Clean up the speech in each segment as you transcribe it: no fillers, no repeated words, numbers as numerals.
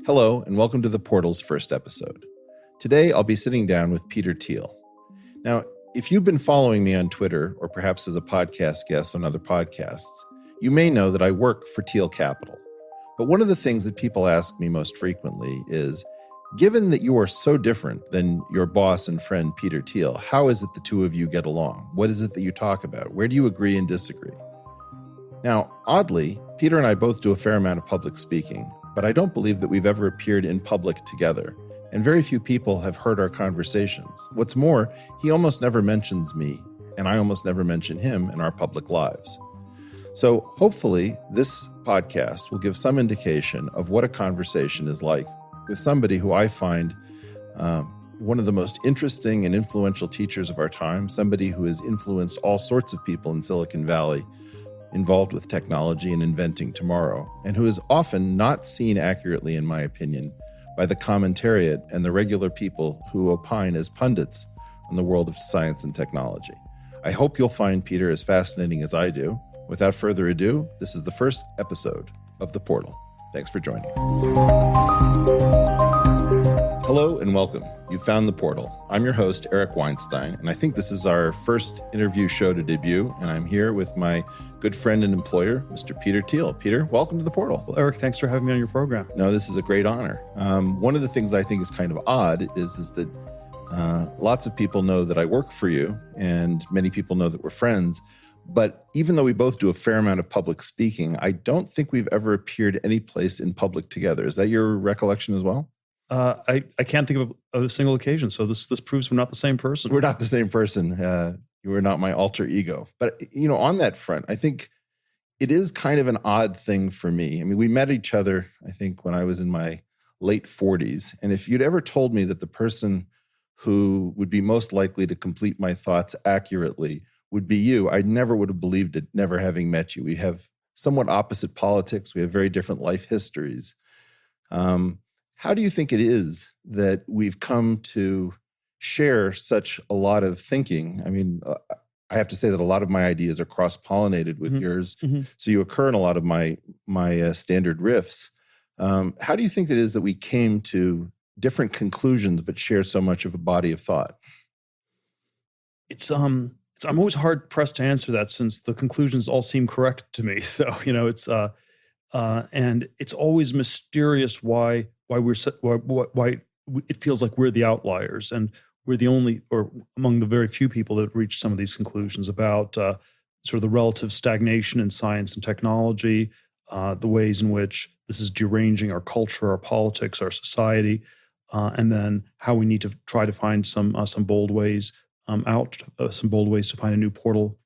Hello, and welcome to The Portal's first episode. Today, I'll be sitting down with Peter Thiel. Now, if you've been following me on Twitter, or perhaps as a podcast guest on other podcasts, you may know that I work for Thiel Capital. But one of the things that people ask me most frequently is, given that you are so different than your boss and friend Peter Thiel, how is it the two of you get along? What is it that you talk about? Where do you agree and disagree? Now, oddly, Peter and I both do a fair amount of public speaking, but I don't believe that we've ever appeared in public together, and very few people have heard our conversations. What's more, he almost never mentions me, and I almost never mention him in our public lives. So hopefully, this podcast will give some indication of what a conversation is like with somebody who I find one of the most interesting and influential teachers of our time, somebody who has influenced all sorts of people in Silicon Valley involved with technology and inventing tomorrow, and who is often not seen accurately, in my opinion, by the commentariat and the regular people who opine as pundits on the world of science and technology. I hope you'll find Peter as fascinating as I do. Without further ado, this is the first episode of The Portal. Thanks for joining us. Hello and welcome. You found The Portal. I'm your host, Eric Weinstein, and I think this is our first interview show to debut, and I'm here with my good friend and employer, Mr. Peter Thiel. Peter, welcome to The Portal. Well, Eric, thanks for having me on your program. No, this is a great honor. One of the things I think is kind of odd is that lots of people know that I work for you, and many people know that we're friends, but even though we both do a fair amount of public speaking, I don't think we've ever appeared any place in public together. Is that your recollection as well? I can't think of a single occasion, so this proves we're not the same person. We're not the same person. You are not my alter ego. But, on that front, I think it is kind of an odd thing for me. I mean, we met each other, I think, when I was in my late 40s. And if you'd ever told me that the person who would be most likely to complete my thoughts accurately would be you, I never would have believed it, never having met you. We have somewhat opposite politics. We have very different life histories. How do you think it is that we've come to share such a lot of thinking? I mean, I have to say that a lot of my ideas are cross-pollinated with yours, so you occur in a lot of my standard riffs. How do you think it is that we came to different conclusions but share so much of a body of thought? I'm always hard pressed to answer that, since the conclusions all seem correct to me. So and it's always mysterious why it feels like we're the outliers, and we're the only, or among the very few people that reach some of these conclusions about sort of the relative stagnation in science and technology, the ways in which this is deranging our culture, our politics, our society, and then how we need to try to find some bold ways some bold ways to find a new portal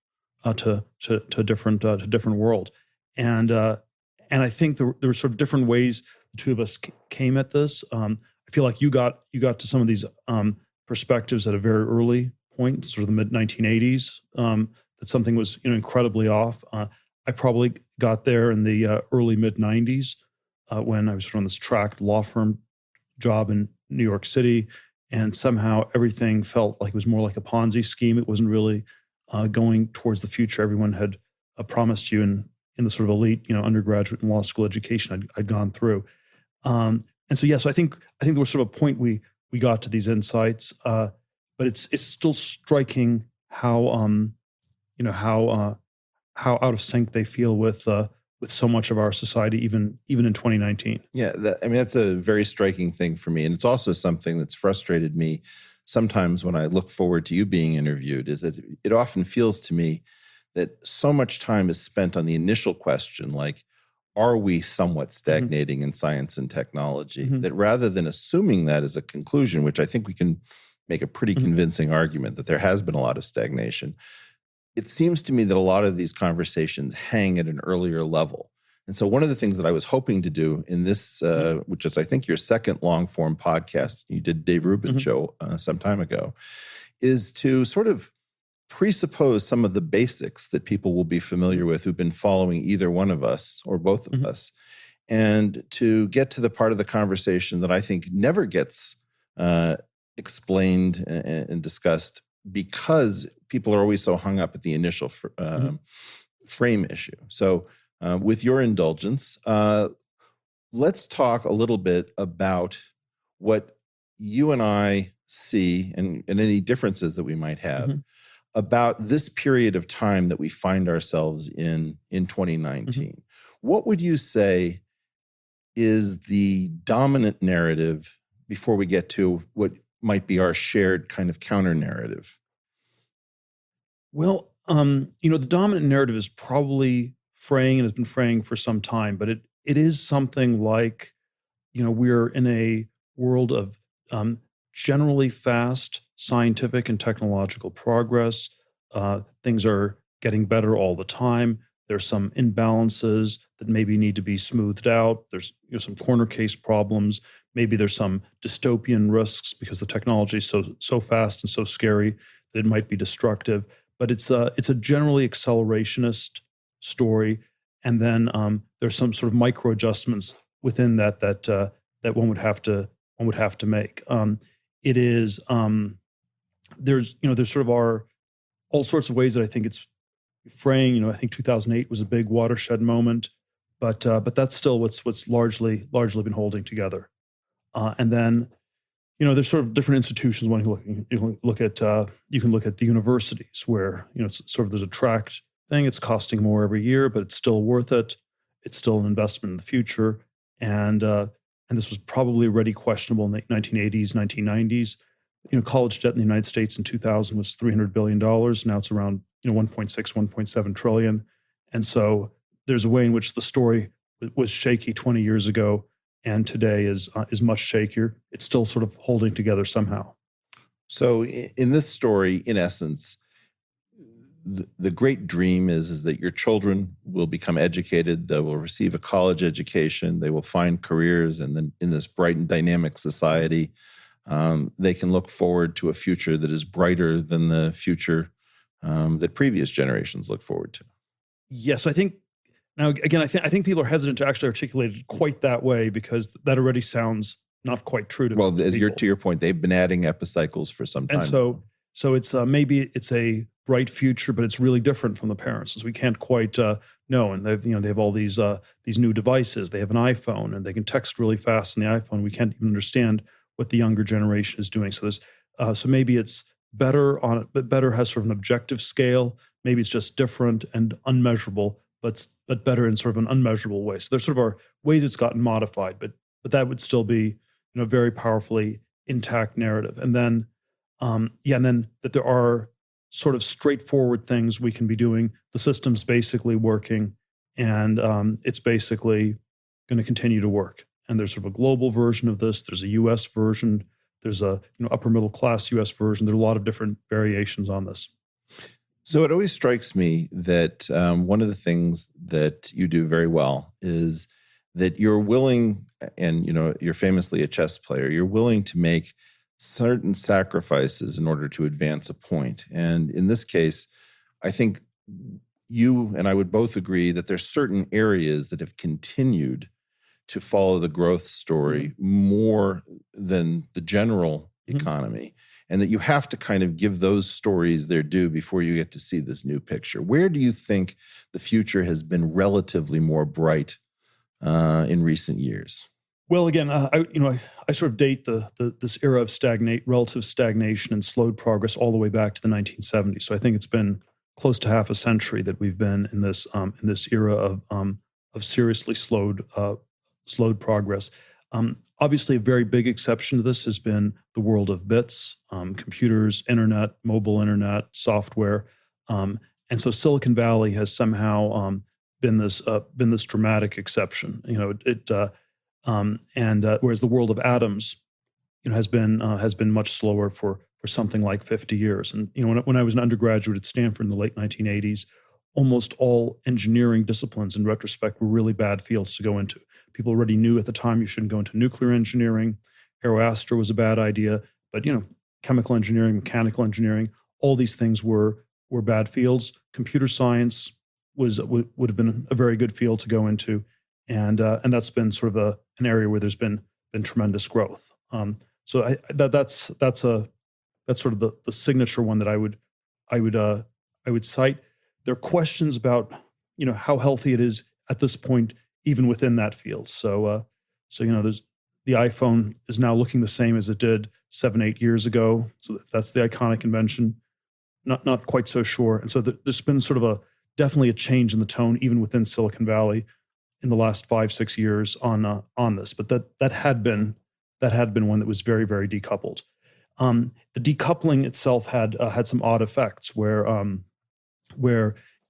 to a different world, and I think there were sort of different ways the two of us came at this. I feel like you got to some of these perspectives at a very early point, sort of the mid 1980s, that something was incredibly off. I probably got there in the early mid 90s when I was sort of on this tracked law firm job in New York City, and somehow everything felt like it was more like a Ponzi scheme. It wasn't really going towards the future everyone had promised you in the sort of elite, undergraduate and law school education I'd gone through. And so, so I think there was sort of a point we got to these insights, but it's still striking how how out of sync they feel with so much of our society, even in 2019. Yeah, that's a very striking thing for me, and it's also something that's frustrated me sometimes when I look forward to you being interviewed. Is that it often feels to me that so much time is spent on the initial question, like, are we somewhat stagnating in science and technology? That rather than assuming that as a conclusion, which I think we can make a pretty convincing argument that there has been a lot of stagnation, it seems to me that a lot of these conversations hang at an earlier level. And so one of the things that I was hoping to do in this, which is I think your second long-form podcast, you did Dave Rubin's show some time ago, is to sort of presuppose some of the basics that people will be familiar with who've been following either one of us or both of us, and to get to the part of the conversation that I think never gets explained and discussed, because people are always so hung up at the initial frame issue. So with your indulgence, let's talk a little bit about what you and I see and any differences that we might have Mhm. about this period of time that we find ourselves in Mhm. 2019. What would you say is the dominant narrative before we get to what might be our shared kind of counter narrative? Well, the dominant narrative is probably fraying and has been fraying for some time, but it is something like, we're in a world of um, generally fast scientific and technological progress. Things are getting better all the time. There's some imbalances that maybe need to be smoothed out. There's some corner case problems. Maybe there's some dystopian risks because the technology is so fast and so scary that it might be destructive. But it's a generally accelerationist story, and then there's some sort of micro adjustments within that one would have to make. It is there's sort of are all sorts of ways that I think it's fraying. I think 2008 was a big watershed moment, but that's still what's largely been holding together. And then there's sort of different institutions. One you can look at the universities where it's sort of there's a tracked thing. It's costing more every year, but it's still worth it. It's still an investment in the future, and uh, and this was probably already questionable in the 1980s, 1990s. College debt in the United States in 2000 was $300 billion. Now it's around 1.6, 1.7 trillion, and so there's a way in which the story was shaky 20 years ago and today is much shakier. It's still sort of holding together somehow. So, in this story, in essence, the great dream is that your children will become educated, they will receive a college education, they will find careers, and then in this bright and dynamic society, they can look forward to a future that is brighter than the future that previous generations look forward to. Yes, I think now again, I think people are hesitant to actually articulate it quite that way because that already sounds not quite true to Well, as you're people. to your point, they've been adding epicycles for some And time now. so it's maybe it's a bright future, but it's really different from the parents, as we can't quite know. And they have all these new devices. They have an iPhone, and they can text really fast on the iPhone. We can't even understand what the younger generation is doing. So maybe it's better on it, but better has sort of an objective scale. Maybe it's just different and unmeasurable, but better in sort of an unmeasurable way. So there's sort of our ways it's gotten modified, but that would still be very powerfully intact narrative. And then that there are sort of straightforward things we can be doing. The system's basically working, and it's basically going to continue to work. And there's sort of a global version of this. There's a U.S. version. There's a upper middle class U.S. version. There are a lot of different variations on this. So it always strikes me that one of the things that you do very well is that you're willing, and you're famously a chess player, you're willing to make certain sacrifices in order to advance a point. And in this case, I think you and I would both agree that there's certain areas that have continued to follow the growth Mhm. story more than the general Mhm. economy, and that you have to kind of give those stories their due before you get to see this new picture. Where do you think the future has been relatively more bright in recent years? Well, again, I sort of date this era of relative stagnation and slowed progress all the way back to the 1970s. So I think it's been close to half a century that we've been in this era of seriously slowed progress. Obviously, a very big exception to this has been the world of bits, computers, internet, mobile internet, software, and so Silicon Valley has somehow been this dramatic exception. And whereas the world of atoms, has been much slower for something like 50 years. And when I was an undergraduate at Stanford in the late 1980s, almost all engineering disciplines, in retrospect, were really bad fields to go into. People already knew at the time you shouldn't go into nuclear engineering. Aeroastro was a bad idea, but chemical engineering, mechanical engineering, all these things were bad fields. Computer science would have been a very good field to go into, and that's been sort of an area where there's been tremendous growth. So that's sort of the signature one that I would cite. There are questions about how healthy it is at this point, even within that field. So So, there's the iPhone is now looking the same as it did 7, 8 years ago. So if that's the iconic invention, not quite so sure. And so there's been sort of definitely a change in the tone, even within Silicon Valley, in the last 5, 6 years on this. But that had been one that was very, very decoupled. The decoupling itself had some odd effects where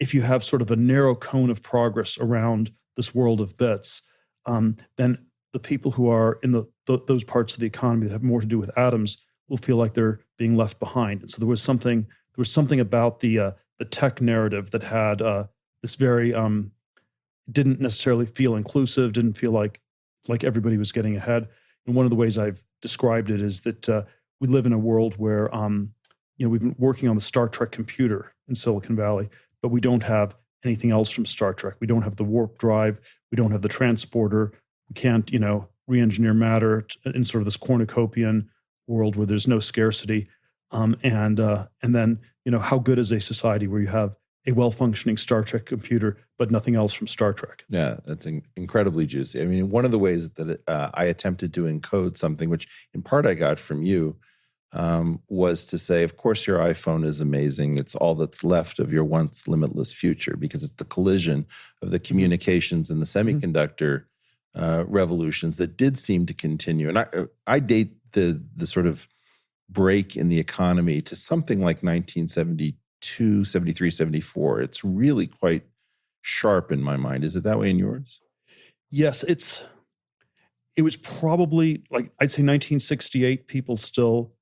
if you have sort of a narrow cone of progress around this world of bits, then the people who are in those parts of the economy that have more to do with atoms will feel like they're being left behind. And so there was something about the tech narrative that had this very didn't necessarily feel inclusive, didn't feel like everybody was getting ahead. And one of the ways I've described it is that we live in a world where we've been working on the Star Trek computer in Silicon Valley, but we don't have anything else from Star Trek. We don't have the warp drive. We don't have the transporter. We can't, re-engineer matter in sort of this cornucopian world where there's no scarcity. And then, how good is a society where you have a well-functioning Star Trek computer, but nothing else from Star Trek? Yeah, that's incredibly juicy. I mean, one of the ways that I attempted to encode something, which in part I got from you, was to say, of course, your iPhone is amazing. It's all that's left of your once limitless future, because it's the collision of the communications and the semiconductor revolutions that did seem to continue. And I date the sort of break in the economy to something like 1972, 73, 74. It's really quite sharp in my mind. Is it that way in yours? Yes, it was probably like, I'd say 1968, people still,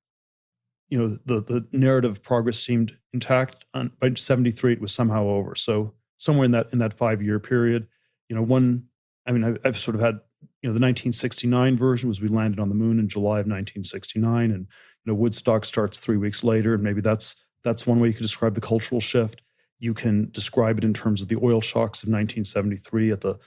the narrative of progress seemed intact. By 73, it was somehow over. So somewhere in that 5-year period, I've sort of had, the 1969 version was we landed on the moon in July of 1969, and Woodstock starts 3 weeks later, and maybe that's one way you could describe the cultural shift. You can describe it in terms of the oil shocks of 1973 at the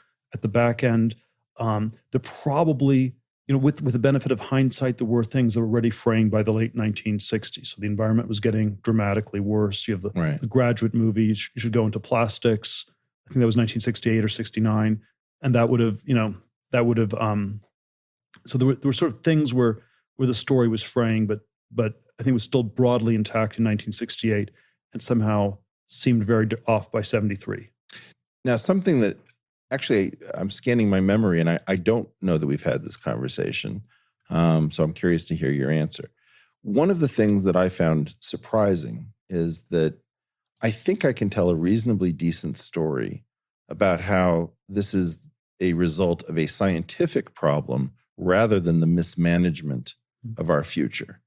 back end. There probably, with the benefit of hindsight, there were things that were already framed by the late 1960s. So the environment was getting dramatically worse. You have the Graduate movies. You should go into plastics. I think that was 1968 or 69, and that would have. So there were sort of things where the story was fraying, but I think it was still broadly intact in 1968, and somehow seemed very off by 73. Now, something that actually I'm scanning my memory, and I don't know that we've had this conversation, so I'm curious to hear your answer. One of the things that I found surprising is that I think I can tell a reasonably decent story about how this is a result of a scientific problem rather than the mismanagement of our future.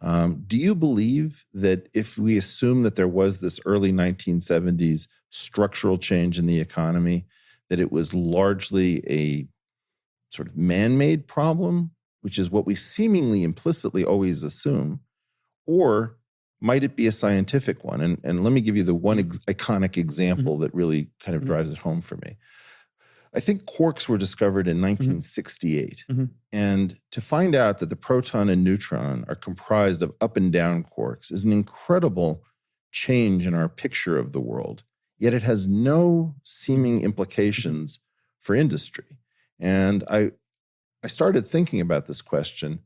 Do you believe that if we assume that there was this early 1970s structural change in the economy, that it was largely a sort of man-made problem, which is what we seemingly implicitly always assume, or might it be a scientific one? And let me give you the one iconic example that really kind of drives it home for me. I think quarks were discovered in 1968. And to find out that the proton and neutron are comprised of up and down quarks is an incredible change in our picture of the world. Yet it has no seeming implications for industry. And I started thinking about this question.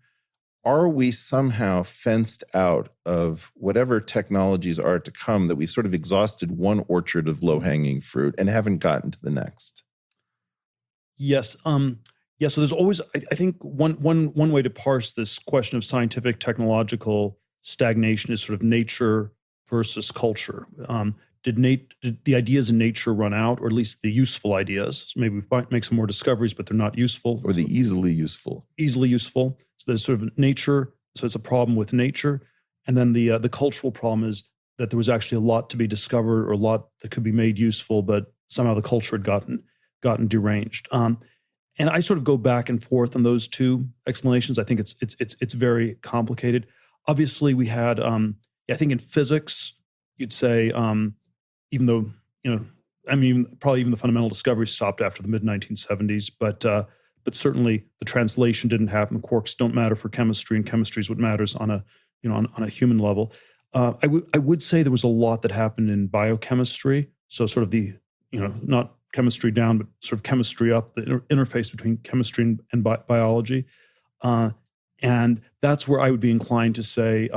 Are we somehow fenced out of whatever technologies are to come, that we've sort of exhausted one orchard of low-hanging fruit and haven't gotten to the next? Yes. So there's always, I think one way to parse this question of scientific technological stagnation is sort of nature versus culture. Did the ideas in nature run out, or at least the useful ideas? So maybe we make some more discoveries, but they're not useful. Or the easily useful. Easily useful. So there's sort of nature. So it's a problem with nature. And then the cultural problem is that there was actually a lot to be discovered, or a lot that could be made useful, but somehow the culture had gotten deranged. And I sort of go back and forth on those two explanations. I think it's very complicated. Obviously, we had, I think in physics, you'd say, even though, probably even the fundamental discovery stopped after the mid-1970s, but certainly the translation didn't happen. Quarks don't matter for chemistry, and chemistry is what matters on a human level. I would say there was a lot that happened in biochemistry. So sort of the, not chemistry down, but sort of chemistry up, the interface between chemistry and biology. And that's where I would be inclined to say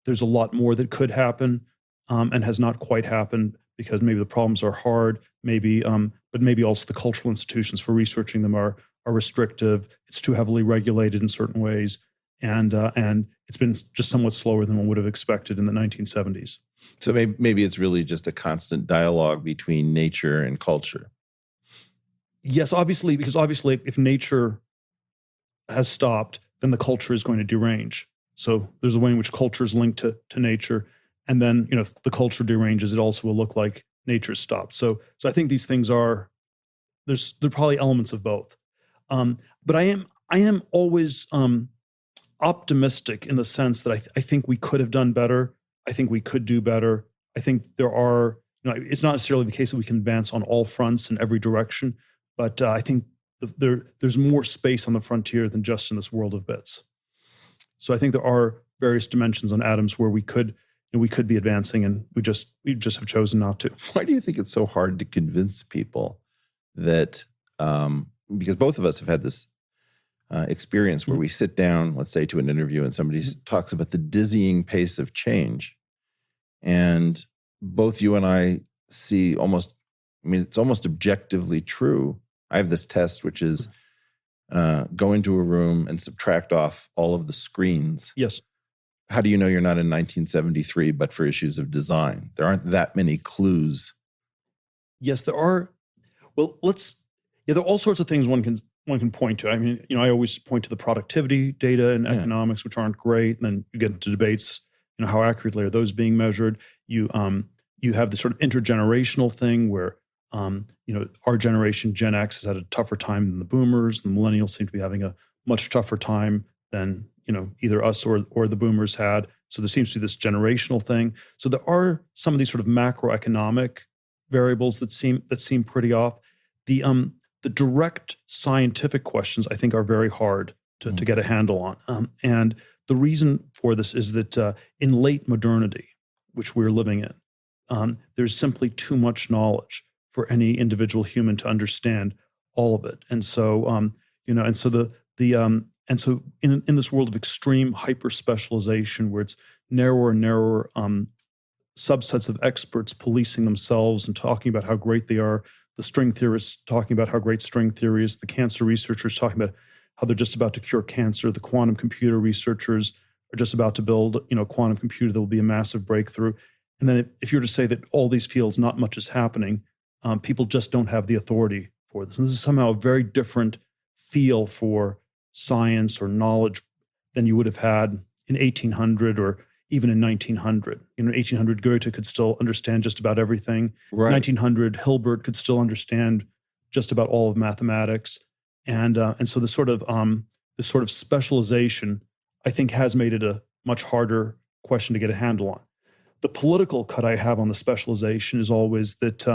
there's a lot more that could happen and has not quite happened because maybe the problems are hard, but maybe also the cultural institutions for researching them are restrictive. It's too heavily regulated in certain ways, and it's been just somewhat slower than one would have expected in the 1970s. So maybe it's really just a constant dialogue between nature and culture. Yes, obviously, because if nature has stopped, then the culture is going to derange. So there's a way in which culture is linked to nature. And then, if the culture deranges, it also will look like nature stopped. So I think these things there are probably elements of both. But I am always optimistic in the sense that I think we could have done better. I think we could do better. I think there are, it's not necessarily the case that we can advance on all fronts in every direction, but I think there's more space on the frontier than just in this world of bits. So I think there are various dimensions on atoms where we could be advancing, and we just have chosen not to. Why do you think it's so hard to convince people that, because both of us have had this experience where we sit down, let's say, to an interview and somebody talks about the dizzying pace of change. And both you and I see it's almost objectively true. I have this test, which is go into a room and subtract off all of the screens. Yes. How do you know you're not in 1973, but for issues of design? There aren't that many clues. Yes, there are. Well, there are all sorts of things one can point to. I mean, I always point to the productivity data in economics, which aren't great. And then you get into debates, how accurately are those being measured? You have this sort of intergenerational thing where, our generation, Gen X, has had a tougher time than the boomers. The millennials seem to be having a much tougher time than, either us or the boomers had. So there seems to be this generational thing. So there are some of these sort of macroeconomic variables that seem pretty off. The direct scientific questions, I think, are very hard to get a handle on. And the reason for this is that in late modernity, which we're living in, there's simply too much knowledge for any individual human to understand all of it. And so, and so in this world of extreme hyper specialization, where it's narrower and narrower subsets of experts policing themselves and talking about how great they are, the string theorists talking about how great string theory is, the cancer researchers talking about how they're just about to cure cancer, the quantum computer researchers are just about to build, a quantum computer that will be a massive breakthrough. And then if you were to say that all these fields, not much is happening, people just don't have the authority for this. And this is somehow a very different feel for science or knowledge than you would have had in 1800 or even in 1900. In 1800, Goethe could still understand just about everything. Right. 1900, Hilbert could still understand just about all of mathematics. And so this sort of specialization, I think, has made it a much harder question to get a handle on. The political cut I have on the specialization is always that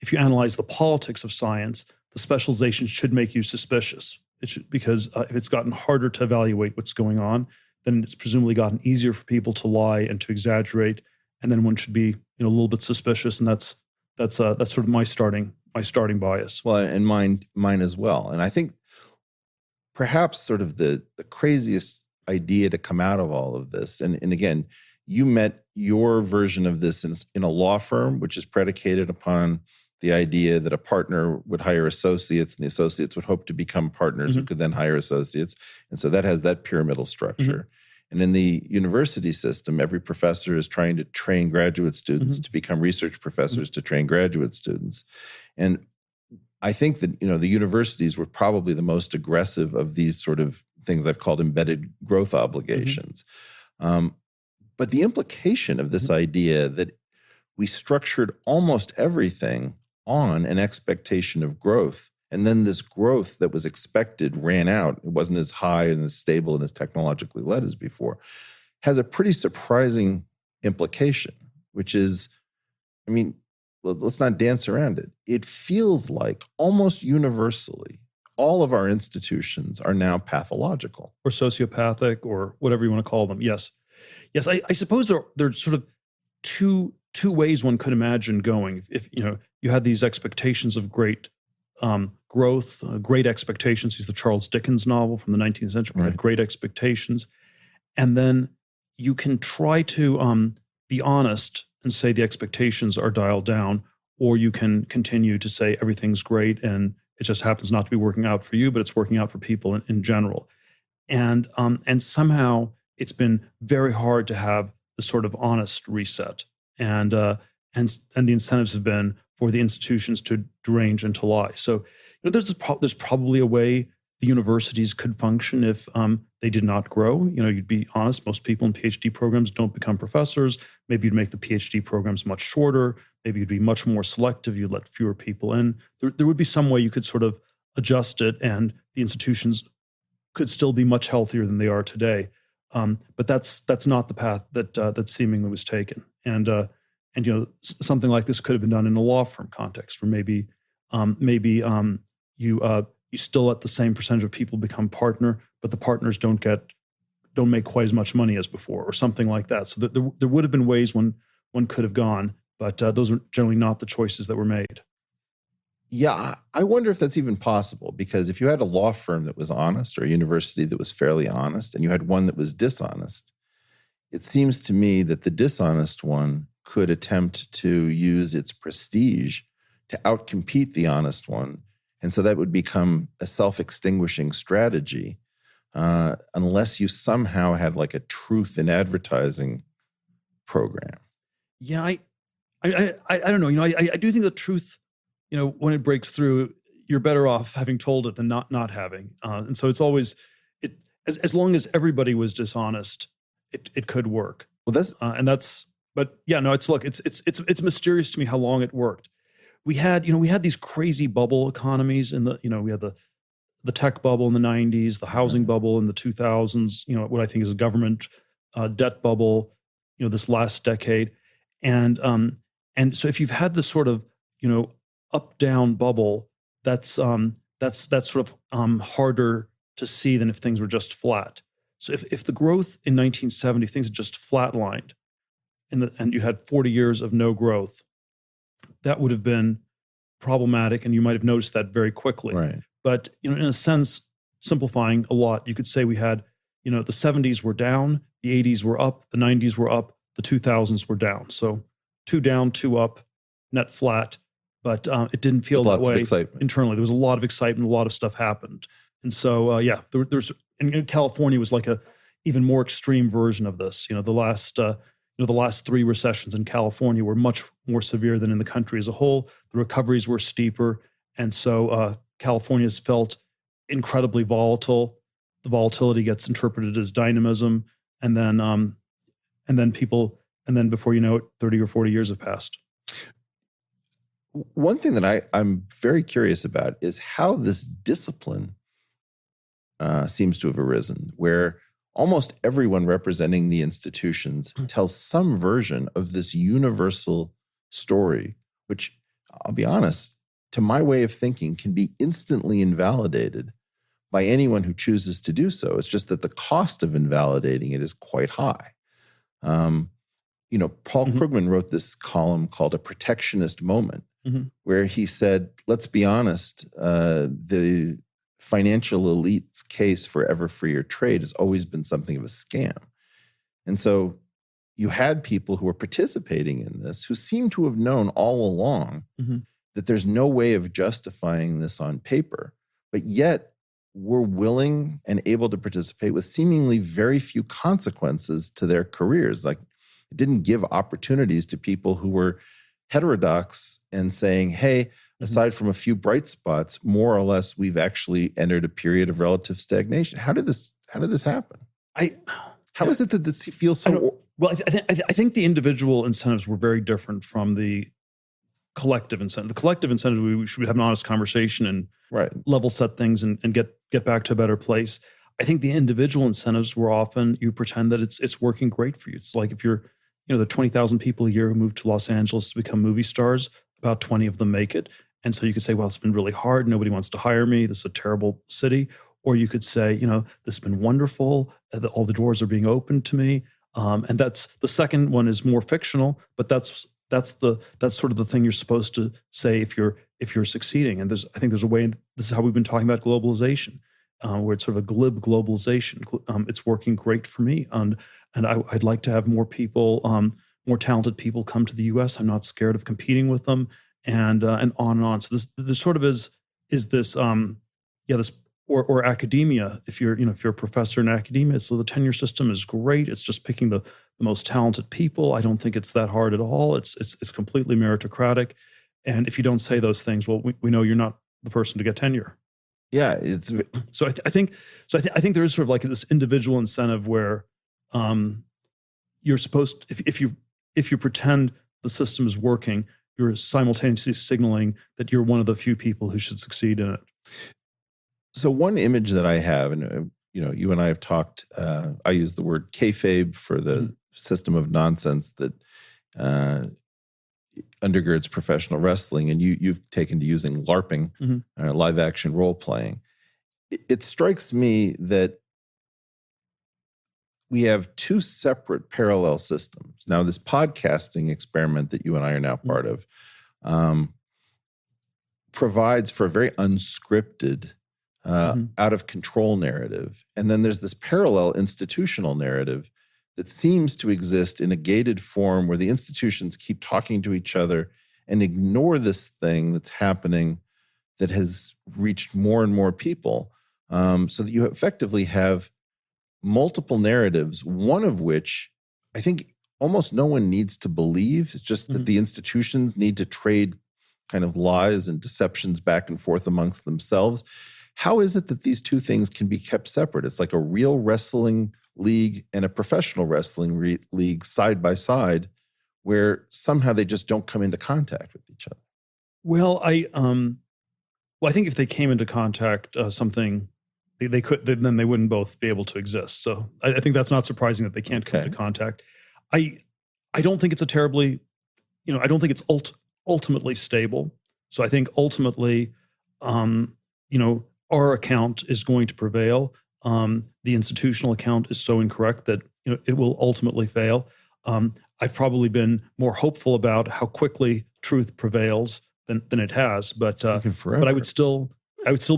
if you analyze the politics of science, the specialization should make you suspicious. It should, because if it's gotten harder to evaluate what's going on, then it's presumably gotten easier for people to lie and to exaggerate, and then one should be a little bit suspicious, and that's sort of my starting bias. Well, and mine as well. And I think perhaps sort of the craziest idea to come out of all of this, and again, you met your version of this in a law firm, which is predicated upon the idea that a partner would hire associates and the associates would hope to become partners who could then hire associates. And so that has that pyramidal structure. And in the university system, every professor is trying to train graduate students to become research professors to train graduate students. And I think that, the universities were probably the most aggressive of these sort of things I've called embedded growth obligations. But the implication of this idea that we structured almost everything on an expectation of growth, and then this growth that was expected ran out, it wasn't as high and as stable and as technologically led as before, has a pretty surprising implication, which is, let's not dance around it. It feels like almost universally, all of our institutions are now pathological. Or sociopathic, or whatever you want to call them. Yes. I suppose there are sort of two two ways one could imagine going. If you had these expectations of great growth, great expectations. Use the Charles Dickens novel from the 19th century. We had great expectations, and then you can try to be honest and say the expectations are dialed down, or you can continue to say everything's great and it just happens not to be working out for you, but it's working out for people in general. And somehow it's been very hard to have the sort of honest reset, and the incentives have been for the institutions to derange and to lie. So there's probably a way the universities could function if they did not grow. You'd be honest, most people in PhD programs don't become professors. Maybe you'd make the PhD programs much shorter. Maybe you'd be much more selective. You'd let fewer people in. There would be some way you could sort of adjust it, and the institutions could still be much healthier than they are today. But that's not the path that seemingly was taken. And something like this could have been done in a law firm context, where maybe you still let the same percentage of people become partner, but the partners don't make quite as much money as before, or something like that. So there would have been ways one could have gone, but those are generally not the choices that were made. Yeah, I wonder if that's even possible, because if you had a law firm that was honest, or a university that was fairly honest, and you had one that was dishonest, it seems to me that the dishonest one could attempt to use its prestige to outcompete the honest one. And so that would become a self-extinguishing strategy, unless you somehow had like a truth in advertising program. Yeah, I don't know. I do think the truth, when it breaks through, you're better off having told it than not having. And so it's always as long as everybody was dishonest, it could work. Well, it's mysterious to me how long it worked. We had these crazy bubble economies we had the tech bubble in the 90s, the housing bubble in the 2000s, what I think is a government debt bubble, this last decade. And so if you've had this sort of, up-down bubble, that's sort of harder to see than if things were just flat. So if the growth in 1970, things had just flatlined, and you had 40 years of no growth, that would have been problematic, and you might have noticed that very quickly. Right. But in a sense, simplifying a lot, you could say we had, the 70s were down, the 80s were up, the 90s were up, the 2000s were down. So 2 down, 2 up, net flat. But it didn't feel that way internally. There was a lot of excitement, a lot of stuff happened. And so, and California was like a even more extreme version of this. The last 3 recessions in California were much more severe than in the country as a whole. The recoveries were steeper. And so California's felt incredibly volatile. The volatility gets interpreted as dynamism. And then before you know it, 30 or 40 years have passed. One thing that I'm very curious about is how this discipline seems to have arisen, where almost everyone representing the institutions tells some version of this universal story, which, I'll be honest, to my way of thinking, can be instantly invalidated by anyone who chooses to do so. It's just that the cost of invalidating it is quite high. Paul Krugman wrote this column called A Protectionist Moment, where he said, let's be honest, the financial elite's case for ever freer trade has always been something of a scam. And so you had people who were participating in this who seem to have known all along that there's no way of justifying this on paper, but yet were willing and able to participate with seemingly very few consequences to their careers. Like, it didn't give opportunities to people who were heterodox and saying, hey, aside from a few bright spots, more or less, we've actually entered a period of relative stagnation. How did this happen? How is it that this feels so? I think the individual incentives were very different from the collective incentive. The collective incentive, we should have an honest conversation and level set things and get back to a better place. I think the individual incentives were often, you pretend that it's working great for you. It's like if you're, the 20,000 people a year who move to Los Angeles to become movie stars, about 20 of them make it. And so you could say, well, it's been really hard. Nobody wants to hire me. This is a terrible city. Or you could say, this has been wonderful. All the doors are being opened to me. And that's the second one is more fictional, but that's that's sort of the thing you're supposed to say if you're succeeding. And I think there's a way. This is how we've been talking about globalization, where it's sort of a glib globalization. It's working great for me, and I'd like to have more people, more talented people, come to the U.S. I'm not scared of competing with them, and on and on. So this sort of is this this or academia. If you're a professor in academia, so the tenure system is great. It's just picking the most talented people. I don't think it's that hard at all. It's completely meritocratic. And if you don't say those things, well, we know you're not the person to get tenure. Yeah, it's So I think there is sort of like this individual incentive where you're supposed, if you pretend the system is working, you're simultaneously signaling that you're one of the few people who should succeed in it. So one image that I have, and you and I have talked. I use the word kayfabe for the system of nonsense that undergirds professional wrestling, and you've taken to using LARPing, live action role playing. It strikes me that we have two separate parallel systems. Now, this podcasting experiment that you and I are now part of provides for a very unscripted, out of control narrative. And then there's this parallel institutional narrative that seems to exist in a gated form where the institutions keep talking to each other and ignore this thing that's happening that has reached more and more people, so that you effectively have multiple narratives, one of which I think almost no one needs to believe. It's just that the institutions need to trade kind of lies and deceptions back and forth amongst themselves. How is it that these two things can be kept separate? It's like a real wrestling league and a professional wrestling league side by side, where somehow they just don't come into contact with each other. Well, I think if they came into contact, something they could, then they wouldn't both be able to exist. So I think that's not surprising that they can't come into contact. I don't think it's a terribly, I don't think it's ultimately stable. So I think ultimately, our account is going to prevail. The institutional account is so incorrect that it will ultimately fail. I've probably been more hopeful about how quickly truth prevails than it has, but I would still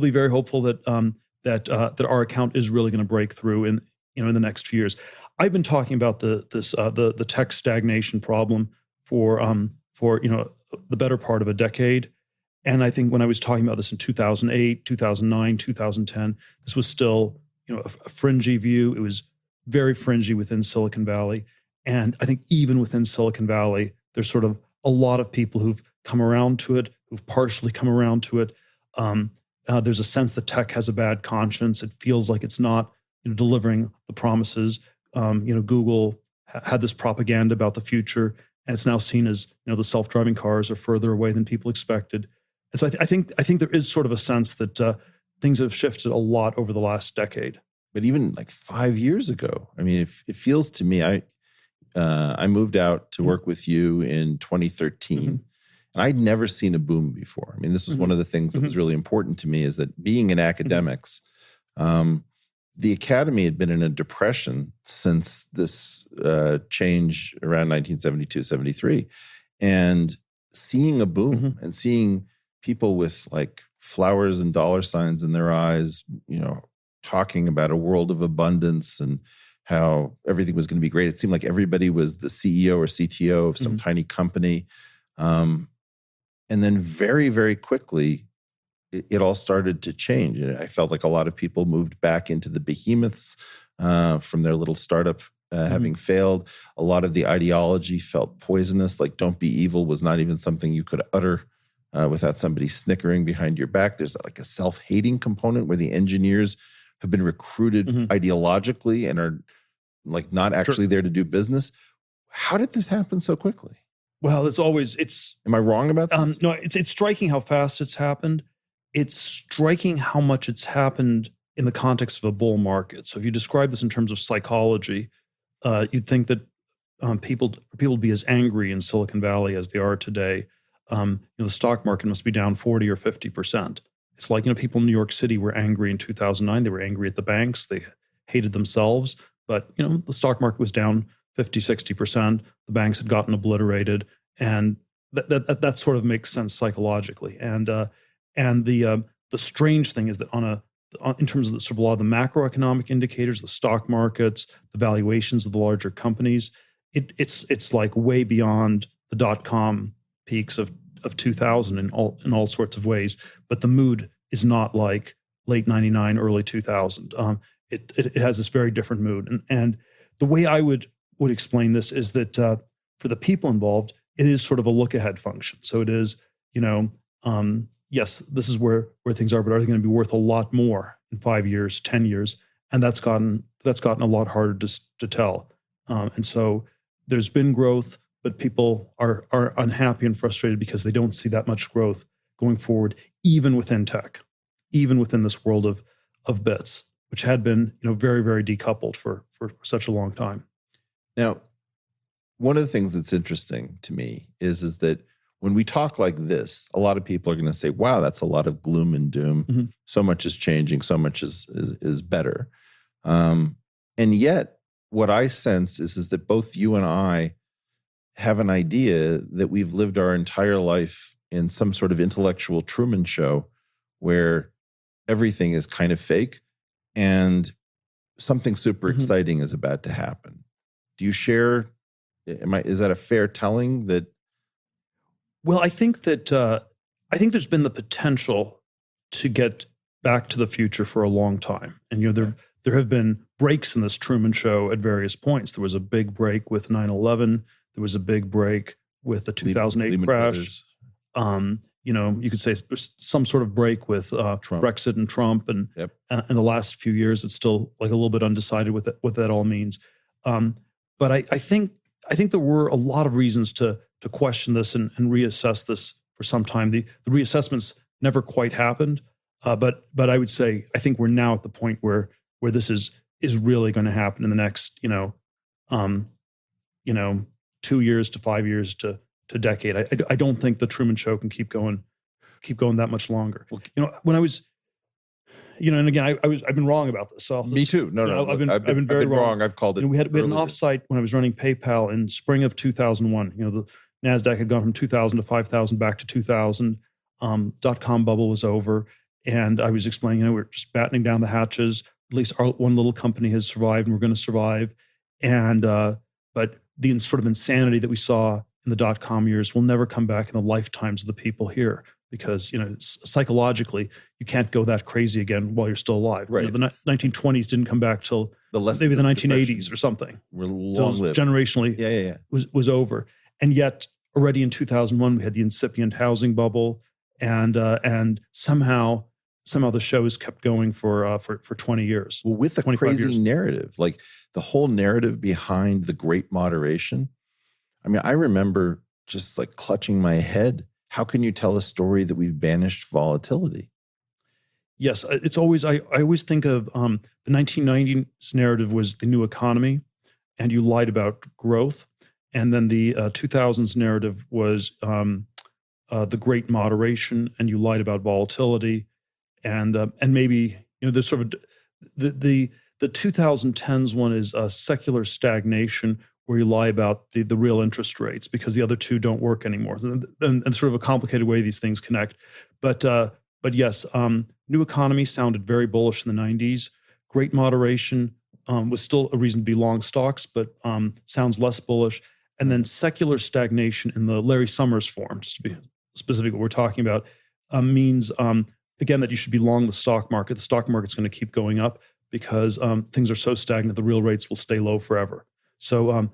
be very hopeful that that our account is really going to break through in the next few years. I've been talking about the tech stagnation problem for the better part of a decade. And I think when I was talking about this in 2008, 2009, 2010, this was still, a fringy view. It was very fringy within Silicon Valley. And I think even within Silicon Valley, there's sort of a lot of people who've come around to it, who've partially come around to it. There's a sense that tech has a bad conscience. It feels like it's not delivering the promises. Google had this propaganda about the future, and it's now seen as the self-driving cars are further away than people expected. And so I think there is sort of a sense that things have shifted a lot over the last decade. But even like 5 years ago, I mean, it feels to me, I moved out to work with you in 2013, and I'd never seen a boom before. I mean, this was one of the things that was really important to me, is that being in academics, the academy had been in a depression since this change around 1972, 73. And seeing a boom and seeing people with like flowers and dollar signs in their eyes, talking about a world of abundance and how everything was going to be great. It seemed like everybody was the CEO or CTO of some tiny company. And then very, very quickly, it all started to change. I felt like a lot of people moved back into the behemoths from their little startup having failed. A lot of the ideology felt poisonous, like don't be evil was not even something you could utter without somebody snickering behind your back. There's like a self-hating component where the engineers have been recruited ideologically and are like not actually there to do business. How did this happen so quickly? Well, Am I wrong about this? No, it's striking how fast it's happened. It's striking how much it's happened in the context of a bull market. So if you describe this in terms of psychology, you'd think that people would be as angry in Silicon Valley as they are today. The stock market must be down 40 or 50%. It's like, people in New York City were angry in 2009. They were angry at the banks. They hated themselves. But, the stock market was down 50, 60%. The banks had gotten obliterated. and that sort of makes sense psychologically. And the strange thing is that in terms of the sort of a lot of the macroeconomic indicators, the stock markets, the valuations of the larger companies, it's like way beyond the dot-com peaks of 2000 in all sorts of ways. But the mood is not like late 99, early 2000. It has this very different mood. And the way I would explain this is that for the people involved, it is sort of a look ahead function. So it is, yes, this is where things are, but are they going to be worth a lot more in 5 years, 10 years? And that's gotten a lot harder to tell. And so there's been growth, but people are unhappy and frustrated because they don't see that much growth going forward, even within tech, even within this world of bits, which had been very, very decoupled for such a long time. Now, one of the things that's interesting to me is that when we talk like this, a lot of people are going to say, wow, that's a lot of gloom and doom. Mm-hmm. So much is changing. So much is better. And yet what I sense is that both you and I have an idea that we've lived our entire life in some sort of intellectual Truman Show where everything is kind of fake and something super Mm-hmm. exciting is about to happen. Do you share? Is that a fair telling that? Well, I think there's been the potential to get back to the future for a long time. And there have been breaks in this Truman Show at various points. There was a big break with 9/11. There was a big break with the 2008 Lehman crash. You could say there's some sort of break with Brexit and Trump, and Yep. In the last few years, it's still like a little bit undecided what that all means. But I think there were a lot of reasons to question this and reassess this for some time. The reassessments never quite happened, but I would say I think we're now at the point where this is really going to happen in the next 2 years to 5 years to a decade. I don't think the Truman Show can keep going that much longer. Well, When I was, and again, I've been wrong about this. So me too. No, I've been very wrong. I've called it. We had an offsite when I was running PayPal in spring of 2001. The NASDAQ had gone from 2,000 to 5,000 back to 2,000. .com bubble was over. And I was explaining, we're just battening down the hatches. At least our one little company has survived and we're going to survive. And, but the sort of insanity that we saw in the .com years will never come back in the lifetimes of the people here. Because psychologically, you can't go that crazy again while you're still alive. Right. The 1920s didn't come back till maybe the 1980s or something. We're long-lived. Generationally, Yeah. was over. And yet, already in 2001, we had the incipient housing bubble, and somehow the shows kept going for 20 years. Well, with the crazy narrative, like the whole narrative behind the Great Moderation. I mean, I remember just like clutching my head. How can you tell a story that we've banished volatility? Yes, it's always I always think of the 1990s narrative was the new economy, and you lied about growth, and then the 2000s narrative was the Great Moderation, and you lied about volatility, and maybe there's sort of the 2010s one is secular stagnation, where you lie about the real interest rates because the other two don't work anymore, and sort of a complicated way these things connect. But yes, new economy sounded very bullish in the 90s. Great Moderation was still a reason to be long stocks, but sounds less bullish. And then secular stagnation in the Larry Summers form, just to be specific what we're talking about, means, again, that you should be long the stock market. The stock market's going to keep going up because things are so stagnant, the real rates will stay low forever. So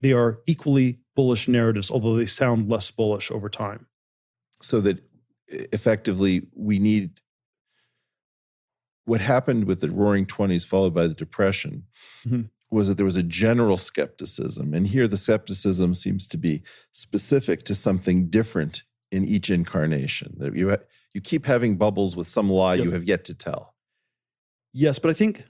they are equally bullish narratives, although they sound less bullish over time. So that effectively we need what happened with the Roaring '20s followed by the Depression was that there was a general skepticism. And here the skepticism seems to be specific to something different in each incarnation. That you keep having bubbles with some lie you have yet to tell. Yes, but I think,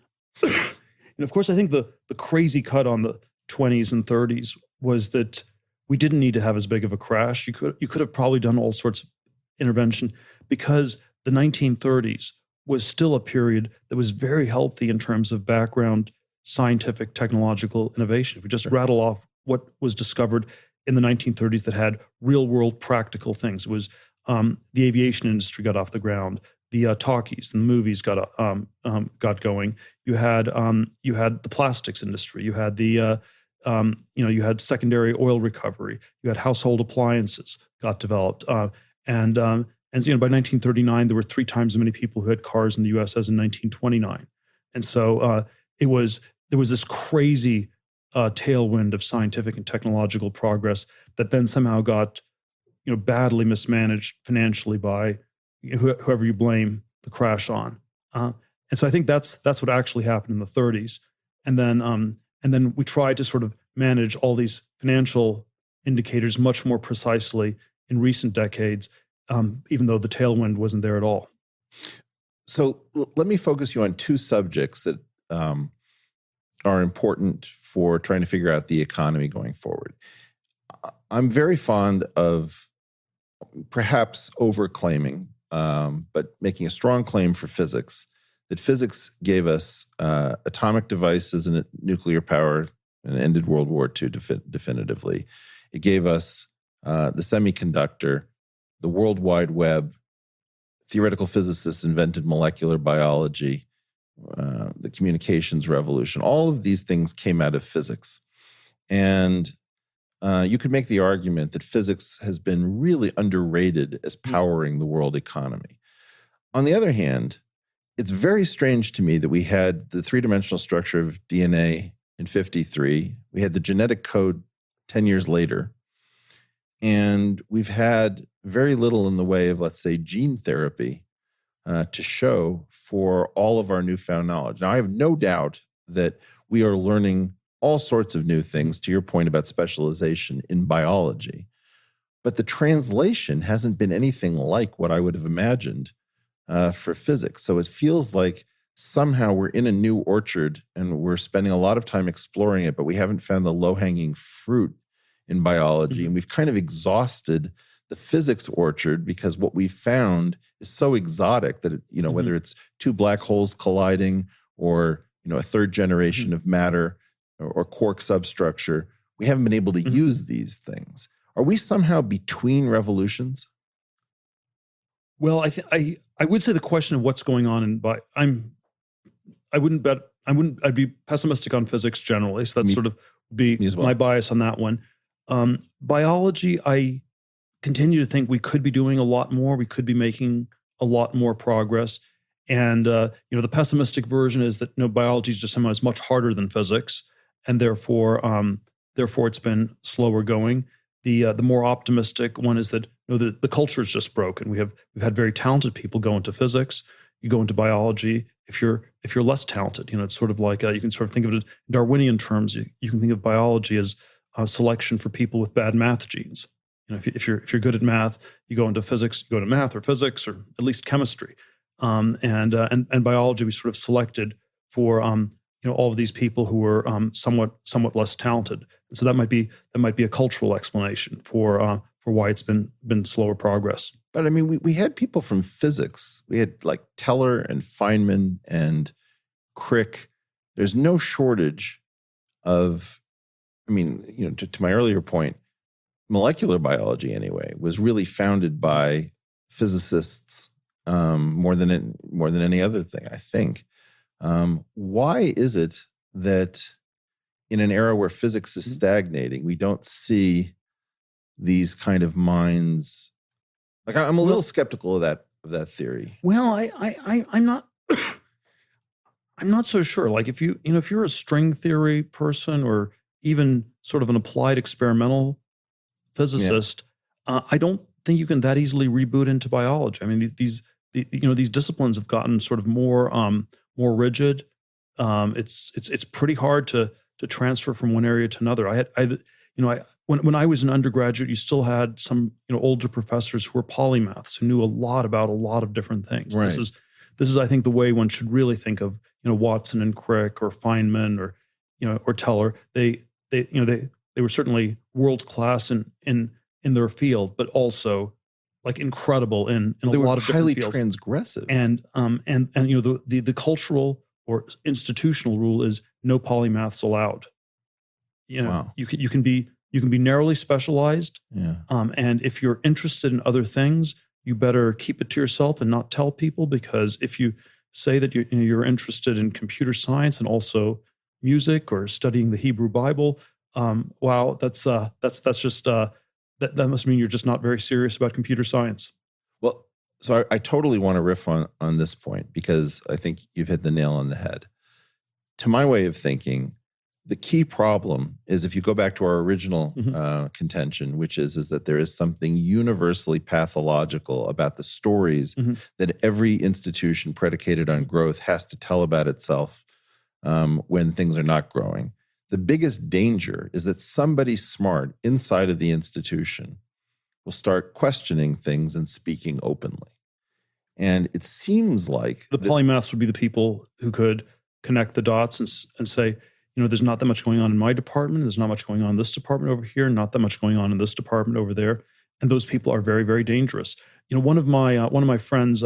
of course, I think the crazy cut on the 20s and 30s was that we didn't need to have as big of a crash. You could have probably done all sorts of intervention because the 1930s was still a period that was very healthy in terms of background scientific technological innovation. If we just rattle off what was discovered in the 1930s that had real world practical things. It was the aviation industry got off the ground, the talkies and the movies got going. You had the plastics industry. You had the you had secondary oil recovery. You had household appliances got developed, and by 1939 there were 3 times as many people who had cars in the U.S. as in 1929, and so there was this crazy tailwind of scientific and technological progress that then somehow got badly mismanaged financially by whoever you blame the crash on. And so I think that's what actually happened in the 30s. And then we tried to sort of manage all these financial indicators much more precisely in recent decades, even though the tailwind wasn't there at all. So let me focus you on 2 subjects that are important for trying to figure out the economy going forward. I'm very fond of perhaps overclaiming, but making a strong claim for physics, that physics gave us atomic devices and nuclear power and ended World War II definitively. It gave us the semiconductor, the World Wide Web. Theoretical physicists invented molecular biology, the communications revolution. All of these things came out of physics. And you could make the argument that physics has been really underrated as powering the world economy. On the other hand, it's very strange to me that we had the 3-dimensional structure of DNA in 1953. We had the genetic code 10 years later. And we've had very little in the way of, let's say, gene therapy to show for all of our newfound knowledge. Now, I have no doubt that we are learning all sorts of new things, to your point about specialization in biology. But the translation hasn't been anything like what I would have imagined for physics. So it feels like somehow we're in a new orchard and we're spending a lot of time exploring it, but we haven't found the low-hanging fruit in biology. Mm-hmm. And we've kind of exhausted the physics orchard because what we found is so exotic that, mm-hmm. whether it's 2 black holes colliding or, a 3rd generation mm-hmm. of matter or quark substructure, we haven't been able to mm-hmm. use these things. Are we somehow between revolutions? Well, I would say the question of what's going on I'd be pessimistic on physics generally. So that's sort of be my bias on that one. Biology, I continue to think we could be doing a lot more. We could be making a lot more progress. And the pessimistic version is that biology is just somehow is much harder than physics, and therefore it's been slower going. The more optimistic one is that the culture is just broken. We've had very talented people go into physics. You go into biology. If you're less talented, it's sort of like you can sort of think of it in Darwinian terms. You can think of biology as a selection for people with bad math genes. If you're good at math, you go into physics. You go to math or physics or at least chemistry. And biology, we sort of selected for all of these people who were somewhat less talented. And so that might be a cultural explanation for why it's been slower progress. But I mean, we had people from physics. We had like Teller and Feynman and Crick. There's no shortage of, to my earlier point, molecular biology anyway was really founded by physicists more than any other thing, I think. Why is it that in an era where physics is stagnating, we don't see these kind of minds? Like, I'm a little skeptical of that theory. Well, I'm not I'm not so sure. Like if you're a string theory person or even sort of an applied experimental physicist, I don't think you can that easily reboot into biology. I mean, these disciplines have gotten sort of more rigid. It's pretty hard to transfer from one area to another. When I was an undergraduate, you still had some older professors who were polymaths who knew a lot about a lot of different things. Right. This is I think the way one should really think of Watson and Crick or Feynman or Teller. They were certainly world class in their field, but also like incredible in a lot of different fields. They were highly transgressive. And the cultural or institutional rule is no polymaths allowed. Wow. You can be you can be narrowly specialized. Yeah. And if you're interested in other things, you better keep it to yourself and not tell people, because if you say that you're interested in computer science and also music or studying the Hebrew Bible, wow, that's just that must mean you're just not very serious about computer science. Well, so I totally want to riff on this point because I think you've hit the nail on the head. To my way of thinking, the key problem is, if you go back to our original contention, which is that there is something universally pathological about the stories that every institution predicated on growth has to tell about itself when things are not growing. The biggest danger is that somebody smart inside of the institution will start questioning things and speaking openly. And it seems like the polymaths would be the people who could connect the dots and say, there's not that much going on in my department. There's not much going on in this department over here. Not that much going on in this department over there. And those people are very, very dangerous. One of my friends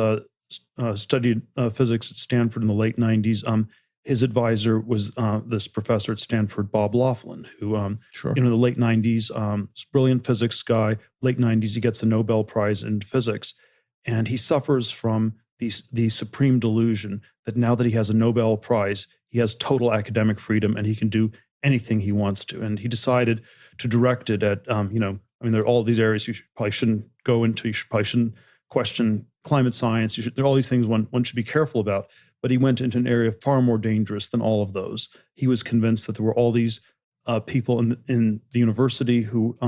studied physics at Stanford in the late 90s. His advisor was this professor at Stanford, Bob Laughlin, who, in the late 90s, brilliant physics guy. Late 90s, he gets a Nobel Prize in physics. And he suffers from the supreme delusion that now that he has a Nobel Prize, he has total academic freedom and he can do anything he wants to. And he decided to direct it at, there are all these areas you probably shouldn't go into. You probably shouldn't question climate science. There are all these things one should be careful about. But he went into an area far more dangerous than all of those. He was convinced that there were all these people in the university who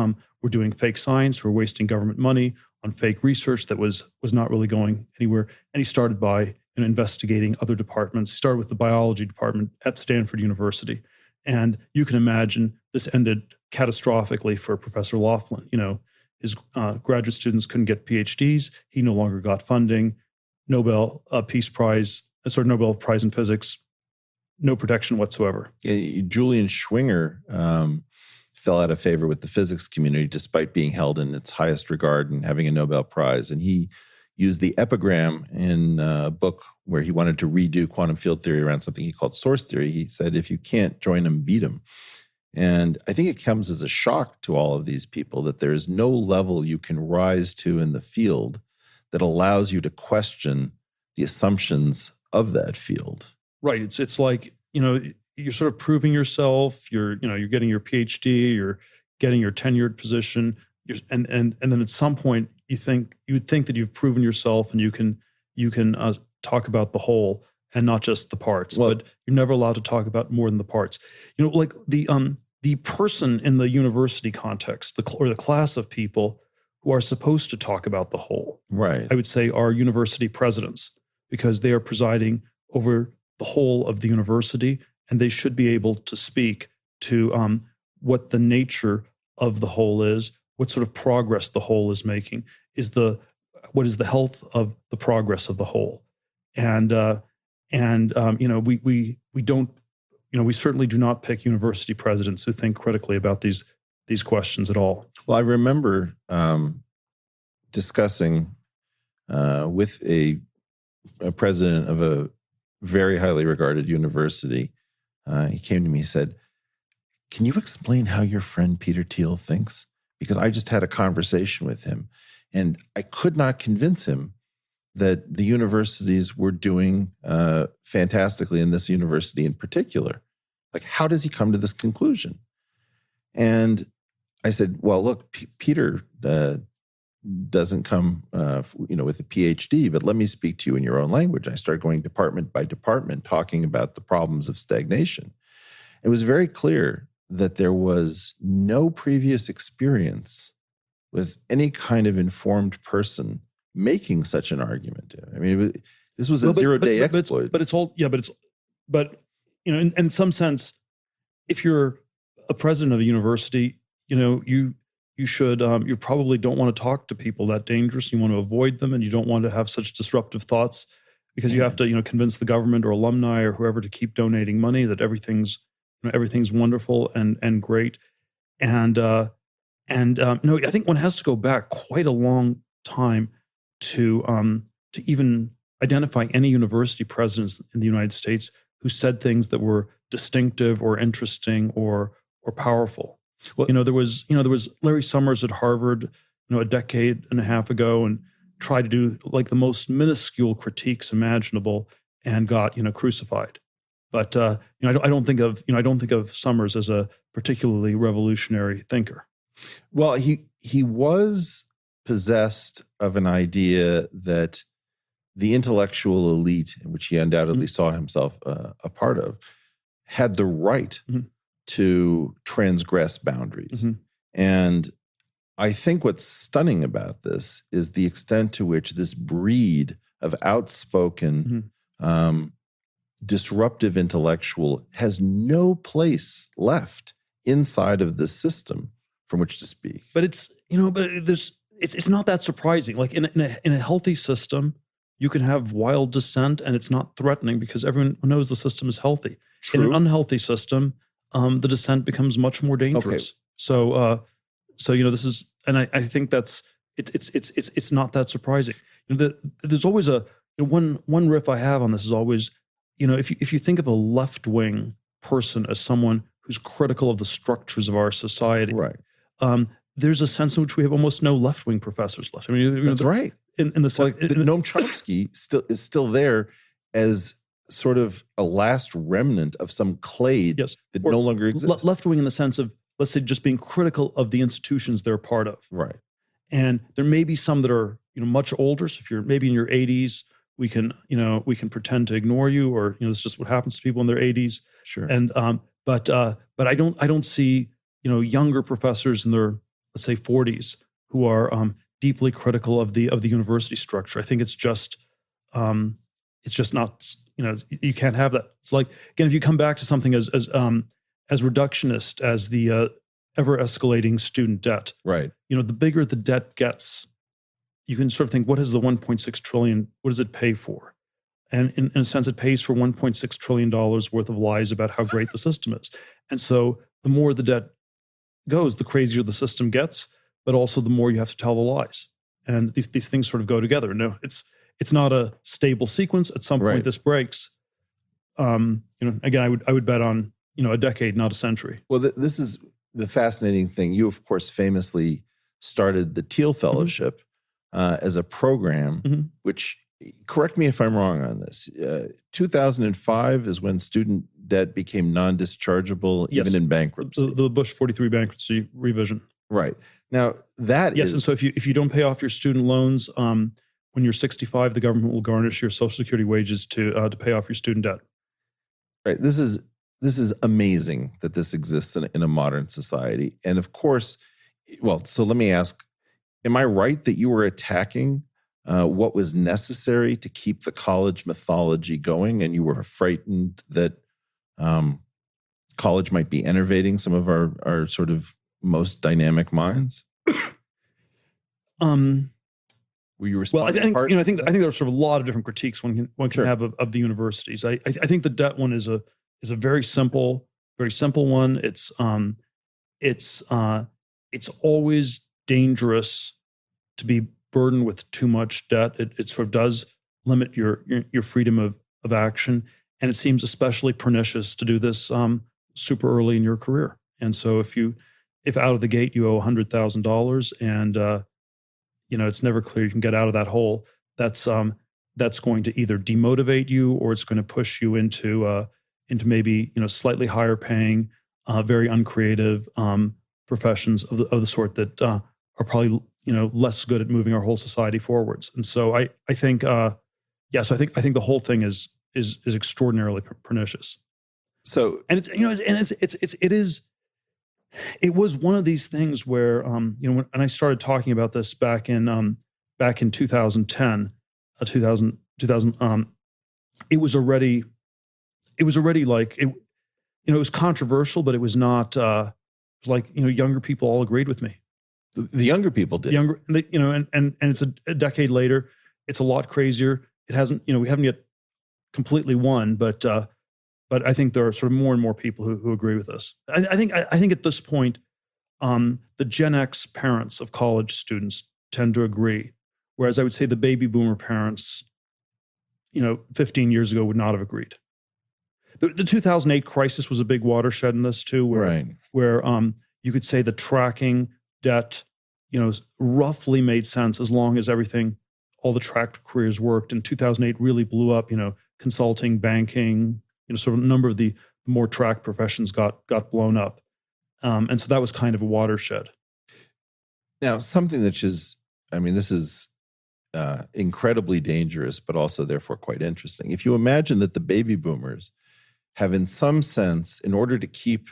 were doing fake science, who were wasting government money on fake research that was not really going anywhere. And he started by investigating other departments. He started with the biology department at Stanford University. And you can imagine this ended catastrophically for Professor Laughlin. His graduate students couldn't get PhDs. He no longer got funding. Nobel Prize in physics, no protection whatsoever. Yeah, Julian Schwinger fell out of favor with the physics community despite being held in its highest regard and having a Nobel Prize. And he used the epigram in a book where he wanted to redo quantum field theory around something he called source theory. He said, if you can't join them, beat them. And I think it comes as a shock to all of these people that there is no level you can rise to in the field that allows you to question the assumptions of that field. Right. It's like, you're sort of proving yourself, you're getting your PhD, you're getting your tenured position, and then at some point you would think that you've proven yourself and you can talk about the whole and not just the parts. Well, but you're never allowed to talk about more than the parts. Like the person in the university context, or the class of people who are supposed to talk about the whole, right, I would say are university presidents, because they are presiding over the whole of the university, and they should be able to speak to what the nature of the whole is, what sort of progress the whole is making, what is the health of the progress of the whole, and we certainly do not pick university presidents who think critically about these questions at all. Well, I remember discussing with a president of a very highly regarded university. He came to me, he said, can you explain how your friend Peter Thiel thinks? Because I just had a conversation with him and I could not convince him that the universities were doing fantastically, in this university in particular. Like, how does he come to this conclusion? And I said, well, look, Peter doesn't come with a PhD, but let me speak to you in your own language. I started going department by department, talking about the problems of stagnation. It was very clear that there was no previous experience with any kind of informed person making such an argument. I mean, this was a zero-day exploit. But in some sense, if you're a president of a university, you probably don't want to talk to people that dangerous. You want to avoid them, and you don't want to have such disruptive thoughts, because you have to, convince the government or alumni or whoever to keep donating money, that everything's wonderful and great. I think one has to go back quite a long time to even identify any university presidents in the United States who said things that were distinctive or interesting or powerful. Well, There was Larry Summers at Harvard, a decade and a half ago, and tried to do like the most minuscule critiques imaginable, and got crucified. But I don't think of Summers as a particularly revolutionary thinker. well, he was possessed of an idea that the intellectual elite, in which he undoubtedly saw himself a part of, had the right to transgress boundaries. And I think what's stunning about this is the extent to which this breed of outspoken, disruptive intellectual has no place left inside of this system from which to speak. But it's not that surprising. Like in a healthy system, you can have wild dissent and it's not threatening because everyone knows the system is healthy. True. In an unhealthy system, the dissent becomes much more dangerous. Okay. So this is, and I think that's it's not that surprising. There's always one riff I have on this is always, if you think of a left wing person as someone who's critical of the structures of our society, Right. There's a sense in which we have almost no left wing professors left. I mean, That's right. In the Like Noam Chomsky is still there as sort of a last remnant of some clade that no longer exists. Left wing in the sense of, let's say, just being critical of the institutions they're a part of. Right. And there may be some that are much older. So if you're maybe in your 80s, we can pretend to ignore you, or it's just what happens to people in their 80s. Sure. And but I don't see younger professors in their, let's say, 40s who are deeply critical of the university structure. I think it's just not, you can't have that. It's like, again, if you come back to something as reductionist as the ever escalating student debt, right? The bigger the debt gets, you can sort of think, what is the 1.6 trillion? What does it pay for? And in a sense, it pays for $1.6 trillion worth of lies about how great the system is. And so the more the debt goes, the crazier the system gets, but also the more you have to tell the lies. And these things sort of go together. No, it's not a stable sequence. At some point, this breaks. Again, I would bet on a decade, not a century. Well, this is the fascinating thing. You, of course, famously started the Thiel Fellowship as a program, which, correct me if I'm wrong on this, 2005 is when student debt became non-dischargeable, even in bankruptcy. The Bush 43 bankruptcy revision. Right. Now, that is... And so if you don't pay off your student loans, when you're 65, the government will garnish your Social Security wages to pay off your student debt. Right. This is amazing that this exists in a modern society. And of course, well, so let me ask, am I right that you were attacking what was necessary to keep the college mythology going, and you were frightened that college might be enervating some of our sort of most dynamic minds? Were you responding? Well, I think there's sort of a lot of different critiques one can have of the universities. I think the debt one is a very simple one. It's always dangerous to be burdened with too much debt. It sort of does limit your freedom of action, and it seems especially pernicious to do this super early in your career. And so if out of the gate you owe $100,000 and it's never clear you can get out of that hole, that's going to either demotivate you, or it's going to push you into maybe slightly higher paying, very uncreative professions of the sort that are probably less good at moving our whole society forwards. And so I think I think the whole thing is extraordinarily pernicious. So, and it was one of these things where when I started talking about this back in 2010, 2000 it was already like it was controversial, but it was not it was like younger people all agreed with me. The younger people did. And it's a decade later. It's a lot crazier. It hasn't, we haven't yet completely won, but I think there are sort of more and more people who agree with us. I think at this point, the Gen X parents of college students tend to agree, whereas I would say the baby boomer parents, 15 years ago would not have agreed. The 2008 crisis was a big watershed in this too, where you could say the tracking debt, roughly made sense as long as all the tracked careers worked. And 2008 really blew up, consulting, banking, sort of a number of the more tracked professions got blown up. And so that was kind of a watershed. Now, something this is incredibly dangerous, but also therefore quite interesting. If you imagine that the baby boomers have, in some sense, in order to keep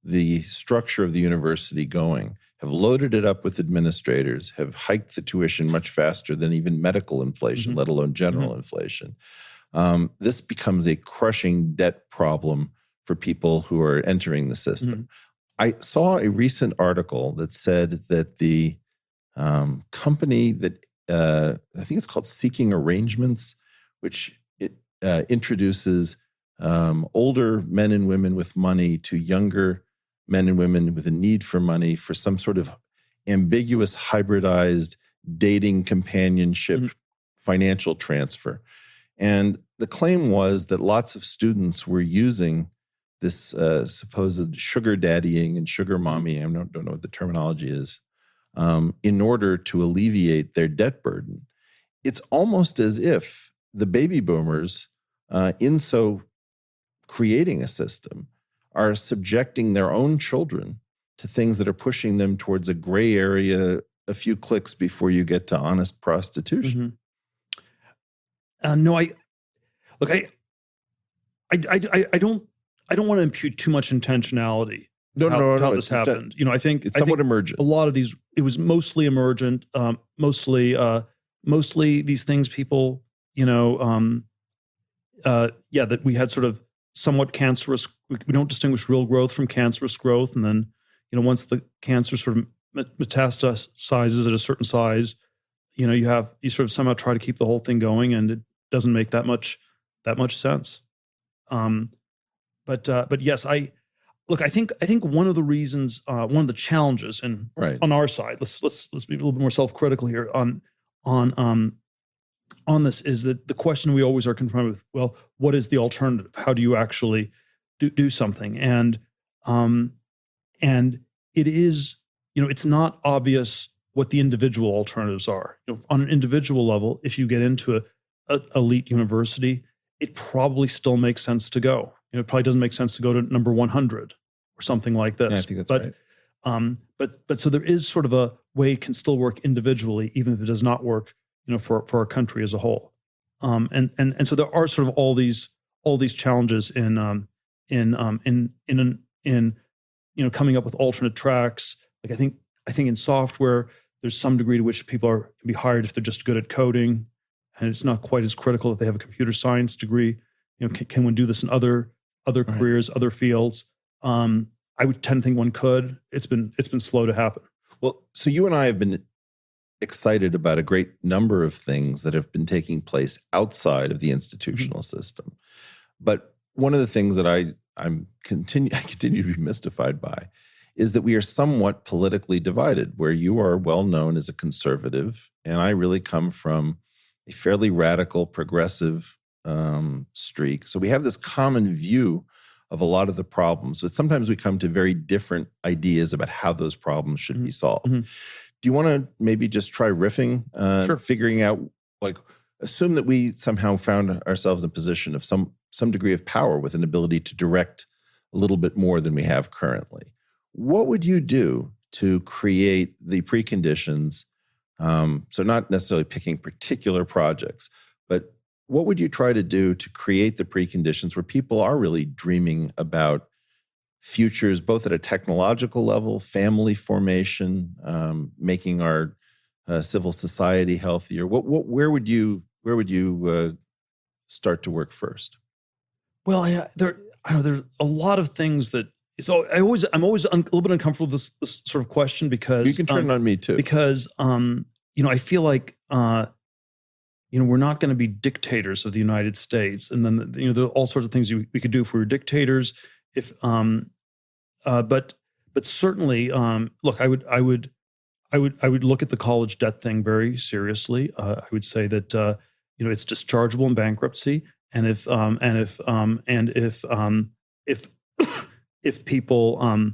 the structure of the university going, have loaded it up with administrators, have hiked the tuition much faster than even medical inflation, let alone general inflation. This becomes a crushing debt problem for people who are entering the system. I saw a recent article that said that the company that I think it's called Seeking Arrangements, which introduces older men and women with money to younger men and women with a need for money for some sort of ambiguous, hybridized dating, companionship, financial transfer. And the claim was that lots of students were using this supposed sugar daddying and sugar mommy, I don't know what the terminology is, in order to alleviate their debt burden. It's almost as if the baby boomers, in so creating a system, are subjecting their own children to things that are pushing them towards a gray area a few clicks before you get to honest prostitution. No, I don't want to impute too much intentionality. How this happened. I think it's somewhat emergent. A lot of these, it was mostly emergent. Mostly these things people, that we had sort of somewhat cancerous. We don't distinguish real growth from cancerous growth, and then once the cancer sort of metastasizes at a certain size, you sort of somehow try to keep the whole thing going, and it doesn't make that much sense. But yes, I think one of the reasons, one of the challenges, and on our side, let's be a little bit more self-critical here on this, is that the question we always are confronted with: well, what is the alternative? How do you actually do something? And it is, it's not obvious what the individual alternatives are. On an individual level, if you get into a elite university, it probably still makes sense to go. It probably doesn't make sense to go to number 100 or something like this. Yeah, I think that's right. But so there is sort of a way it can still work individually, even if it does not work, for our country as a whole. And so there are sort of all these challenges in coming up with alternate tracks. Like I think in software, there's some degree to which people can be hired if they're just good at coding, and it's not quite as critical that they have a computer science degree. Can one do this in other careers, other fields? I would tend to think one could. It's been slow to happen. Well, so you and I have been excited about a great number of things that have been taking place outside of the institutional system. But one of the things that I continue to be mystified by is that we are somewhat politically divided, where you are well known as a conservative, and I really come from a fairly radical, progressive streak. So we have this common view of a lot of the problems, but sometimes we come to very different ideas about how those problems should be solved. Do you want to maybe just try riffing, figuring out, assume that we somehow found ourselves in a position of some degree of power with an ability to direct a little bit more than we have currently. What would you do to create the preconditions? So not necessarily picking particular projects, but what would you try to do to create the preconditions where people are really dreaming about futures, both at a technological level, family formation, making our civil society healthier? Where would you start to work first? Well, there's a lot of things that. So I'm always a little bit uncomfortable with this sort of question, because you can turn it on me too. Because I feel like we're not going to be dictators of the United States, and then there are all sorts of things we could do if we were dictators. If but certainly, look, I would look at the college debt thing very seriously. I would say that it's dischargeable in bankruptcy, and if people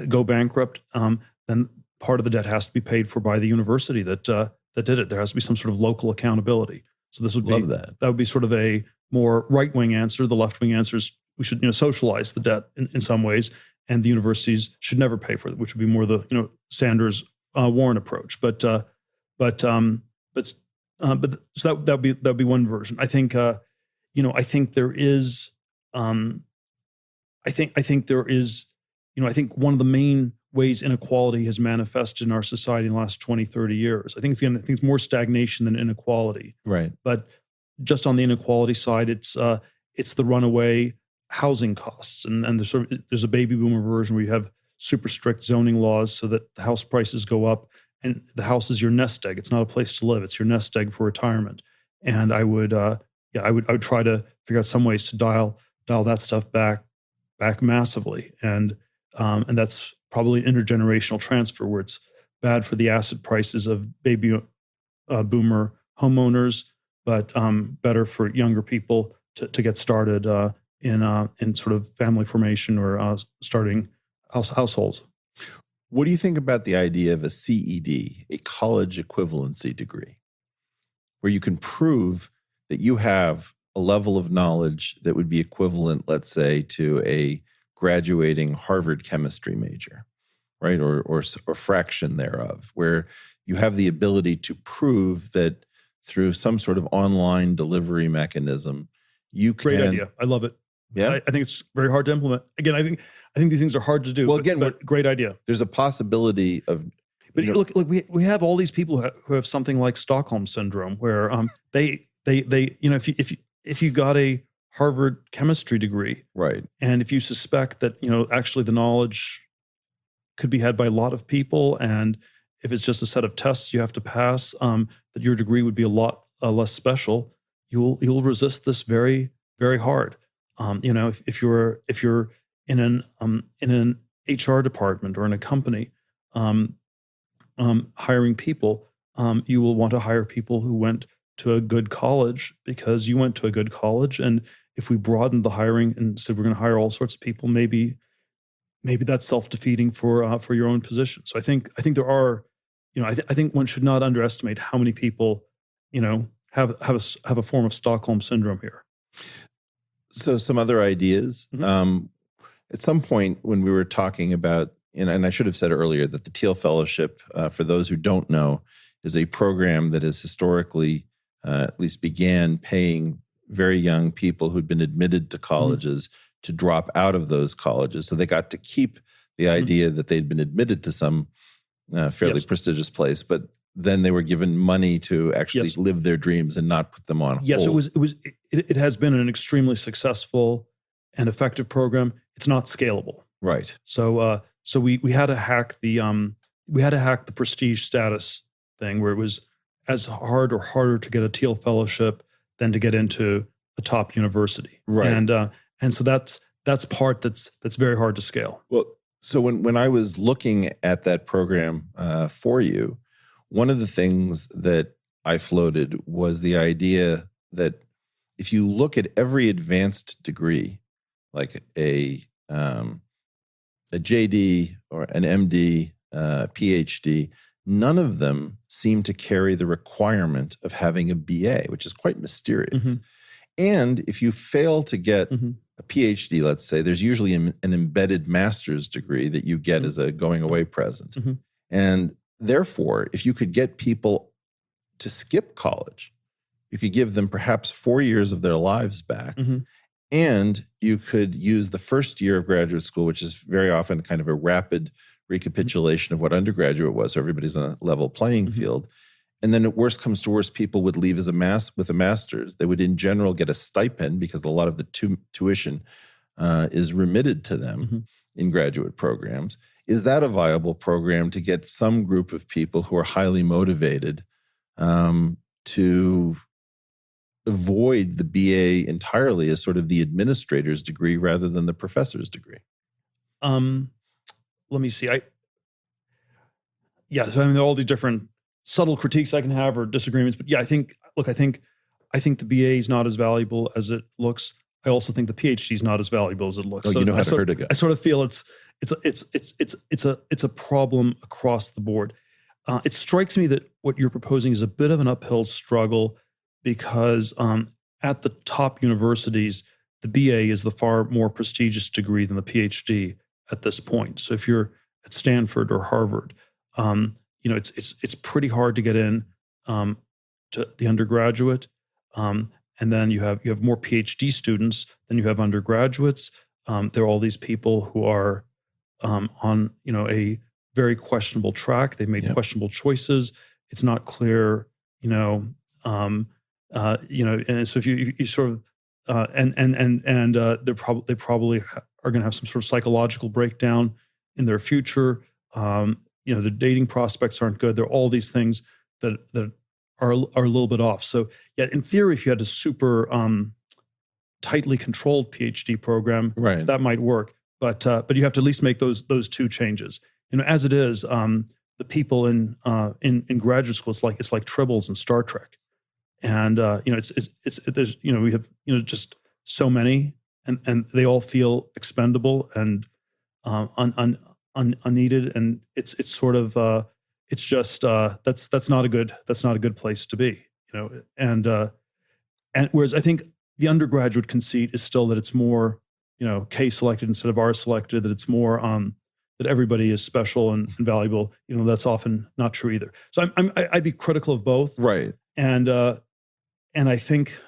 go bankrupt, then part of the debt has to be paid for by the university that did it. There has to be some sort of local accountability. So this would Love that. That would be sort of a more right-wing answer. The left-wing answer is we should socialize the debt in some ways, and the universities should never pay for it, which would be more the Sanders Warren approach. But so that would be one version. I think I think there is I think there is I think one of the main ways inequality has manifested in our society in the last 20, 30 years. I think it's more stagnation than inequality. Right. But just on the inequality side, it's the runaway housing costs, and there's a baby boomer version where you have super strict zoning laws so that the house prices go up, and the house is your nest egg. It's not a place to live; it's your nest egg for retirement. And I would try to figure out some ways to dial that stuff back massively, and that's probably an intergenerational transfer where it's bad for the asset prices of baby boomer homeowners, but better for younger people to get started in sort of family formation or starting households. What do you think about the idea of a CED, a college equivalency degree, where you can prove that you have a level of knowledge that would be equivalent, let's say, to a graduating Harvard chemistry major, right? Or fraction thereof, where you have the ability to prove that through some sort of online delivery mechanism, you can. Great idea. I love it. Yeah. I think it's very hard to implement. Again, I think these things are hard to do. Well, again, but great idea. There's a possibility of. But look, we have all these people who have something like Stockholm syndrome, where they if you got a Harvard chemistry degree, right, and if you suspect that actually the knowledge could be had by a lot of people, and if it's just a set of tests you have to pass, that your degree would be a lot less special. You'll resist this very, very hard. If you're in an HR department or in a company hiring people, you will want to hire people who went to a good college because you went to a good college. And if we broadened the hiring and said we're going to hire all sorts of people, maybe that's self-defeating for your own position. So I think there are, I think one should not underestimate how many people, have a form of Stockholm syndrome here. So some other ideas. Mm-hmm. At some point when we were talking about, and I should have said earlier that the Thiel Fellowship, for those who don't know, is a program that has historically at least began paying very young people who'd been admitted to colleges to drop out of those colleges. So they got to keep the idea that they'd been admitted to some fairly prestigious place, but then they were given money to actually live their dreams and not put them on hold. Yes, it has been an extremely successful and effective program. It's not scalable. Right. So we had to hack the prestige status thing, where it was as hard or harder to get a Thiel Fellowship than to get into a top university. Right. And so that's part that's very hard to scale. Well, so when I was looking at that program for you, one of the things that I floated was the idea that if you look at every advanced degree, like a JD or an MD, PhD, none of them seem to carry the requirement of having a BA, which is quite mysterious. Mm-hmm. And if you fail to get a PhD, let's say, there's usually an embedded master's degree that you get as a going away present. Mm-hmm. And therefore, if you could get people to skip college, you could give them perhaps 4 years of their lives back. Mm-hmm. And you could use the first year of graduate school, which is very often kind of a rapid recapitulation of what undergraduate was, so everybody's on a level playing field. And then at worst comes to worst, people would leave with a master's. They would in general get a stipend because a lot of the tuition is remitted to them in graduate programs. Is that a viable program to get some group of people who are highly motivated to avoid the BA entirely as sort of the administrator's degree rather than the professor's degree? Let me see. So there are all these different subtle critiques I can have or disagreements, but I think the BA is not as valuable as it looks. I also think the PhD is not as valuable as it looks. Oh, so you know how to hurt a guy. I sort of feel it's it's a problem across the board. It strikes me that what you're proposing is a bit of an uphill struggle because at the top universities, the BA is the far more prestigious degree than the PhD at this point. So if you're at Stanford or Harvard, it's pretty hard to get in to the undergraduate, and then you have more PhD students than you have undergraduates. There are all these people who are on a very questionable track. They've made questionable choices. It's not clear, and so if you sort of they probably are going to have some sort of psychological breakdown in their future. The dating prospects aren't good. There are all these things that are a little bit off. So yeah, in theory, if you had a super tightly controlled PhD program, right, that might work. But you have to at least make those two changes. As it is, the people in graduate school, it's like tribbles in Star Trek, and there's we have just so many, and they all feel expendable and unneeded, and it's sort of it's just that's not a good place to be, and whereas I think the undergraduate conceit is still that it's more K selected instead of R selected, that it's more that everybody is special and valuable. That's often not true either. So I'd be critical of both, right, and I think,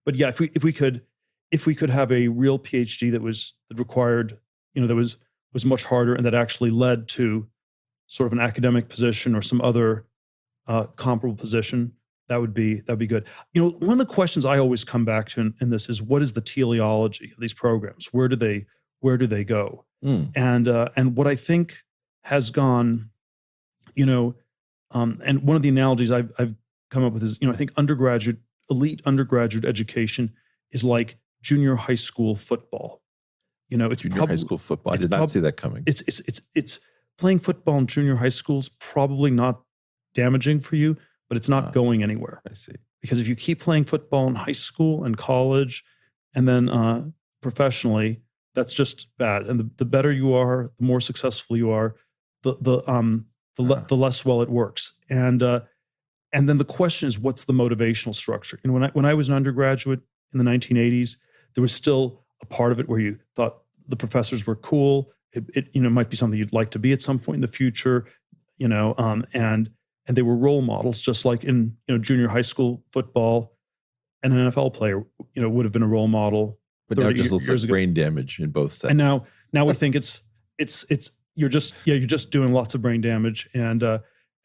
but yeah, if we could have a real PhD that required that was much harder and that actually led to sort of an academic position or some other comparable position, that would be good. One of the questions I always come back to in this is, what is the teleology of these programs? Where do they go? And what I think has gone, and one of the analogies I've come up with is, I think elite undergraduate education is like junior high school football. It's junior high school football. I did not see that coming. It's playing football in junior high school is probably not damaging for you, but it's not going anywhere. I see. Because if you keep playing football in high school and college, and then professionally, that's just bad. And the better you are, the more successful you are, the less well it works. And then the question is, what's the motivational structure? When I was an undergraduate in the 1980s, there was still a part of it where you thought the professors were cool. It might be something you'd like to be at some point in the future, and they were role models, just like in junior high school football. And an NFL player, would have been a role model. But now it just looks like brain damage in both sides. And now we think it's you're just doing lots of brain damage, and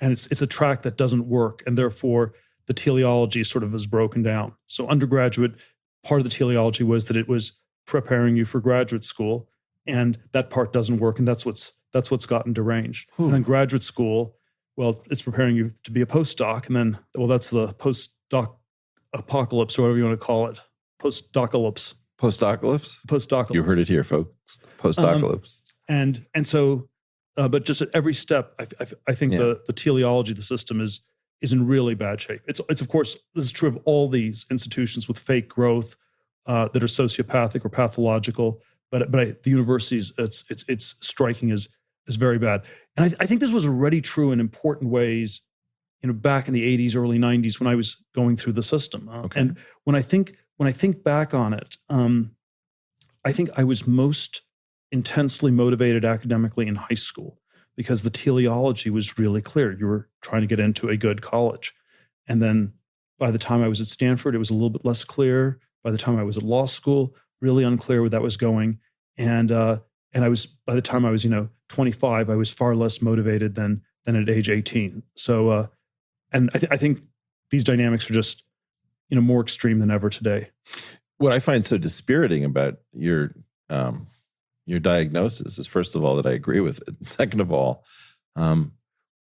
it's a track that doesn't work, and therefore the teleology sort of is broken down. So undergraduate, part of the teleology was that it was preparing you for graduate school, and that part doesn't work, and that's what's gotten deranged. And then graduate school, well, it's preparing you to be a postdoc, and then, well, that's the postdoc apocalypse, or whatever you want to call it, postdocalypse. Postdocalypse? You heard it here, folks. Postdocalypse. And so, but just at every step, I think the teleology of the system is in really bad shape. It's of course, this is true of all these institutions with fake growth that are sociopathic or pathological. But the universities, it's striking as very bad. And I think this was already true in important ways, back in the 80s, early 90s, when I was going through the system. Okay. And when I think back on it, I think I was most intensely motivated academically in high school because the teleology was really clear. You were trying to get into a good college. And then by the time I was at Stanford, it was a little bit less clear. By the time I was at law school, really unclear where that was going. And I was, by the time I was, 25, I was far less motivated than at age 18. So, and I think these dynamics are just, more extreme than ever today. What I find so dispiriting about your diagnosis is, first of all, that I agree with it. And second of all,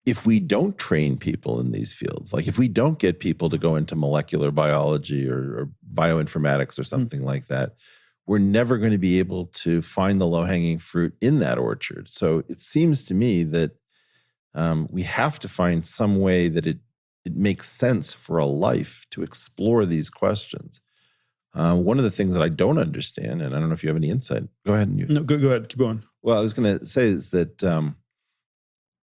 if we don't train people in these fields, like if we don't get people to go into molecular biology or bioinformatics or something like that, we're never going to be able to find the low-hanging fruit in that orchard. So it seems to me that we have to find some way that it makes sense for a life to explore these questions. One of the things that I don't understand, and I don't know if you have any insight. Go ahead. No, go ahead. Keep going. Well, I was going to say is that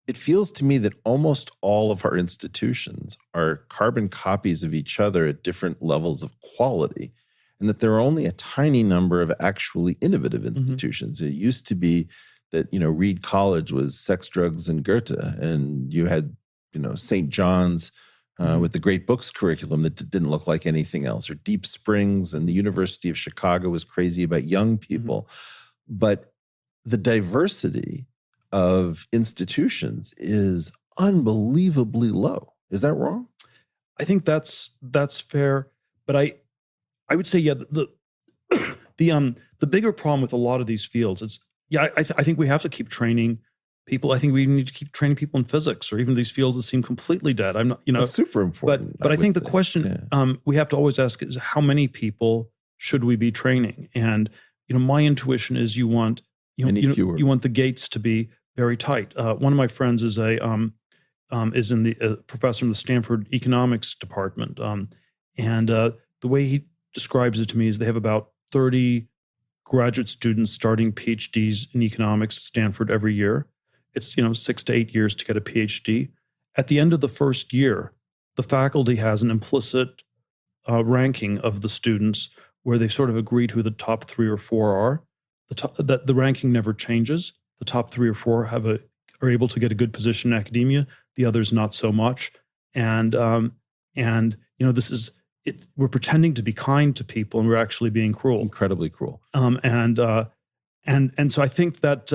it feels to me that almost all of our institutions are carbon copies of each other at different levels of quality, and that there are only a tiny number of actually innovative institutions. It used to be that, Reed College was sex, drugs, and Goethe, and you had, St. John's with the great books curriculum that didn't look like anything else, or Deep Springs, and the University of Chicago was crazy about young people. But the diversity of institutions is unbelievably low. Is that wrong? I think that's fair, but I would say, yeah, the bigger problem with a lot of these fields is, I think we have to keep training people. I think we need to keep training people in physics, or even these fields that seem completely dead. I'm not, That's super important. But I think the question we have to always ask is, how many people should we be training? And my intuition is you want the gates to be very tight. One of my friends is a professor in the Stanford economics department, and the way he describes it to me is they have about 30 graduate students starting PhDs in economics at Stanford every year. It's 6 to 8 years to get a PhD. At the end of the first year, the faculty has an implicit ranking of the students where they sort of agree to who the top 3 or 4 are. The ranking never changes. The top 3 or 4 are able to get a good position in academia. The others not so much. And this is it. We're pretending to be kind to people, and we're actually being cruel, incredibly cruel. And so I think that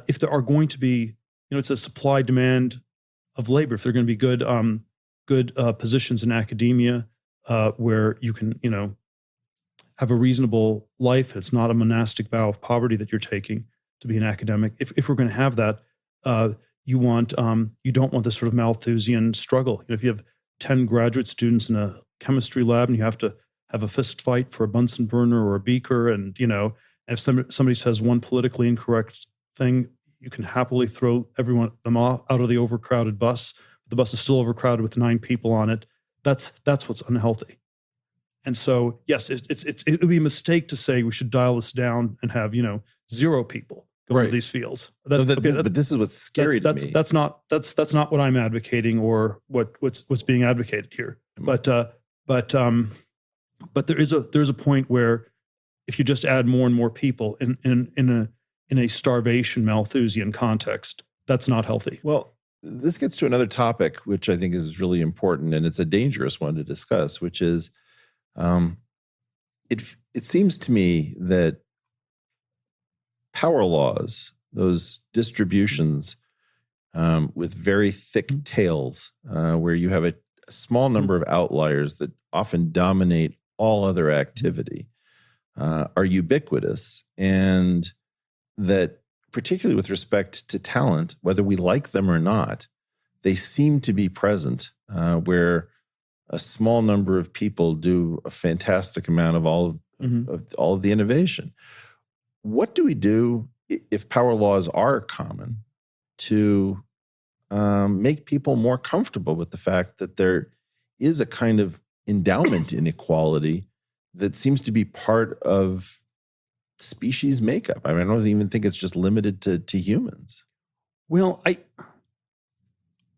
if there are going to be, it's a supply demand of labor. If there are going to be good positions in academia where you can have a reasonable life, it's not a monastic vow of poverty that you're taking to be an academic. If we're going to have that, you don't want this sort of Malthusian struggle. If you have 10 graduate students in a chemistry lab and you have to have a fist fight for a Bunsen burner or a beaker, and if somebody says one politically incorrect thing, you can happily throw them all out of the overcrowded bus. The bus is still overcrowded with 9 people on it. That's what's unhealthy. And so, yes, it would be a mistake to say we should dial this down and have 0 people go into these fields. But this is what's scary to me. That's not what I'm advocating, or what's being advocated here. But there's a point where if you just add more and more people in a starvation Malthusian context, that's not healthy. Well, this gets to another topic, which I think is really important, and it's a dangerous one to discuss, which is it seems to me that power laws, those distributions with very thick tails, where you have a small number of outliers that often dominate all other activity, are ubiquitous, and that particularly with respect to talent, whether we like them or not, they seem to be present where a small number of people do a fantastic amount of all of the innovation. What do we do if power laws are common to make people more comfortable with the fact that there is a kind of endowment inequality that seems to be part of species makeup? I mean, I don't even think it's just limited to humans. Well,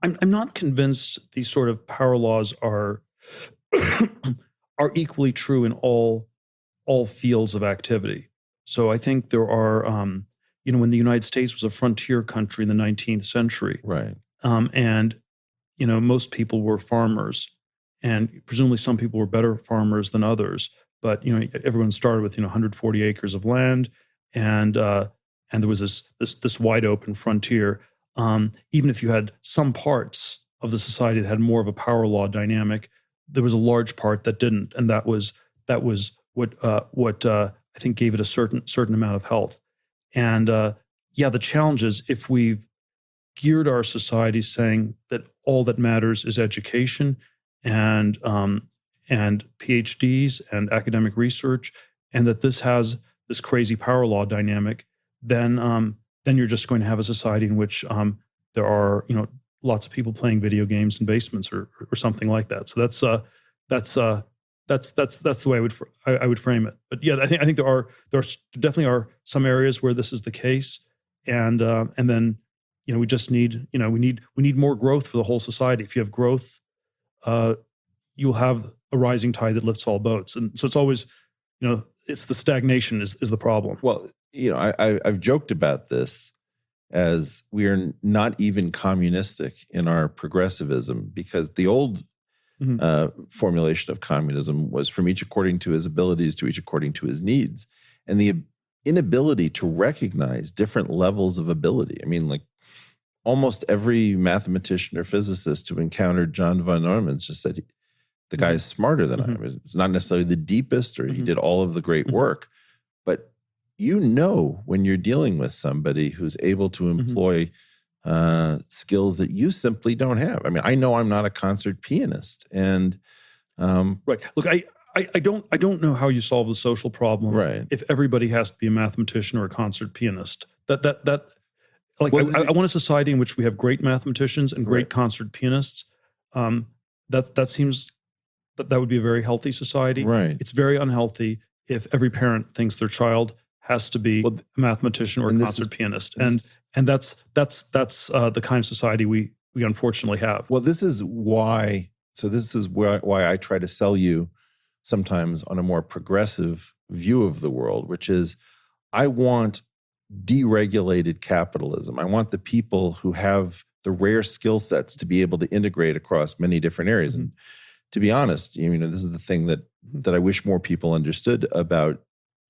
I'm not convinced these sort of power laws are equally true in all fields of activity. So I think there are, when the United States was a frontier country in the 19th century, right? And most people were farmers, and presumably some people were better farmers than others. But everyone started with 140 acres of land, and there was this wide open frontier. Even if you had some parts of the society that had more of a power law dynamic, there was a large part that didn't, and that was what I think gave it a certain amount of health. And the challenge is if we've geared our society saying that all that matters is education and PhDs and academic research, and that this has this crazy power law dynamic, then you're just going to have a society in which there are lots of people playing video games in basements or something like that. So That's the way I would frame it. But yeah, I think there definitely are some areas where this is the case, and then we just need we need more growth for the whole society. If you have growth, you'll have a rising tide that lifts all boats, and so it's always it's the stagnation is the problem. Well, I've joked about this as we are not even communistic in our progressivism, because the old formulation of communism was from each according to his abilities to each according to his needs. And the inability to recognize different levels of ability. I mean, like almost every mathematician or physicist who encountered John von Neumann just said, the guy is smarter than I am. It's not necessarily the deepest, or he did all of the great work. But when you're dealing with somebody who's able to employ skills that you simply don't have. I mean, I know I'm not a concert pianist, and right. Look, I don't know how you solve the social problem if everybody has to be a mathematician or a concert pianist. I want a society in which we have great mathematicians and great concert pianists. That seems that would be a very healthy society. Right. It's very unhealthy if every parent thinks their child has to be a mathematician or a concert pianist, and that's the kind of society we unfortunately have. Well, this is why I try to sell you sometimes on a more progressive view of the world, which is I want deregulated capitalism. I want the people who have the rare skill sets to be able to integrate across many different areas. And to be honest, this is the thing that I wish more people understood about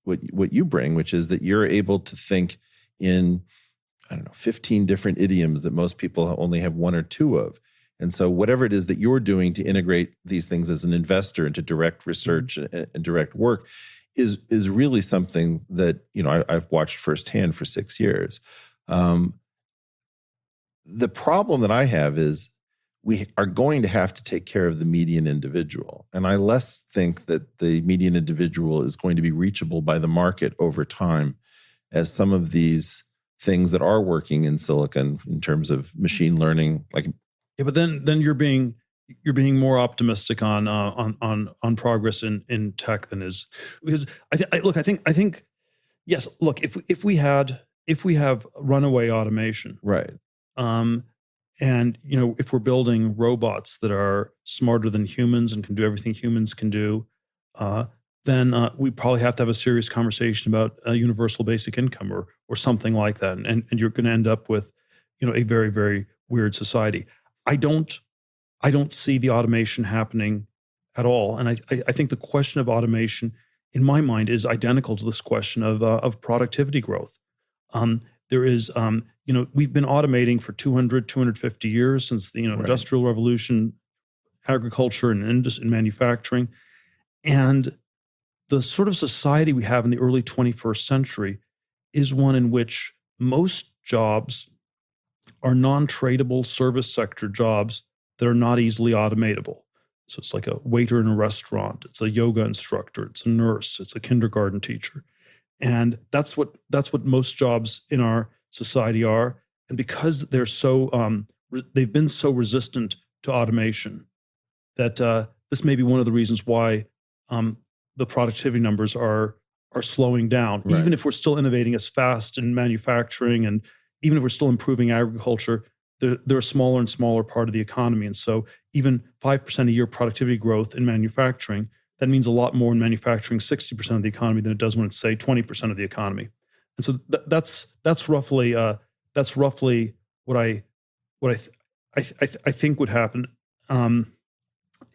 what you bring, which is that you're able to think in, 15 different idioms that most people only have one or two of. And so whatever it is that you're doing to integrate these things as an investor into direct research and direct work is really something that, I've watched firsthand for 6 years. The problem that I have is we are going to have to take care of the median individual. And I less think that the median individual is going to be reachable by the market over time, as some of these things that are working in silicon in terms of machine learning. But then you're being more optimistic on progress in tech than is, because I think yes. Look, if we have runaway automation, right. And if we're building robots that are smarter than humans and can do everything humans can do, then we probably have to have a serious conversation about a universal basic income or something like that. And you're going to end up with a very, very weird society. I don't see the automation happening at all. And I think the question of automation, in my mind, is identical to this question of productivity growth. There is, we've been automating for 250 years since the Industrial Revolution, agriculture and manufacturing. And the sort of society we have in the early 21st century is one in which most jobs are non-tradable service sector jobs that are not easily automatable. So it's like a waiter in a restaurant, it's a yoga instructor, it's a nurse, it's a kindergarten teacher. And that's what most jobs in our society are. And because they're so they've been so resistant to automation, that this may be one of the reasons why the productivity numbers are slowing down. Right. Even if we're still innovating as fast in manufacturing, and even if we're still improving agriculture, they're a smaller and smaller part of the economy. And so even 5% a year productivity growth in manufacturing, that means a lot more in manufacturing 60% of the economy than it does when it's, say, 20% of the economy. And so that's roughly what I think would happen.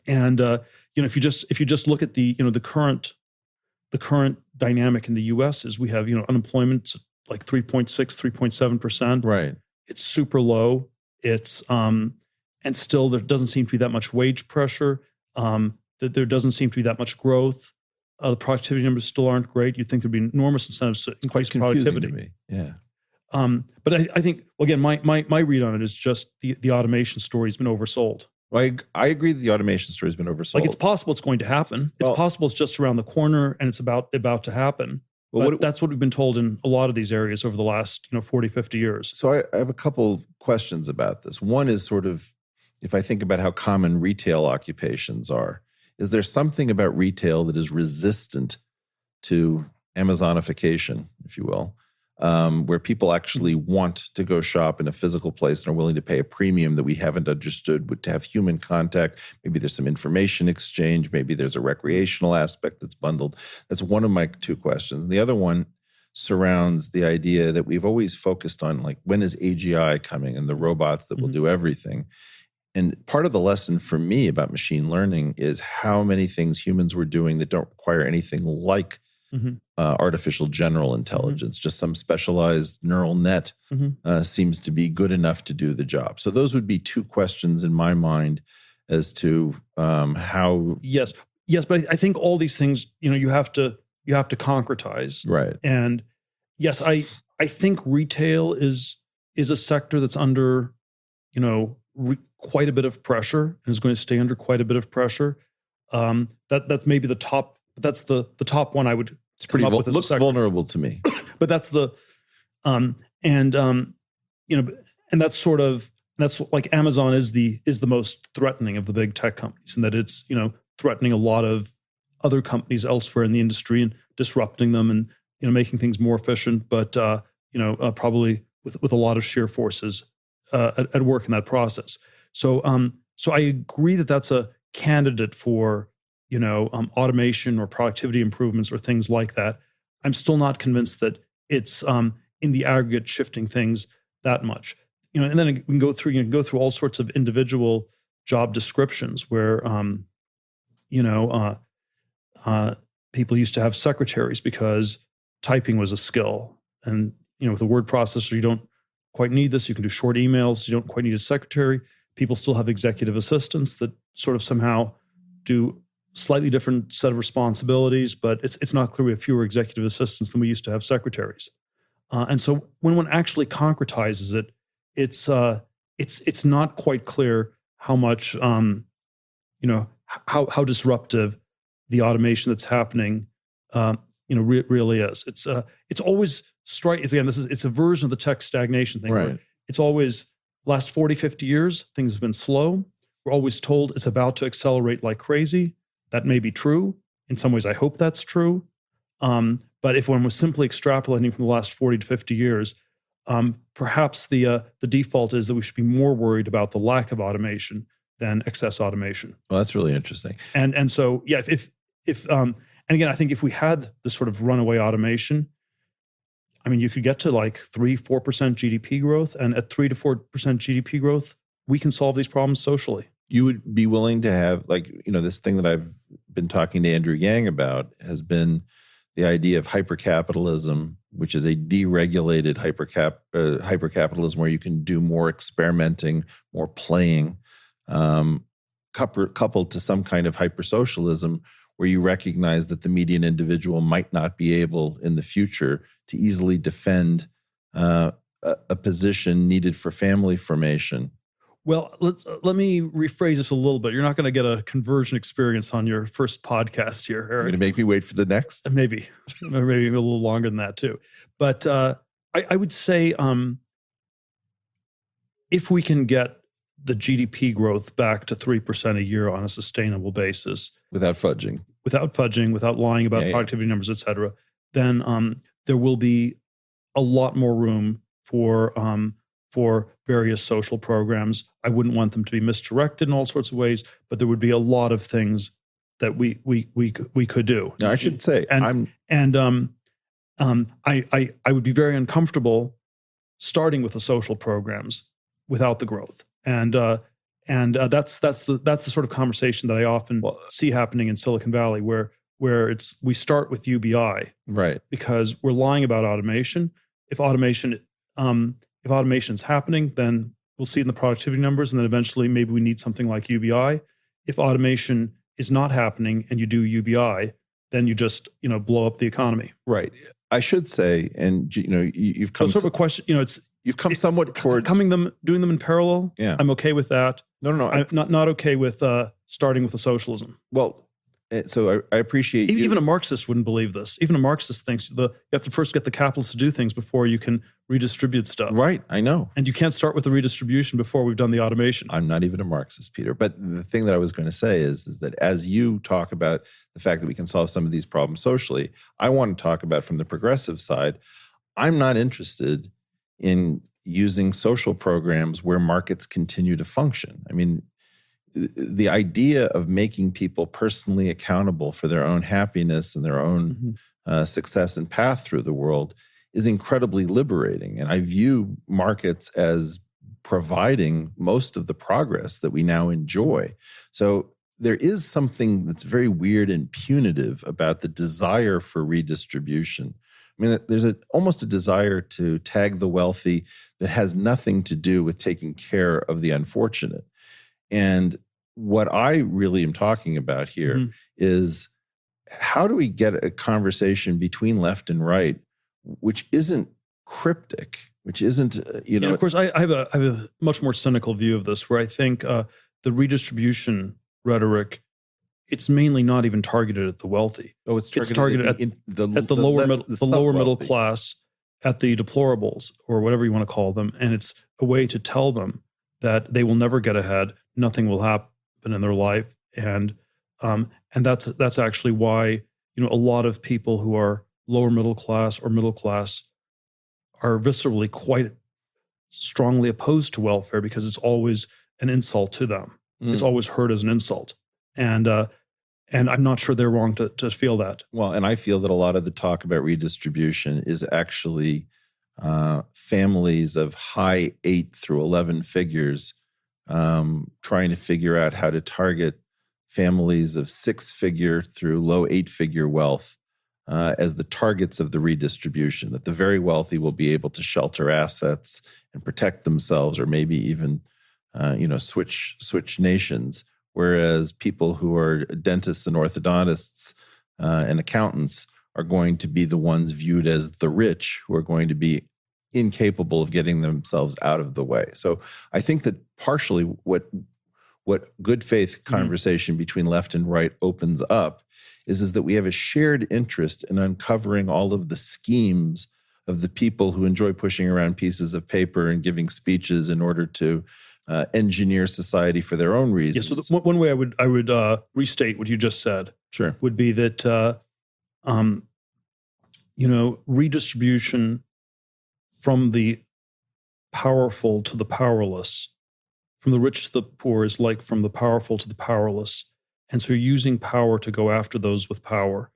If you just look at the current dynamic in the U.S. is we have unemployment like 3.6, 3.7%. Right. It's super low. It's and still there doesn't seem to be that much wage pressure. That there doesn't seem to be that much growth. The productivity numbers still aren't great. You'd think there'd be enormous incentives to increase productivity. To me. Yeah. But I think, again, my read on it is just the automation story has been oversold. Well, I agree that the automation story has been oversold. Like, it's possible it's going to happen. It's possible it's just around the corner and it's about to happen. But that's what we've been told in a lot of these areas over the last 40, 50 years. So I have a couple questions about this. One is sort of, if I think about how common retail occupations are, is there something about retail that is resistant to Amazonification, if you will, where people actually want to go shop in a physical place and are willing to pay a premium that we haven't understood would to have human contact? Maybe there's some information exchange. Maybe there's a recreational aspect that's bundled. That's one of my two questions. And the other one surrounds the idea that we've always focused on, like, when is AGI coming and the robots that will do everything? And part of the lesson for me about machine learning is how many things humans were doing that don't require anything like artificial general intelligence. Just some specialized neural net seems to be good enough to do the job. So those would be two questions in my mind as to how. Yes, but I think all these things, you have to concretize. Right. And yes, I think retail is a sector that's under, quite a bit of pressure and is going to stay under quite a bit of pressure. That's maybe the top. That's the top one I would. It's pretty looks vulnerable to me. But that's the, and that's like Amazon is the most threatening of the big tech companies, and that it's threatening a lot of other companies elsewhere in the industry and disrupting them and making things more efficient, but probably with a lot of sheer forces at work in that process. So I agree that that's a candidate for automation or productivity improvements or things like that. I'm still not convinced that it's in the aggregate shifting things that much. And then we can go through all sorts of individual job descriptions where people used to have secretaries because typing was a skill, and with a word processor you don't quite need this. You can do short emails. You don't quite need a secretary. People still have executive assistants that sort of somehow do slightly different set of responsibilities, but it's not clear we have fewer executive assistants than we used to have secretaries. And so when one actually concretizes it, it's not quite clear how much how disruptive the automation that's happening really is. It's always it's a version of the tech stagnation thing. Right. It's always last 40, 50 years, things have been slow. We're always told it's about to accelerate like crazy. That may be true. In some ways, I hope that's true. But if one was simply extrapolating from the last 40 to 50 years, perhaps the default is that we should be more worried about the lack of automation than excess automation. Well, that's really interesting. And so, yeah, if and again, I think if we had this sort of runaway automation, I mean, you could get to like 3-4% GDP growth, and at 3 to 4% GDP growth, we can solve these problems socially. You would be willing to have, this thing that I've been talking to Andrew Yang about has been the idea of hypercapitalism, which is a deregulated hypercapitalism where you can do more experimenting, more playing, coupled to some kind of hypersocialism where you recognize that the median individual might not be able in the future to easily defend a position needed for family formation. Well, let me rephrase this a little bit. You're not going to get a conversion experience on your first podcast here, Eric. You're going to make me wait for the next? Maybe a little longer than that too. But I would say if we can get the GDP growth back to 3% a year on a sustainable basis, without fudging, without lying about productivity numbers, et cetera, then there will be a lot more room for various social programs. I wouldn't want them to be misdirected in all sorts of ways, but there would be a lot of things that we could do. Now, I should say, I would be very uncomfortable starting with the social programs without the growth, and that's the sort of conversation that I often see happening in Silicon Valley, where we start with UBI, right? Because we're lying about automation. If automation is happening, then we'll see it in the productivity numbers, and then eventually maybe we need something like UBI. If automation is not happening and you do UBI, then you just blow up the economy. Right. I should say, and you've come sort of a question. You've come somewhat towards doing them in parallel. Yeah, I'm okay with that. No. I'm not okay with starting with the socialism. Well, so I appreciate even a Marxist wouldn't believe this. Even a Marxist thinks you have to first get the capitalists to do things before you can redistribute stuff. Right, I know. And you can't start with the redistribution before we've done the automation. I'm not even a Marxist, Peter. But the thing that I was going to say is that as you talk about the fact that we can solve some of these problems socially, I want to talk about from the progressive side. I'm not interested in using social programs where markets continue to function. I mean, the idea of making people personally accountable for their own happiness and their own success and path through the world is incredibly liberating. And I view markets as providing most of the progress that we now enjoy. So there is something that's very weird and punitive about the desire for redistribution. I mean, there's almost a desire to tag the wealthy that has nothing to do with taking care of the unfortunate. And what I really am talking about here is how do we get a conversation between left and right, which isn't cryptic, which isn't, And of course, I have a much more cynical view of this, where I think the redistribution rhetoric, it's mainly not even targeted at the wealthy. Oh, it's targeted at the lower middle class, at the deplorables, or whatever you want to call them. And it's a way to tell them that they will never get ahead, nothing will happen in their life. And that's actually why, a lot of people who are lower middle class or middle class are viscerally quite strongly opposed to welfare, because it's always an insult to them. It's always heard as an insult. And I'm not sure they're wrong to feel that. Well, and I feel that a lot of the talk about redistribution is actually families of high 8 through 11 figures trying to figure out how to target families of 6-figure through low 8-figure wealth as the targets of the redistribution, that the very wealthy will be able to shelter assets and protect themselves, or maybe even switch nations, whereas people who are dentists and orthodontists and accountants are going to be the ones viewed as the rich, who are going to be incapable of getting themselves out of the way. So I think that partially what good faith conversation between left and right opens up is that we have a shared interest in uncovering all of the schemes of the people who enjoy pushing around pieces of paper and giving speeches in order to engineer society for their own reasons. Yeah, so one way I would restate what you just said, sure, would be that redistribution from the powerful to the powerless, from the rich to the poor, is like from the powerful to the powerless. And so you're using power to go after those with power.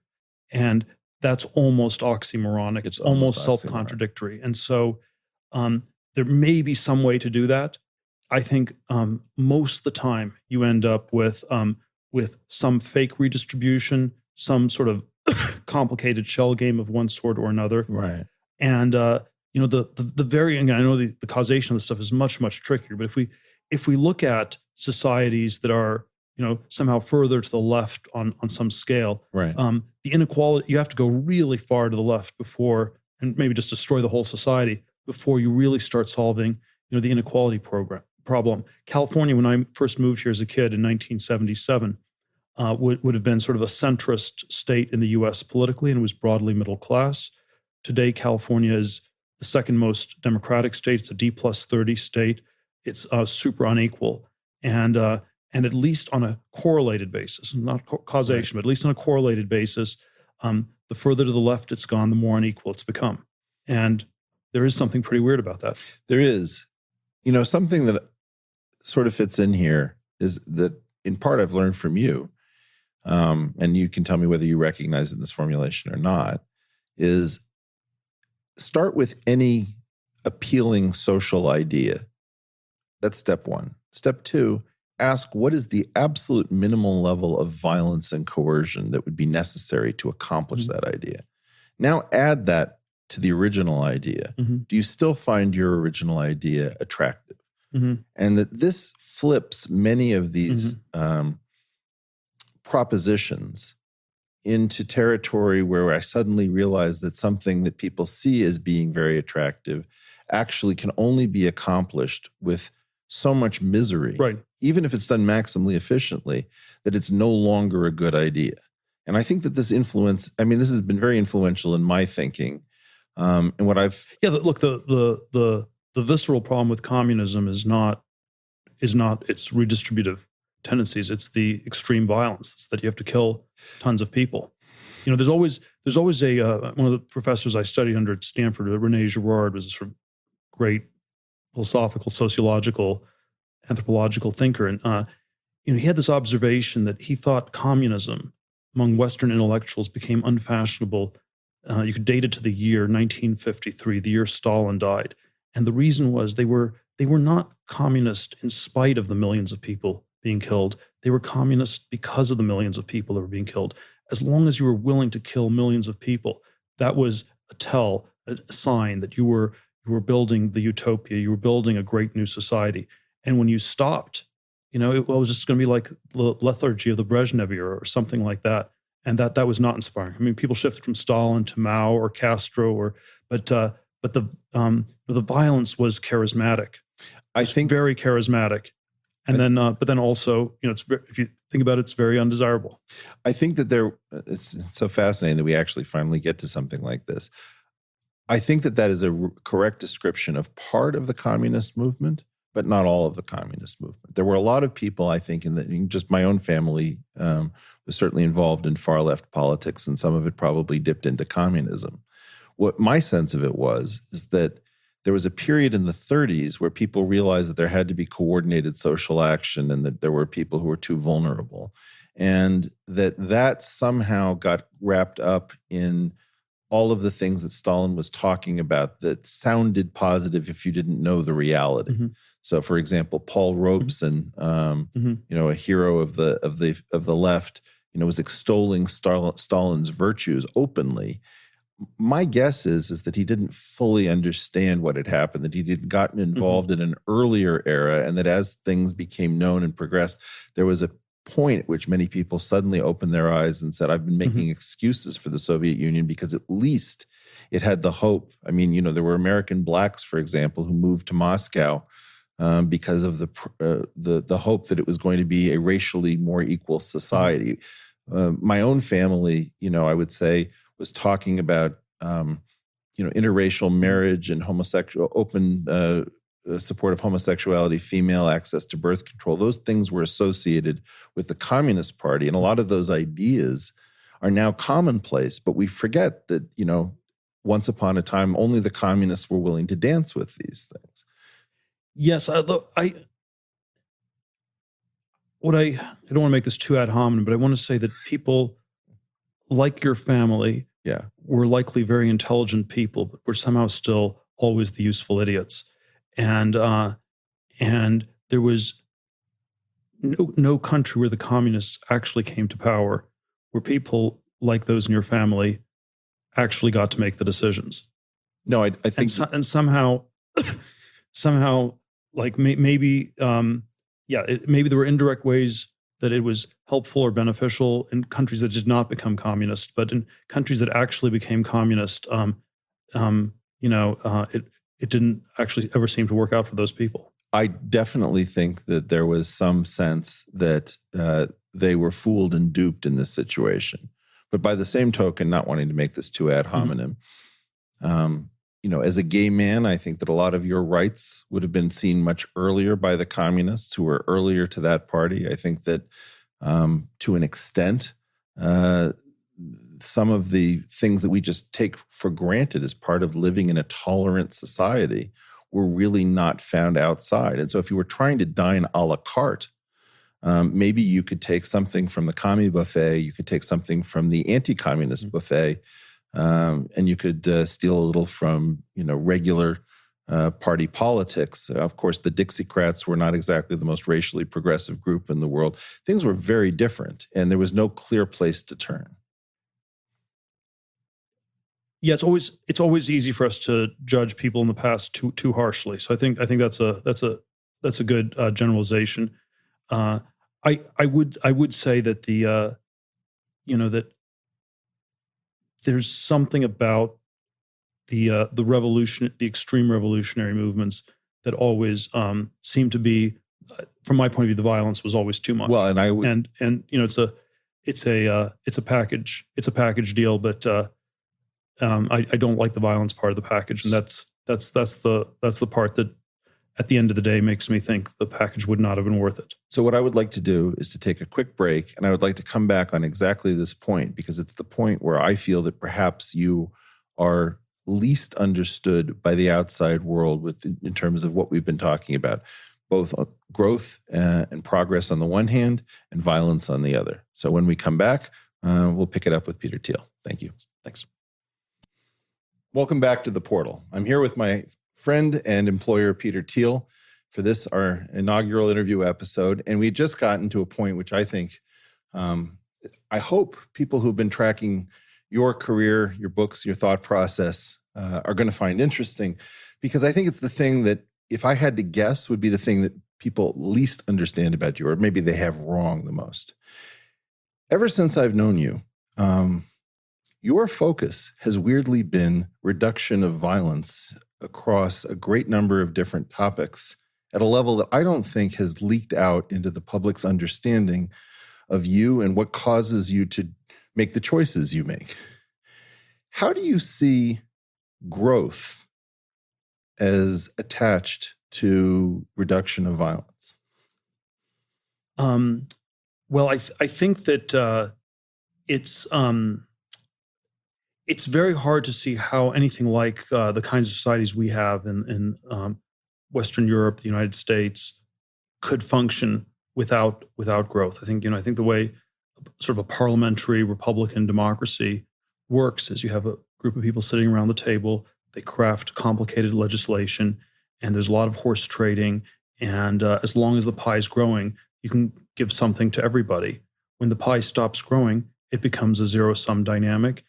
And that's almost oxymoronic. It's almost self-contradictory. And so there may be some way to do that. I think most of the time you end up with some fake redistribution, some sort of complicated shell game of one sort or another. Right. And the very, and I know the causation of this stuff is much, much trickier, but if we look at societies that are, somehow further to the left on some scale, right. The inequality, you have to go really far to the left before, and maybe just destroy the whole society before you really start solving, the inequality problem. California, when I first moved here as a kid in 1977, would have been sort of a centrist state in the U.S. politically, and was broadly middle class. Today, California is the second most democratic state. It's a D+30 state. It's super unequal. And at least on a correlated basis, not causation, but at least on a correlated basis, the further to the left it's gone, the more unequal it's become. And there is something pretty weird about that. There is. Something that sort of fits in here is that, in part, I've learned from you, and you can tell me whether you recognize it in this formulation or not, is start with any appealing social idea. That's step one. Step two, ask what is the absolute minimal level of violence and coercion that would be necessary to accomplish that idea. Now add that to the original idea. Do you still find your original idea attractive? And that this flips many of these propositions into territory where I suddenly realize that something that people see as being very attractive actually can only be accomplished with so much misery, right, even if it's done maximally efficiently, that it's no longer a good idea. And I think that this has been very influential in my thinking, And what I've Look, the visceral problem with communism is not its redistributive tendencies. It's the extreme violence. It's that you have to kill tons of people. There's always a one of the professors I studied under at Stanford, Rene Girard, was a sort of great philosophical, sociological, anthropological thinker, and he had this observation that he thought communism among Western intellectuals became unfashionable. You could date it to the year 1953, the year Stalin died, and the reason was they were not communist in spite of the millions of people being killed. They were communist because of the millions of people that were being killed. As long as you were willing to kill millions of people, that was a sign that you were building the utopia. You were building a great new society. And when you stopped, it was just going to be like the lethargy of the Brezhnev era or something like that. And that was not inspiring. I mean, people shifted from Stalin to Mao or Castro, but the violence was charismatic. I think very charismatic, and but then also, if you think about it, it's very undesirable. I think that it's so fascinating that we actually finally get to something like this. I think that is a correct description of part of the communist movement, but not all of the communist movement. There were a lot of people, I think, in just my own family was certainly involved in far left politics, and some of it probably dipped into communism. What my sense of it is that there was a period in the 30s where people realized that there had to be coordinated social action and that there were people who were too vulnerable, and that somehow got wrapped up in all of the things that Stalin was talking about that sounded positive if you didn't know the reality. Mm-hmm. So, for example, Paul Robeson, a hero of the left, was extolling Stalin's virtues openly. My guess is that he didn't fully understand what had happened, that he had gotten involved in an earlier era, and that as things became known and progressed, there was a point at which many people suddenly opened their eyes and said, I've been making excuses for the Soviet Union because at least it had the hope. I mean, there were American blacks, for example, who moved to Moscow because of the hope that it was going to be a racially more equal society. My own family, I would say, was talking about, interracial marriage and open support of homosexuality, female access to birth control. Those things were associated with the Communist Party. And a lot of those ideas are now commonplace, but we forget that, once upon a time, only the communists were willing to dance with these things. Yes, I don't want to make this too ad hominem, but I want to say that people like your family were likely very intelligent people, but were somehow still always the useful idiots. And there was no country where the communists actually came to power where people like those in your family actually got to make the decisions. No, I think, and somehow, like maybe there were indirect ways that it was helpful or beneficial in countries that did not become communist, but in countries that actually became communist, it didn't actually ever seem to work out for those people. I definitely think that there was some sense that they were fooled and duped in this situation. But by the same token, not wanting to make this too ad hominem, as a gay man, I think that a lot of your rights would have been seen much earlier by the communists who were earlier to that party. I think that to an extent, some of the things that we just take for granted as part of living in a tolerant society were really not found outside. And so if you were trying to dine a la carte, maybe you could take something from the commie buffet, you could take something from the anti-communist buffet, and you could steal a little from, regular party politics. Of course, the Dixiecrats were not exactly the most racially progressive group in the world. Things were very different, and there was no clear place to turn. Yeah, it's always easy for us to judge people in the past too harshly. So I think that's a good generalization. I would say that that there's something about the revolution, the extreme revolutionary movements that always seem to be, from my point of view, the violence was always too much. Well, and it's a package deal, but I don't like the violence part of the package, and that's the part that at the end of the day makes me think the package would not have been worth it. So what I would like to do is to take a quick break, and I would like to come back on exactly this point, because it's the point where I feel that perhaps you are least understood by the outside world in terms of what we've been talking about, both growth and progress on the one hand and violence on the other. So when we come back, we'll pick it up with Peter Thiel. Thank you. Thanks. Welcome back to The Portal. I'm here with my friend and employer, Peter Thiel, for this, our inaugural interview episode. And we've just gotten to a point which I think, I hope people who've been tracking your career, your books, your thought process are going to find interesting, because I think it's the thing that, if I had to guess, would be the thing that people least understand about you, or maybe they have wrong the most. Ever since I've known you, your focus has weirdly been reduction of violence across a great number of different topics at a level that I don't think has leaked out into the public's understanding of you and what causes you to make the choices you make. How do you see growth as attached to reduction of violence? Well, I think that it's very hard to see how anything like the kinds of societies we have in Western Europe, the United States, could function without growth. I think the way sort of a parliamentary Republican democracy works is you have a group of people sitting around the table, they craft complicated legislation, and there's a lot of horse trading. And as long as the pie is growing, you can give something to everybody. When the pie stops growing, it becomes a zero-sum dynamic,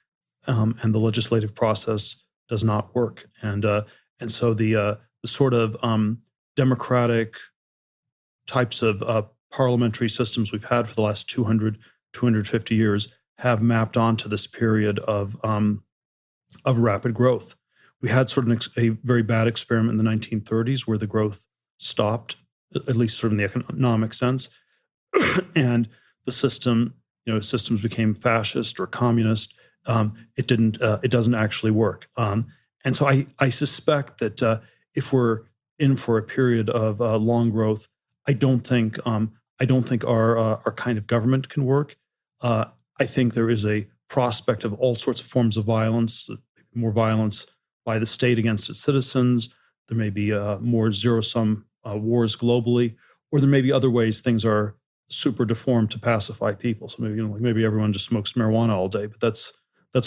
and the legislative process does not work. And so the sort of democratic types of parliamentary systems we've had for the last 250 years have mapped onto this period of rapid growth. We had sort of a very bad experiment in the 1930s where the growth stopped, at least sort of in the economic sense, and the systems became fascist or communist. It doesn't actually work. And so I suspect that if we're in for a period of long growth, I don't think our kind of government can work. I think there is a prospect of all sorts of forms of violence, more violence by the state against its citizens. There may be more zero-sum wars globally, or there may be other ways things are super deformed to pacify people. So maybe everyone just smokes marijuana all day, but that's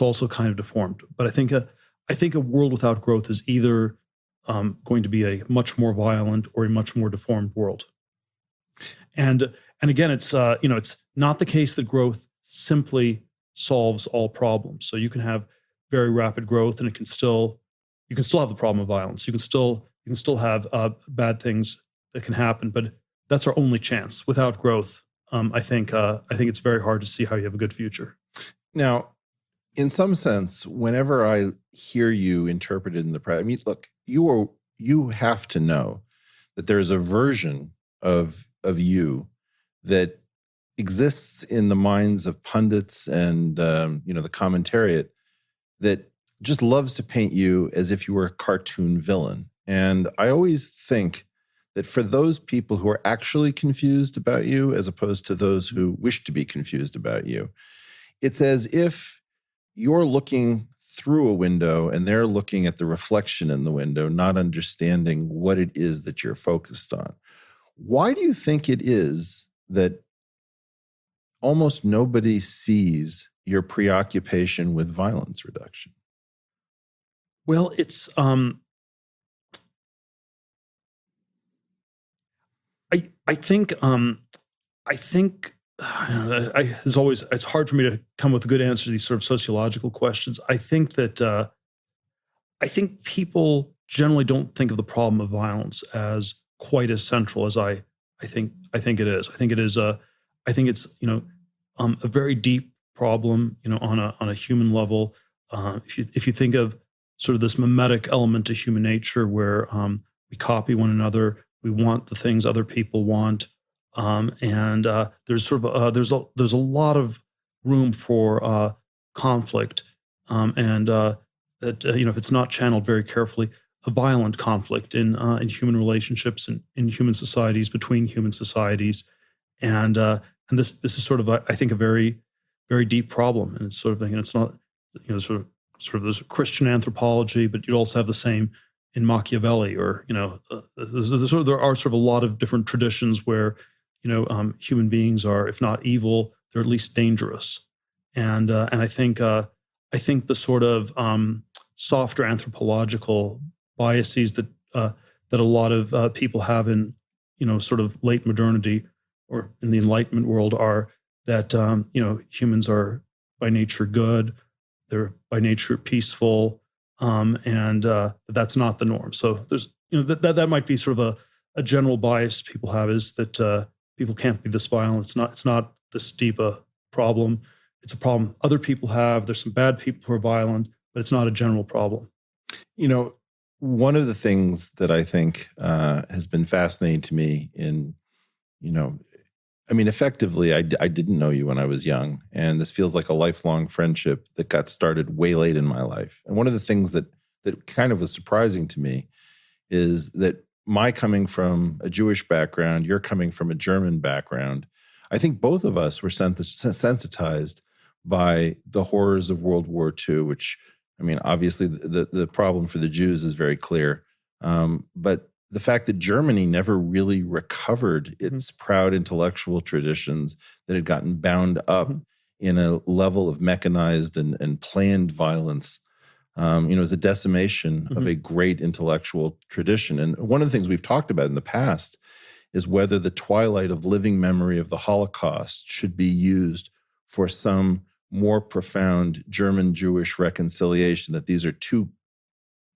also kind of deformed. But I think a world without growth is either going to be a much more violent or a much more deformed world. And again, it's not the case that growth simply solves all problems. So you can have very rapid growth, and you can still have the problem of violence. You can still have bad things that can happen, but that's our only chance. Without growth, I think it's very hard to see how you have a good future. Now, in some sense, whenever I hear you interpreted in the press, I mean, look, you have to know that there's a version of you that exists in the minds of pundits and the commentariat that just loves to paint you as if you were a cartoon villain. And I always think that for those people who are actually confused about you, as opposed to those who wish to be confused about you, it's as if you're looking through a window and they're looking at the reflection in the window, not understanding what it is that you're focused on. Why do you think it is that almost nobody sees your preoccupation with violence reduction? Well, it's it's hard for me to come with a good answer to these sort of sociological questions. I think that I think people generally don't think of the problem of violence as quite as central as I think it is. I think it's a very deep problem, on a human level. If you think of sort of this mimetic element to human nature, where we copy one another, we want the things other people want, and there's sort of there's a lot of room for conflict, and that if it's not channeled very carefully, a violent conflict in human relationships and in human societies, between human societies, and this is sort of I think a very very deep problem, and it's sort of it's not sort of this Christian anthropology, but you'd also have the same in Machiavelli, or there are sort of a lot of different traditions where human beings are, if not evil, they're at least dangerous, and I think the sort of softer anthropological biases that a lot of people have in sort of late modernity or in the Enlightenment world are that humans are by nature good, they're by nature peaceful, and that's not the norm. So there's that might be sort of a general bias people have, is that people can't be this violent. It's not this deep a problem. It's a problem other people have. There's some bad people who are violent, but it's not a general problem. One of the things that I think has been fascinating to me effectively, I didn't know you when I was young, and this feels like a lifelong friendship that got started way late in my life. And one of the things that kind of was surprising to me is that my coming from a Jewish background, you're coming from a German background. I think both of us were sensitized by the horrors of World War II, which, obviously the problem for the Jews is very clear. But the fact that Germany never really recovered its proud intellectual traditions, that had gotten bound up in a level of mechanized and planned violence, is a decimation of a great intellectual tradition. And one of the things we've talked about in the past is whether the twilight of living memory of the Holocaust should be used for some more profound German-Jewish reconciliation, that these are two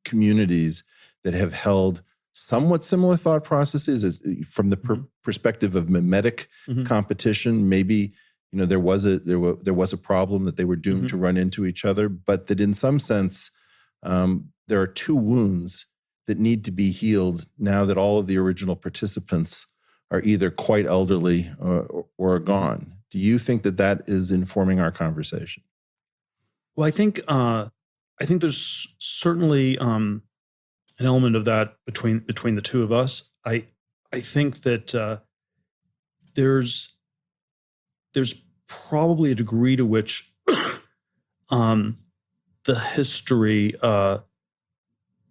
communities that have held somewhat similar thought processes from the perspective of mimetic competition. Maybe there was a problem that they were doomed to run into each other, but that in some sense there are two wounds that need to be healed now that all of the original participants are either quite elderly or are gone. Do you think that is informing our conversation? Well, I think there's certainly an element of that between the two of us. I think that there's probably a degree to which the history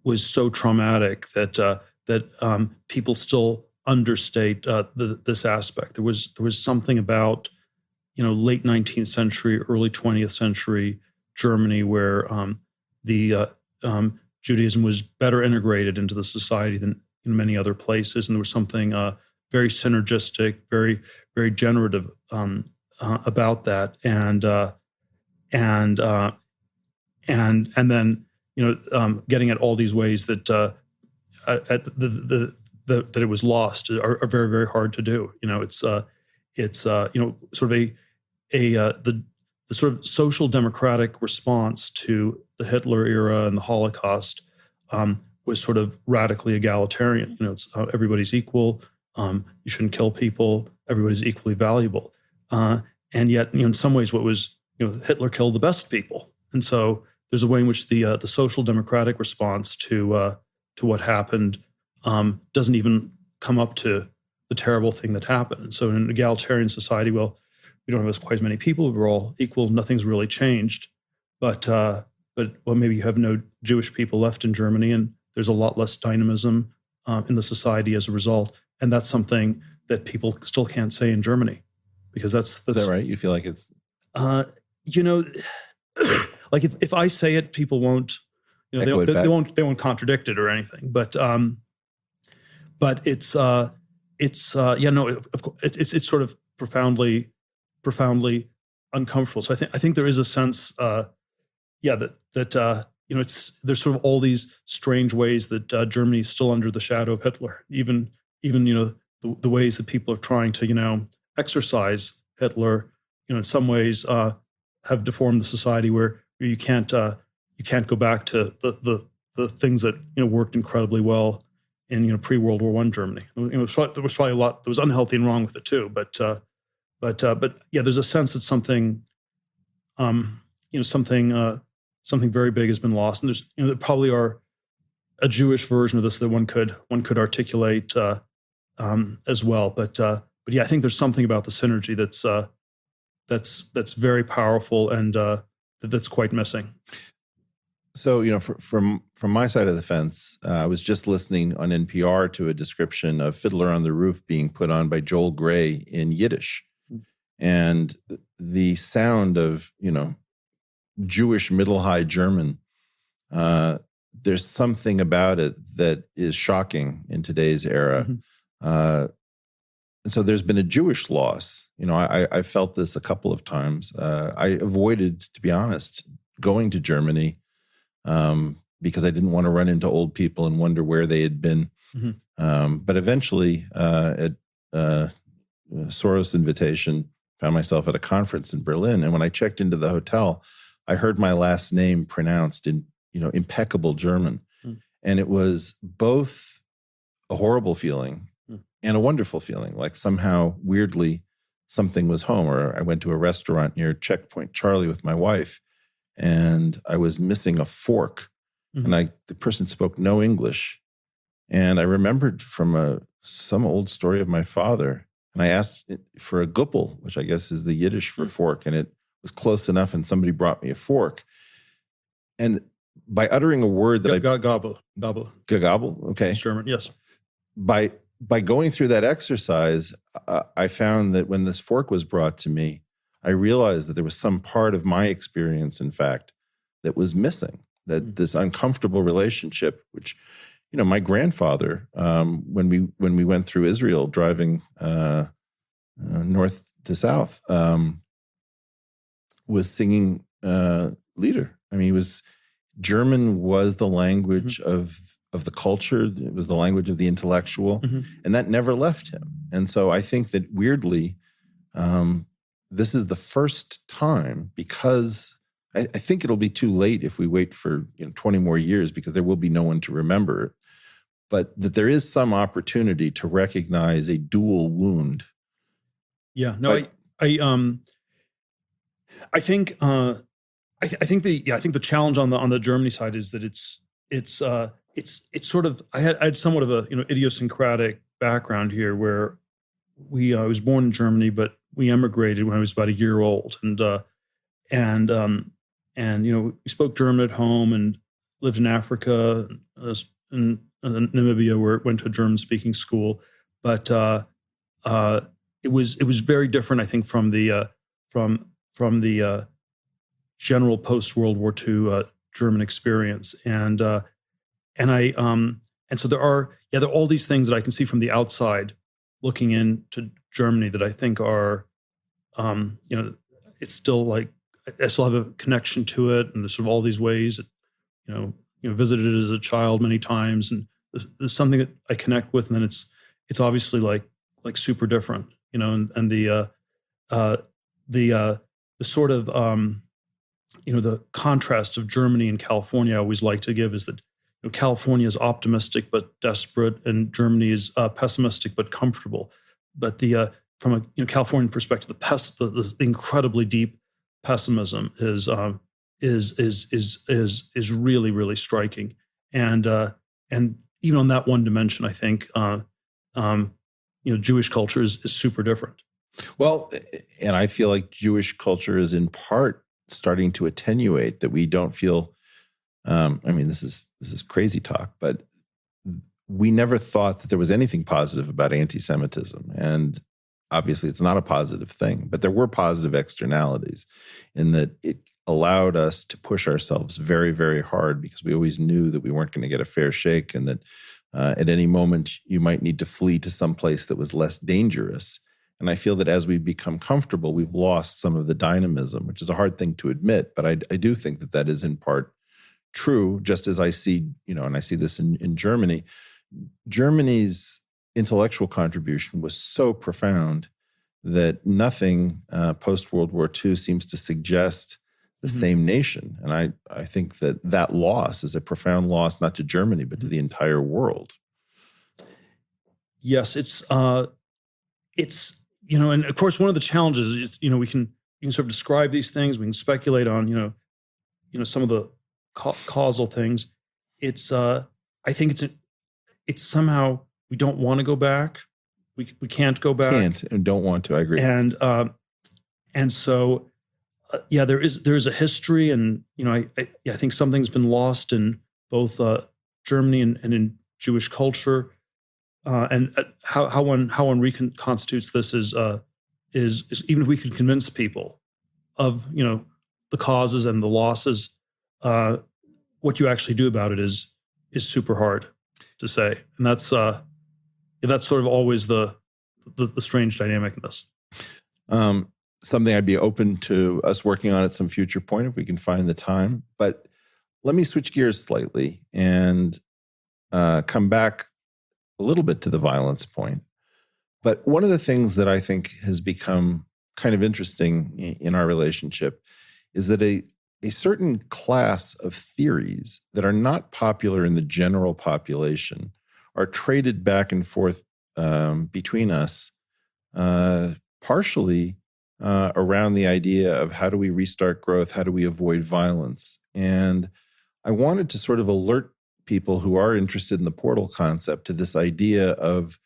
was so traumatic that people still understate this aspect. There was something about late 19th century, early 20th century Germany where Judaism was better integrated into the society than in many other places, and there was something very synergistic, very very generative about that, and then getting at all these ways that that it was lost are very very hard to do. It's sort of the sort of social democratic response to the Hitler era and the Holocaust was sort of radically egalitarian. It's everybody's equal. You shouldn't kill people. Everybody's equally valuable. And yet, in some ways, what was Hitler killed the best people. And so there's a way in which the social democratic response to what happened doesn't even come up to the terrible thing that happened. And so in an egalitarian society, well, we don't have quite as many people. We're all equal. Nothing's really changed. But maybe you have no Jewish people left in Germany, and there's a lot less dynamism in the society as a result. And that's something that people still can't say in Germany, because that's is that right? You feel like it's like if I say it, people won't they won't contradict it or anything. But it's of course it's sort of profoundly uncomfortable. So I think there is a sense that there's sort of all these strange ways that Germany is still under the shadow of Hitler. Even the ways that people are trying to exorcise Hitler, in some ways have deformed the society where you can't go back to the things that worked incredibly well in pre-World War I Germany. There was probably a lot that was unhealthy and wrong with it too. But yeah, there's a sense that something something very big has been lost. And there's, there probably are a Jewish version of this that one could articulate as well. But yeah, I think there's something about the synergy that's very powerful and that's quite missing. So, from my side of the fence, I was just listening on NPR to a description of Fiddler on the Roof being put on by Joel Grey in Yiddish. And the sound of, Jewish Middle High German, there's something about it that is shocking in today's era. And so there's been a Jewish loss. I felt this a couple of times. I avoided, to be honest, going to Germany because I didn't want to run into old people and wonder where they had been. But eventually, at Soros' invitation, found myself at a conference in Berlin. And when I checked into the hotel, I heard my last name pronounced in, impeccable German. And it was both a horrible feeling and a wonderful feeling, like somehow weirdly something was home. Or I went to a restaurant near Checkpoint Charlie with my wife, and I was missing a fork. And the person spoke no English. And I remembered from some old story of my father, and I asked for a guppel, which I guess is the Yiddish for fork, and it was close enough, and somebody brought me a fork. And by uttering a word that gobble, okay, it's German, yes. By going through that exercise, I found that when this fork was brought to me, I realized that there was some part of my experience, in fact, that was missing. That this uncomfortable relationship, which, my grandfather, when we went through Israel driving north to south, was singing lieder. I mean, German was the language of the culture. It was the language of the intellectual, and that never left him. And so I think that weirdly, this is the first time, because I think it'll be too late if we wait for 20 more years, because there will be no one to remember it. But that there is some opportunity to recognize a dual wound. Yeah, no, I think the challenge on the Germany side is that it's sort of I had somewhat of a idiosyncratic background here, where I was born in Germany, but we emigrated when I was about a year old, and we spoke German at home and lived in Africa, in Namibia, where I went to a German-speaking school. But it was very different, I think, from the general post-World War II German experience, and so there are all these things that I can see from the outside looking into Germany that I think are, it's still like I still have a connection to it, and there's sort of all these ways that, visited it as a child many times, and there's something that I connect with, and then it's obviously like super different, and the sort of the contrast of Germany and California I always like to give is that California is optimistic but desperate, and Germany is pessimistic but comfortable. But from a Californian perspective, the incredibly deep pessimism is really, really striking, and even on that one dimension, I think Jewish culture is super different. Well, and I feel like Jewish culture is in part starting to attenuate, that we don't feel. This is crazy talk, but we never thought that there was anything positive about anti-Semitism, and obviously it's not a positive thing, but there were positive externalities in that it allowed us to push ourselves very, very hard, because we always knew that we weren't going to get a fair shake, and that at any moment you might need to flee to some place that was less dangerous. And I feel that as we become comfortable, we've lost some of the dynamism, which is a hard thing to admit, but I do think that is in part true, just as I see, and I see this in Germany. Germany's intellectual contribution was so profound that nothing post-World War II seems to suggest the same nation. And I think that loss is a profound loss, not to Germany, but to the entire world. Yes, it's and of course one of the challenges is, we can sort of describe these things, we can speculate on, some of the causal things, it's I think it's somehow we don't want to go back. We can't go back. Can't and don't want to. I agree. And so there is a history, and I think something's been lost in both Germany and in Jewish culture, and how one reconstitutes this is even if we could convince people of the causes and the losses, what you actually do about it is super hard to say, and that's sort of always the strange dynamic in this. Something I'd be open to us working on at some future point if we can find the time. But let me switch gears slightly and come back a little bit to the violence point. But one of the things that I think has become kind of interesting in our relationship is that a certain class of theories that are not popular in the general population are traded back and forth between us, partially around the idea of how do we restart growth, how do we avoid violence. And I wanted to sort of alert people who are interested in the portal concept to this idea of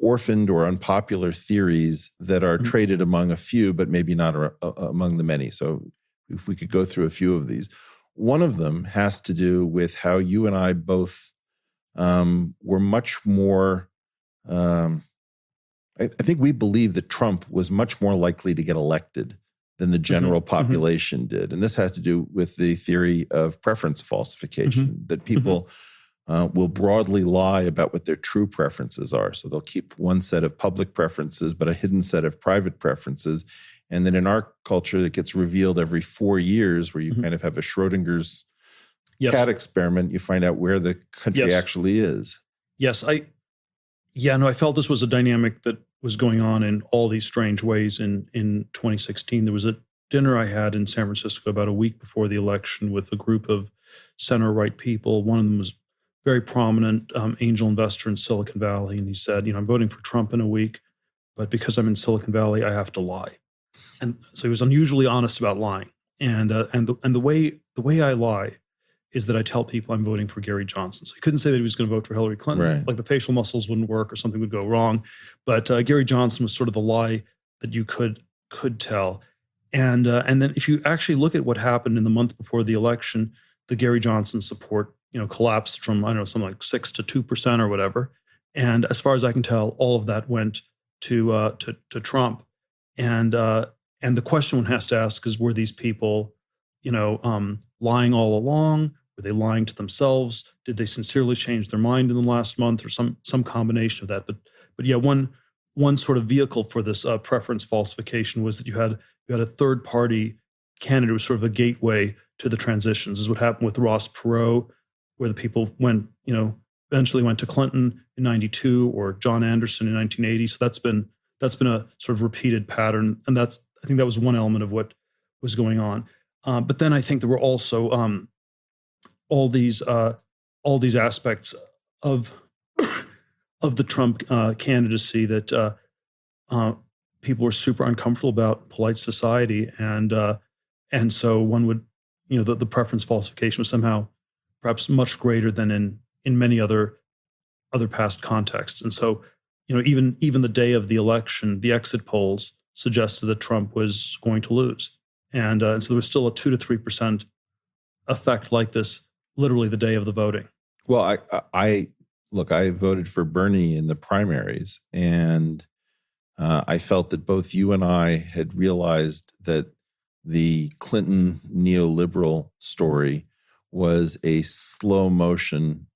orphaned or unpopular theories that are traded among a few, but maybe not among the many. So if we could go through a few of these. One of them has to do with how you and I both were much more, I think we believe that Trump was much more likely to get elected than the general population did. And this has to do with the theory of preference falsification, that people will broadly lie about what their true preferences are. So they'll keep one set of public preferences, but a hidden set of private preferences. And then in our culture, it gets revealed every 4 years, where you kind of have a Schrodinger's cat experiment. You find out where the country actually is. Yes, I felt this was a dynamic that was going on in all these strange ways in 2016. There was a dinner I had in San Francisco about a week before the election with a group of center-right people. One of them was very prominent angel investor in Silicon Valley. And he said, I'm voting for Trump in a week, but because I'm in Silicon Valley, I have to lie. And so he was unusually honest about lying. And the way I lie is that I tell people I'm voting for Gary Johnson. So he couldn't say that he was going to vote for Hillary Clinton. Right. Like the facial muscles wouldn't work or something would go wrong. But Gary Johnson was sort of the lie that you could tell. And then if you actually look at what happened in the month before the election, the Gary Johnson support collapsed from, something like 6 to 2% or whatever. And as far as I can tell, all of that went to Trump. And the question one has to ask is, were these people, lying all along? Were they lying to themselves? Did they sincerely change their mind in the last month, or some combination of that? But yeah, one sort of vehicle for this preference falsification was that you had a third party candidate who was sort of a gateway to the transitions. This is what happened with Ross Perot, where the people went, eventually went to Clinton in 92 or John Anderson in 1980. So that's been a sort of repeated pattern, and I think that was one element of what was going on. But then I think there were also all these aspects of the Trump candidacy that people were super uncomfortable about, polite society, and so one would, the preference falsification was somehow perhaps much greater than in many other past contexts. And so, even the day of the election, the exit polls suggested that Trump was going to lose. And so there was still a 2 to 3% effect like this, literally the day of the voting. Well, I voted for Bernie in the primaries, and I felt that both you and I had realized that the Clinton neoliberal story was a slow motion,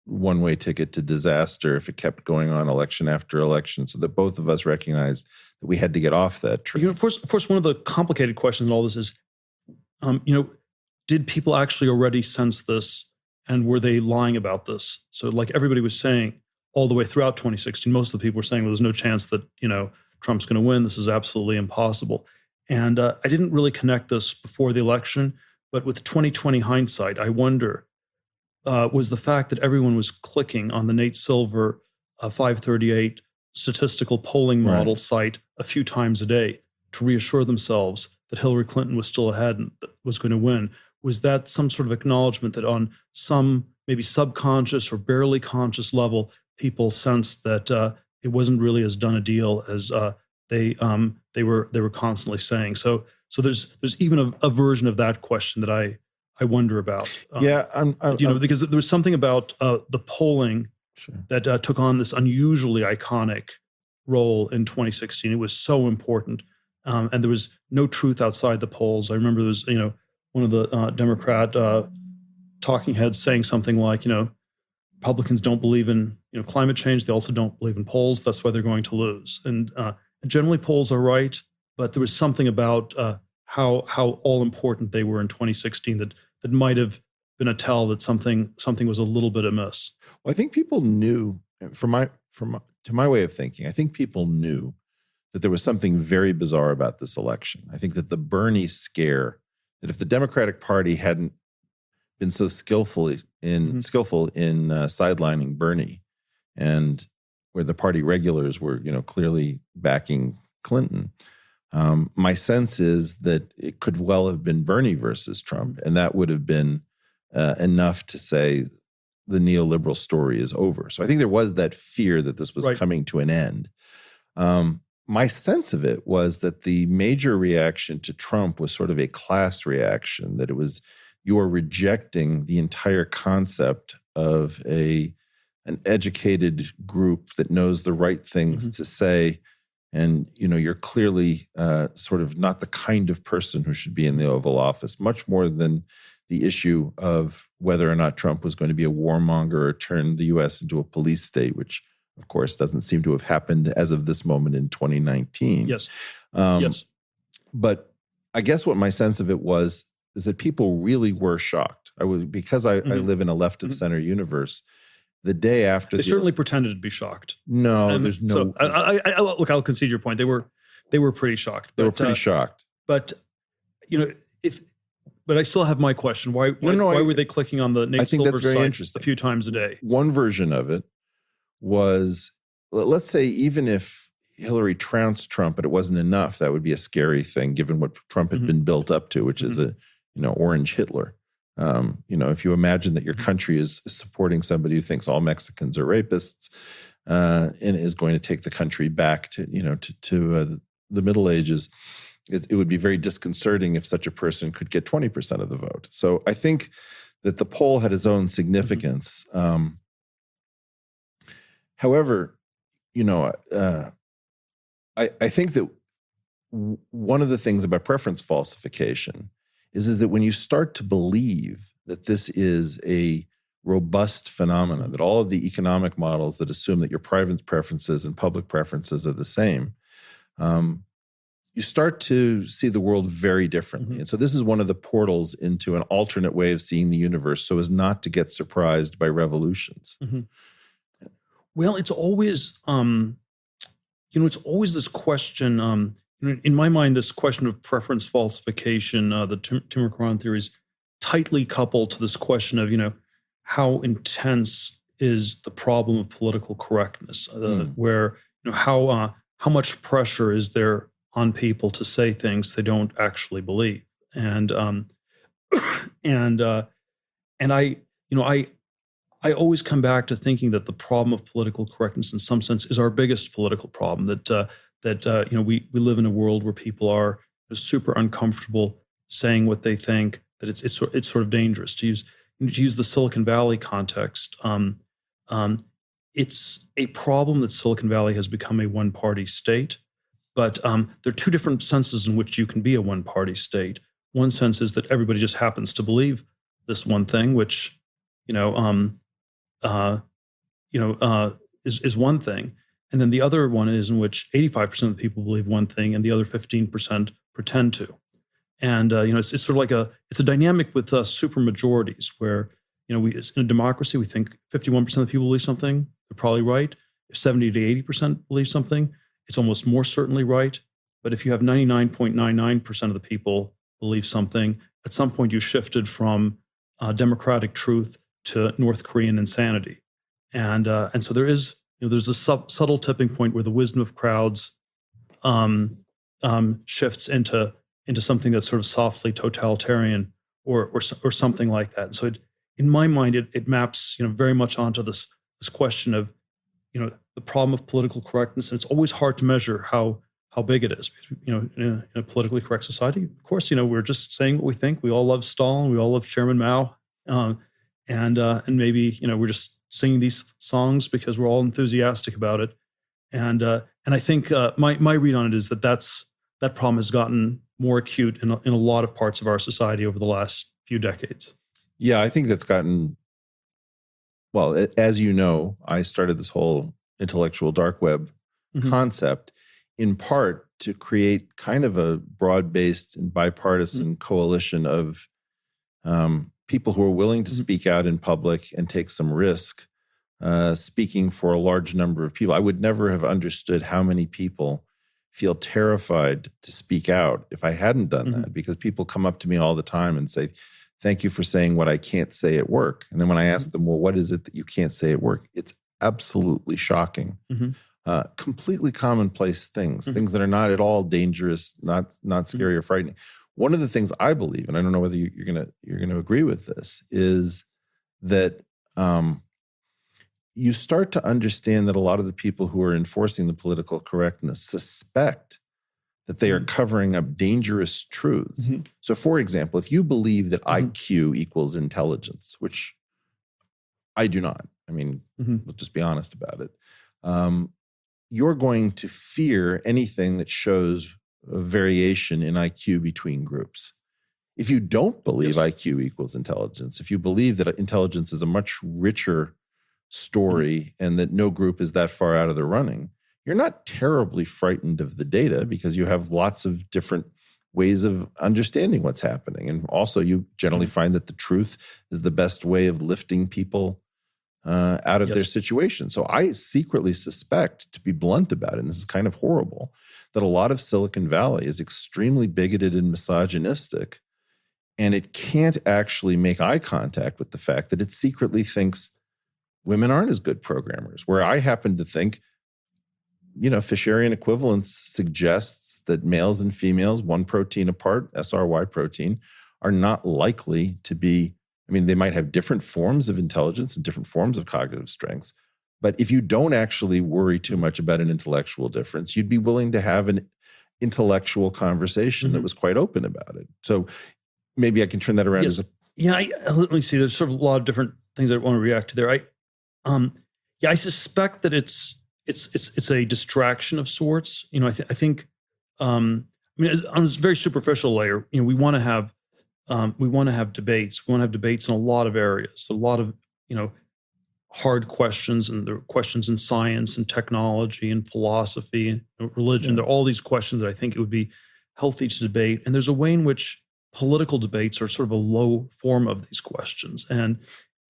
one-way ticket to disaster if it kept going on election after election, so that both of us recognized that we had to get off that train. Of course, one of the complicated questions in all this is, did people actually already sense this, and were they lying about this? So like everybody was saying all the way throughout 2016, most of the people were saying, well, there's no chance that, Trump's going to win. This is absolutely impossible. And I didn't really connect this before the election, but with 2020 hindsight, I wonder, was the fact that everyone was clicking on the Nate Silver 538 statistical polling model site a few times a day, to reassure themselves that Hillary Clinton was still ahead and was going to win? Was that some sort of acknowledgement that on some maybe subconscious or barely conscious level, people sensed that it wasn't really as done a deal as they were constantly saying? So there's even a version of that question that I wonder about. Because there was something about the polling that took on this unusually iconic role in 2016. It was so important, and there was no truth outside the polls. I remember there was one of the Democrat talking heads saying something like, Republicans don't believe in climate change. They also don't believe in polls. That's why they're going to lose. And generally, polls are right, but there was something about how all important they were in 2016 that might have been a tell that something was a little bit amiss. Well, I think people knew, to my way of thinking, I think people knew that there was something very bizarre about this election. I think that the Bernie scare, that if the Democratic Party hadn't been so skillful in sidelining Bernie, and where the party regulars were, clearly backing Clinton, my sense is that it could well have been Bernie versus Trump, and that would have been enough to say the neoliberal story is over. So I think there was that fear that this was coming to an end. My sense of it was that the major reaction to Trump was sort of a class reaction, that it was, you are rejecting the entire concept of an educated group that knows the right things to say. And, you're clearly sort of not the kind of person who should be in the Oval Office, much more than the issue of whether or not Trump was going to be a warmonger or turn the U.S. into a police state, which, of course, doesn't seem to have happened as of this moment in 2019. Yes. Yes. But I guess what my sense of it was is that people really were shocked. I live in a left of center universe. The day after, they certainly pretended to be shocked. No, there's no. So look, I'll concede your point. They were pretty shocked. They were pretty shocked. But but I still have my question. Why were they clicking on the Nate Silver sites a few times a day? One version of it was, let's say, even if Hillary trounced Trump, but it wasn't enough, that would be a scary thing, given what Trump had been built up to, which is a orange Hitler. If you imagine that your country is supporting somebody who thinks all Mexicans are rapists, and is going to take the country back to the Middle Ages, it would be very disconcerting if such a person could get 20% of the vote. So I think that the poll had its own significance. However, I think that one of the things about preference falsification is that when you start to believe that this is a robust phenomenon, that all of the economic models that assume that your private preferences and public preferences are the same, you start to see the world very differently. And so this is one of the portals into an alternate way of seeing the universe, so as not to get surprised by revolutions. Well, it's always, it's always this question, in my mind, this question of preference falsification, the Tim McCron theory is tightly coupled to this question of, how intense is the problem of political correctness, where, how much pressure is there on people to say things they don't actually believe. And I always come back to thinking that the problem of political correctness, in some sense, is our biggest political problem. That we live in a world where people are super uncomfortable saying what they think. That it's sort of dangerous to use the Silicon Valley context. It's a problem that Silicon Valley has become a one-party state. But there are two different senses in which you can be a one-party state. One sense is that everybody just happens to believe this one thing, which is one thing, and then the other one is in which 85% of the people believe one thing, and the other 15% pretend to. And it's sort of like it's a dynamic with super majorities where in a democracy we think 51% of the people believe something, they're probably right. If 70 to 80% believe something, it's almost more certainly right. But if you have 99.99% of the people believe something, at some point you shifted from democratic truth to North Korean insanity. And so there's a subtle tipping point where the wisdom of crowds shifts into something that's sort of softly totalitarian or something like that. And so in my mind, it maps very much onto this question of the problem of political correctness, and it's always hard to measure how big it is. In a politically correct society, of course, we're just saying what we think. We all love Stalin, we all love Chairman Mao, and maybe we're just singing these songs because we're all enthusiastic about it. And I think my read on it is that problem has gotten more acute in a lot of parts of our society over the last few decades. Yeah, I think that's gotten, well, as you know, I started this whole intellectual dark web concept in part to create kind of a broad-based and bipartisan coalition of people who are willing to speak out in public and take some risk, speaking for a large number of people. I would never have understood how many people feel terrified to speak out if I hadn't done that, because people come up to me all the time and say, thank you for saying what I can't say at work. And then when I ask them, well, what is it that you can't say at work? It's absolutely shocking. Completely commonplace things that are not at all dangerous, not scary or frightening. One of the things I believe, and I don't know whether you're gonna agree with this, is that you start to understand that a lot of the people who are enforcing the political correctness suspect that they are covering up dangerous truths. So, for example, if you believe that IQ equals intelligence, which I do not, I mean, let's just be honest about it, you're going to fear anything that shows a variation in IQ between groups. If you don't believe IQ equals intelligence, if you believe that intelligence is a much richer story and that no group is that far out of the running, you're not terribly frightened of the data because you have lots of different ways of understanding what's happening. And also you generally find that the truth is the best way of lifting people out of their situation. So I secretly suspect, to be blunt about it, and this is kind of horrible, that a lot of Silicon Valley is extremely bigoted and misogynistic, and it can't actually make eye contact with the fact that it secretly thinks women aren't as good programmers, where I happen to think, Fisherian equivalence suggests that males and females, one protein apart, SRY protein, are not likely to be, they might have different forms of intelligence and different forms of cognitive strengths. But if you don't actually worry too much about an intellectual difference, you'd be willing to have an intellectual conversation that was quite open about it. So maybe I can turn that around as a... let me see. There's sort of a lot of different things I want to react to there. I suspect that it's a distraction of sorts. I think on a very superficial layer, we want to have debates. We want to have debates in a lot of areas, a lot of hard questions, and there are questions in science and technology and philosophy and religion. There are all these questions that I think it would be healthy to debate. And there's a way in which political debates are sort of a low form of these questions. And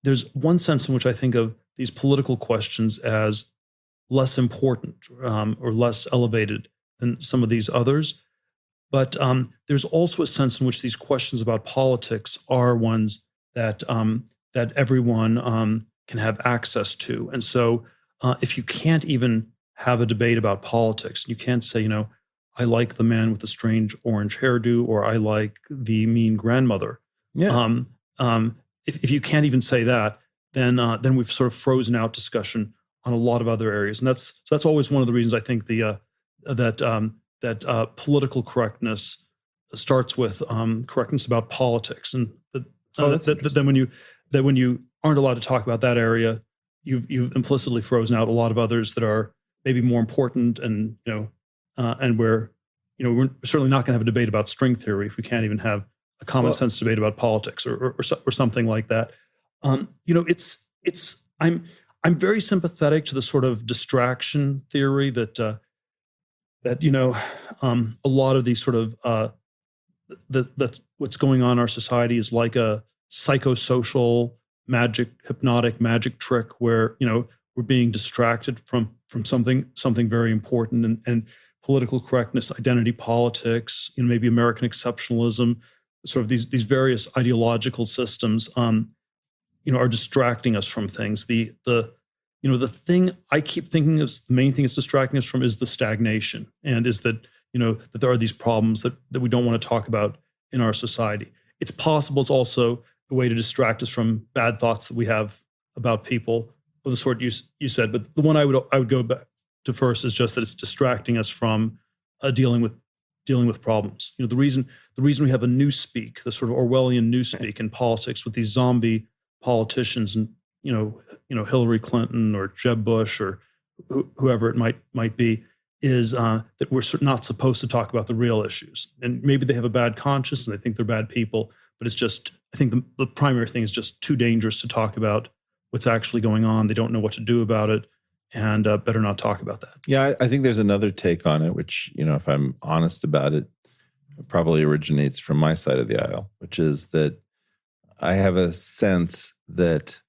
there's one sense in which I think of these political questions as less important or less elevated than some of these others. But there's also a sense in which these questions about politics are ones that everyone can have access to. And so if you can't even have a debate about politics, you can't say, I like the man with the strange orange hairdo, or I like the mean grandmother. If you can't even say that, then we've sort of frozen out discussion on a lot of other areas, and that's always one of the reasons I think that political correctness starts with correctness about politics, and when you aren't allowed to talk about that area, you've implicitly frozen out a lot of others that are maybe more important, and we're certainly not going to have a debate about string theory if we can't even have a common sense debate about politics or something like that. I'm very sympathetic to the sort of distraction theory that a lot of these sort of that what's going on in our society is like a psychosocial hypnotic magic trick where we're being distracted from something very important, and political correctness, identity politics, maybe American exceptionalism, sort of these various ideological systems are distracting us from things. The thing I keep thinking is the main thing it's distracting us from is the stagnation, and is that that there are these problems that we don't want to talk about in our society. It's possible it's also a way to distract us from bad thoughts that we have about people of the sort you said. But the one I would go back to first is just that it's distracting us from dealing with problems. The reason we have a newspeak, the sort of Orwellian newspeak in politics with these zombie politicians, and Hillary Clinton or Jeb Bush or whoever it might be, is that we're not supposed to talk about the real issues. And maybe they have a bad conscience and they think they're bad people, but it's just, I think the primary thing is just too dangerous to talk about what's actually going on. They don't know what to do about it, and better not talk about that. Yeah, I think there's another take on it, which, if I'm honest about it, probably originates from my side of the aisle, which is that I have a sense that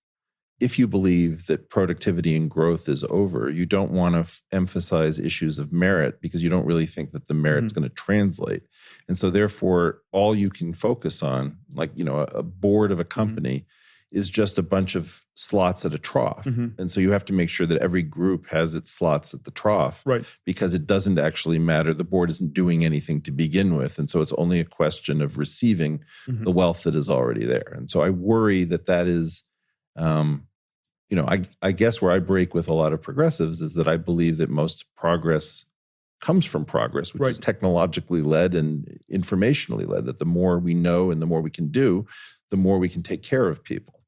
if you believe that productivity and growth is over, you don't want to emphasize issues of merit because you don't really think that the merit's going to translate. And so therefore, all you can focus on, like, a board of a company is just a bunch of slots at a trough. And so you have to make sure that every group has its slots at the trough, right? Because it doesn't actually matter. The board isn't doing anything to begin with. And so it's only a question of receiving the wealth that is already there. And so I worry that is, I guess where I break with a lot of progressives is that I believe that most progress comes from progress, which is technologically led and informationally led, that the more we know and the more we can do, the more we can take care of people.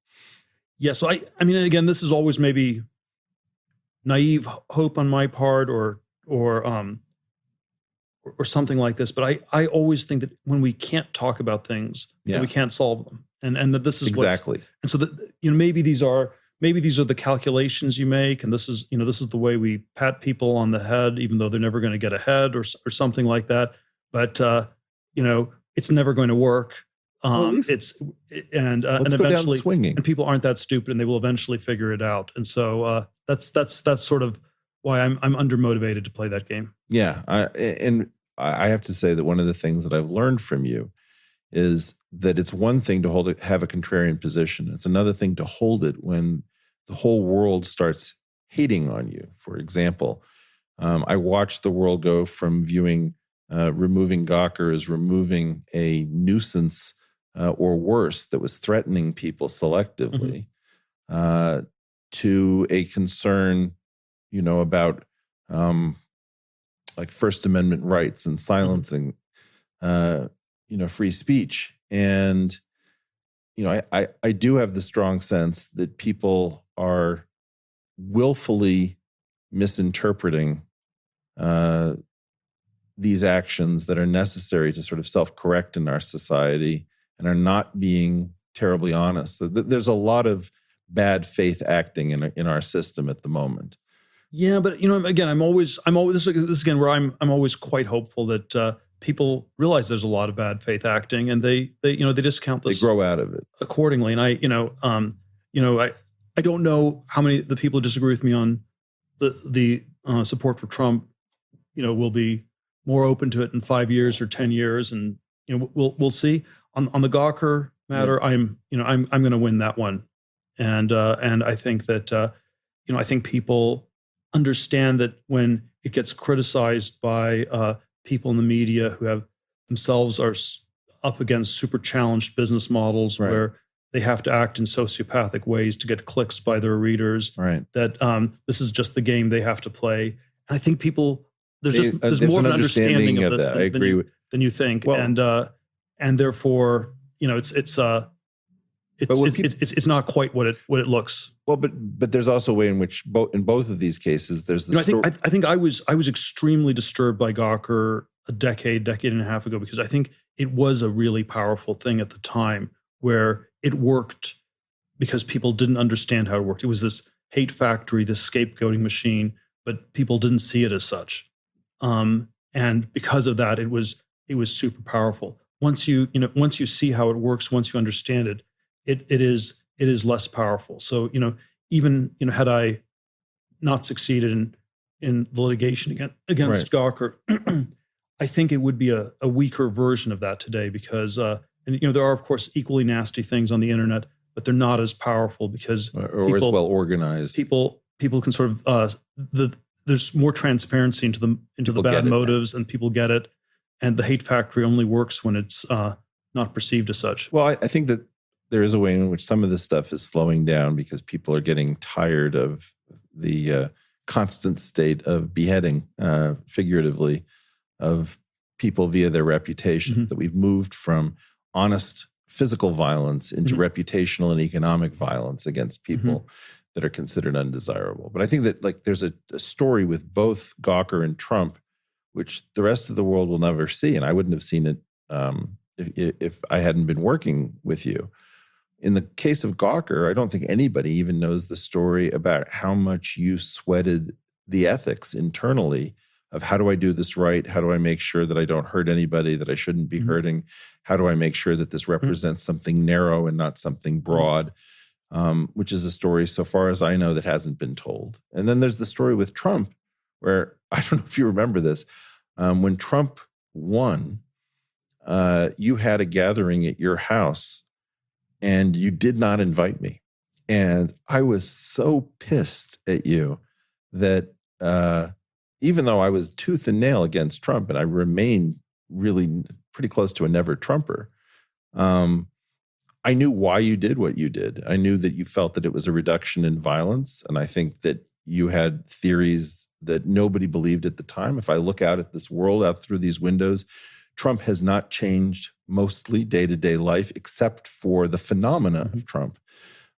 Yeah, so I mean, again, this is always maybe naive hope on my part, or something like this. But I always think that when we can't talk about things, that we can't solve them, and that this is exactly. And so that maybe these are the calculations you make, and this is the way we pat people on the head, even though they're never going to get ahead, or something like that. But it's never going to work. Let's and go eventually down swinging. And people aren't that stupid, and they will eventually figure it out. And so that's sort of why I'm undermotivated to play that game. Yeah, I have to say that one of the things that I've learned from you is that it's one thing to have a contrarian position. It's another thing to hold it when the whole world starts hating on you. For example, I watched the world go from viewing removing Gawker as removing a nuisance or worse that was threatening people selectively to a concern, about like First Amendment rights and silencing, free speech. And, I do have the strong sense that people are willfully misinterpreting these actions that are necessary to sort of self-correct in our society and are not being terribly honest. There's a lot of bad faith acting in our system at the moment. Yeah, but again, I'm always this is again where I'm always quite hopeful that people realize there's a lot of bad faith acting, and they discount this. They grow out of it accordingly. And I don't know how many of the people who disagree with me on the support for Trump, will be more open to it in 5 years or 10 years, and we'll see. On the Gawker matter, I'm going to win that one, and I think that I think people understand that when it gets criticized by people in the media who have themselves are up against super challenged business models where they have to act in sociopathic ways to get clicks by their readers, that this is just the game they have to play. And I think people there's more of an understanding of this than you think, well, and therefore it's not quite what it looks. Well, but there's also a way in which in both of these cases there's the I think I was extremely disturbed by Gawker a decade and a half ago, because I think it was a really powerful thing at the time where it worked because people didn't understand how it worked. It was this hate factory, this scapegoating machine, but people didn't see it as such. And because of that, it was super powerful. Once you see how it works, once you understand it, it is less powerful. So, even had I not succeeded in the litigation against Gawker, I think it would be a weaker version of that today, because there are, of course, equally nasty things on the internet, but they're not as powerful because or as well organized. People can sort of there's more transparency into the People bad get it now. motives, and people get it. And the hate factory only works when it's not perceived as such. Well, I think that there is a way in which some of this stuff is slowing down because people are getting tired of the constant state of beheading, figuratively, of people via their reputations, that we've moved from honest physical violence into reputational and economic violence against people that are considered undesirable. But I think that like there's a story with both Gawker and Trump, which the rest of the world will never see. And I wouldn't have seen it if I hadn't been working with you. In the case of Gawker, I don't think anybody even knows the story about how much you sweated the ethics internally of how do I do this right? How do I make sure that I don't hurt anybody that I shouldn't be hurting? How do I make sure that this represents something narrow and not something broad? Which is a story, so far as I know, that hasn't been told. And then there's the story with Trump, where I don't know if you remember this. When Trump won, you had a gathering at your house and you did not invite me. And I was so pissed at you that even though I was tooth and nail against Trump and I remained really pretty close to a never Trumper, I knew why you did what you did. I knew that you felt that it was a reduction in violence. And I think that you had theories that nobody believed at the time. If I look out at this world, out through these windows, Trump has not changed mostly day-to-day life, except for the phenomena of Trump.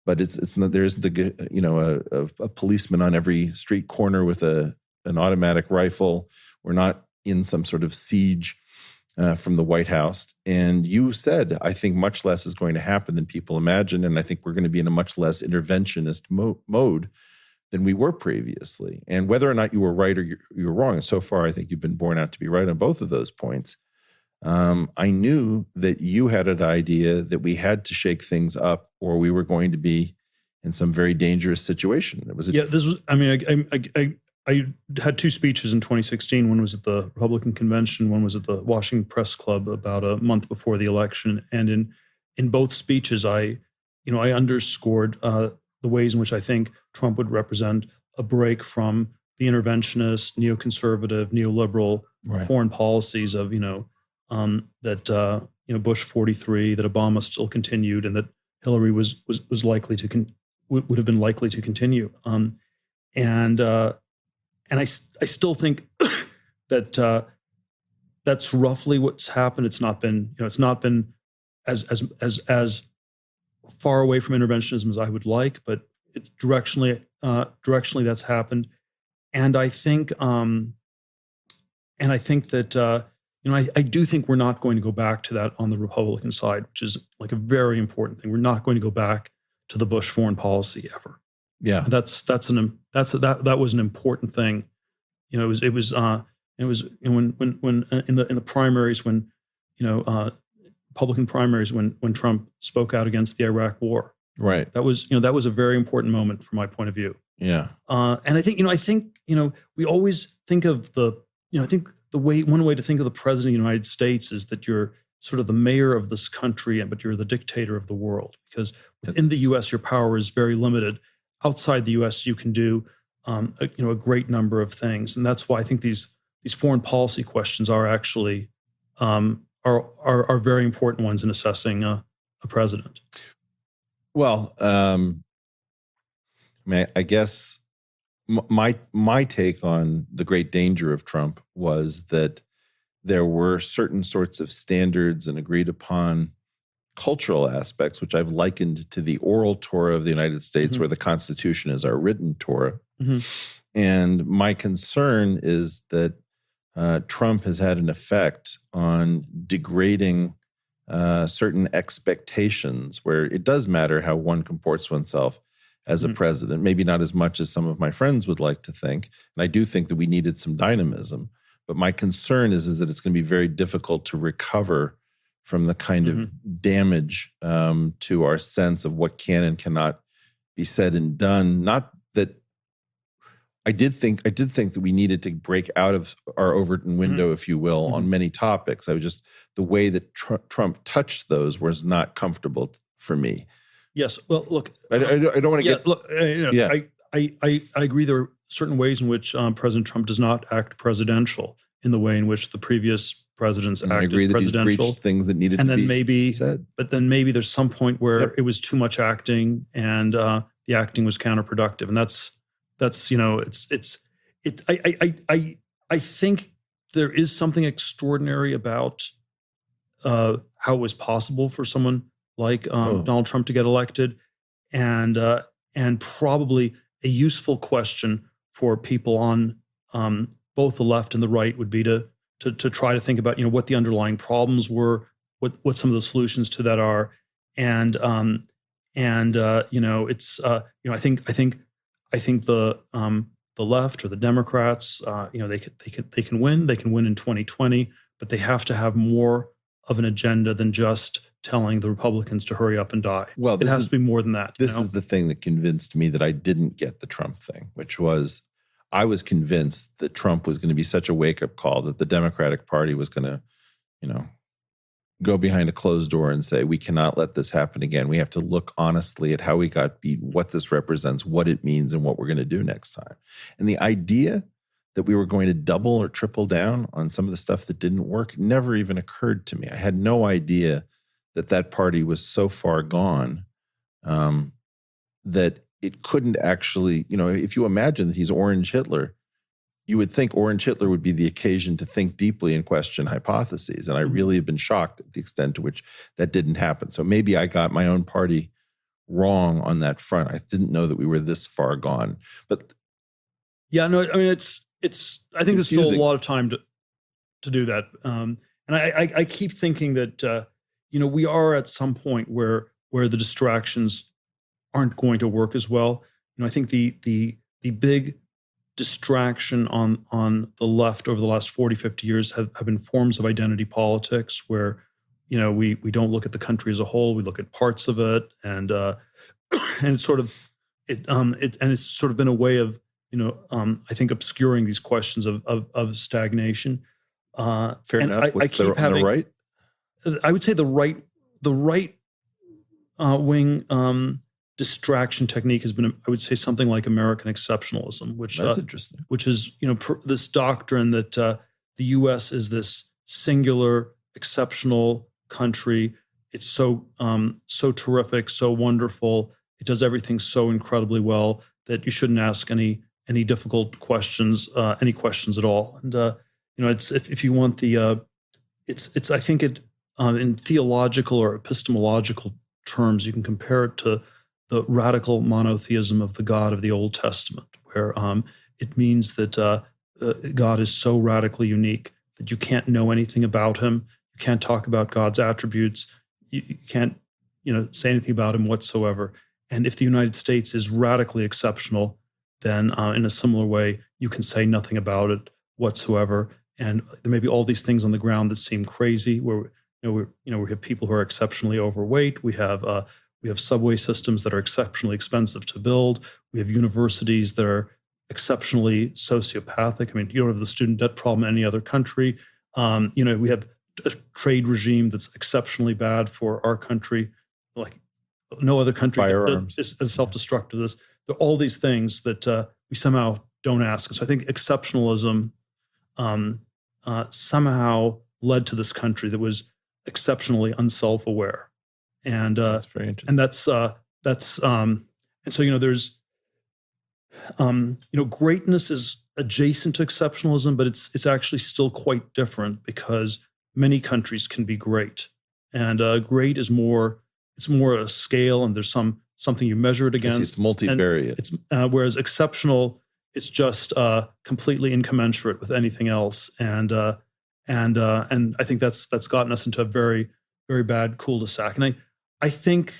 But it's not, there isn't a policeman on every street corner with an automatic rifle. We're not in some sort of siege from the White House. And you said, I think much less is going to happen than people imagine. And I think we're going to be in a much less interventionist mode than we were previously. And whether or not you were right or you were wrong, and so far I think you've been borne out to be right on both of those points. I knew that you had an idea that we had to shake things up or we were going to be in some very dangerous situation. It was I had two speeches in 2016. One was at the Republican convention. One was at the Washington Press Club about a month before the election. And in both speeches, I underscored the ways in which I think Trump would represent a break from the interventionist, neoconservative, neoliberal foreign policies of Bush 43, that Obama still continued, and that Hillary was likely to would have been likely to continue. And I still think that that's roughly what's happened. It's not been as far away from interventionism as I would like, but it's directionally that's happened. And I think that I do think we're not going to go back to that on the Republican side, which is like a very important thing. We're not going to go back to the Bush foreign policy ever. Yeah, that was an important thing. It was when in the primaries, when Republican primaries, when Trump spoke out against the Iraq War. Right. That was a very important moment from my point of view. Yeah. And I think we always think of one way to think of the president of the United States is that you're sort of the mayor of this country, but you're the dictator of the world, because within the U.S. your power is very limited. Outside the U.S., you can do a great number of things, and that's why I think these foreign policy questions are actually are very important ones in assessing a president. Well, I guess my take on the great danger of Trump was that there were certain sorts of standards and agreed upon cultural aspects, which I've likened to the oral Torah of the United States, where the Constitution is our written Torah. And my concern is that Trump has had an effect on degrading certain expectations, where it does matter how one comports oneself as a president, maybe not as much as some of my friends would like to think. And I do think that we needed some dynamism. But my concern is that it's going to be very difficult to recover from the kind of damage to our sense of what can and cannot be said and done. Not that I did think that we needed to break out of our Overton window, if you will, on many topics. I was just, the way that Trump touched those was not comfortable for me. Yes. Well, look, I don't want to get. Look, I agree. certain ways in which President Trump does not act presidential in the way in which the previous presidents And I acted agree that he's presidential. breached things that needed And to then be said. But then maybe there's some point where Yep. it was too much acting, and the acting was counterproductive. And that's I think there is something extraordinary about how it was possible for someone like Donald Trump to get elected, and probably a useful question for people on both the left and the right would be to try to think about what the underlying problems were, what some of the solutions to that are, and it's I think the left or the Democrats they can win in 2020, but they have to have more of an agenda than just telling the Republicans to hurry up and die. Well, it has to be more than that. This is the thing that convinced me that I didn't get the Trump thing, which was I was convinced that Trump was going to be such a wake-up call that the Democratic Party was going to, go behind a closed door and say, we cannot let this happen again. We have to look honestly at how we got beat, what this represents, what it means, and what we're going to do next time. And the idea that we were going to double or triple down on some of the stuff that didn't work never even occurred to me. I had no idea that party was so far gone that it couldn't actually, if you imagine that he's Orange Hitler, you would think Orange Hitler would be the occasion to think deeply and question hypotheses. And I really have been shocked at the extent to which that didn't happen. So maybe I got my own party wrong on that front. I didn't know that we were this far gone. But yeah, no, I mean, it's. I think there's still a lot of time to do that. And I keep thinking that we are at some point where the distractions aren't going to work as well. I think the big distraction on the left over the last 40, 50 years have been forms of identity politics where, we don't look at the country as a whole, we look at parts of it, and it's sort of it's sort of been a way of I think obscuring these questions of stagnation. Fair enough. What's the right? I would say the right wing distraction technique has been, I would say, something like American exceptionalism, which that's interesting. Which is this doctrine that the U.S. is this singular, exceptional country. It's so terrific, so wonderful. It does everything so incredibly well that you shouldn't ask any difficult questions, any questions at all. And it's if you want the it's I think it in theological or epistemological terms, you can compare it to the radical monotheism of the God of the Old Testament, where it means that God is so radically unique that you can't know anything about him. You can't talk about God's attributes. You can't, say anything about him whatsoever. And if the United States is radically exceptional, then in a similar way, you can say nothing about it whatsoever. And there may be all these things on the ground that seem crazy, where we have people who are exceptionally overweight. We have subway systems that are exceptionally expensive to build. We have universities that are exceptionally sociopathic. I mean, you don't have the student debt problem in any other country. We have a trade regime that's exceptionally bad for our country, like no other country is as self-destructive as this. There are all these things that we somehow don't ask. So I think exceptionalism somehow led to this country that was exceptionally unself-aware. And that's very interesting. And that's and so there's greatness is adjacent to exceptionalism, but it's actually still quite different because many countries can be great, and great is more. It's more a scale, and there's something you measure it against. It's multivariate. It's whereas exceptional, it's just completely incommensurate with anything else, and I think that's gotten us into a very, very bad cul-de-sac. And I think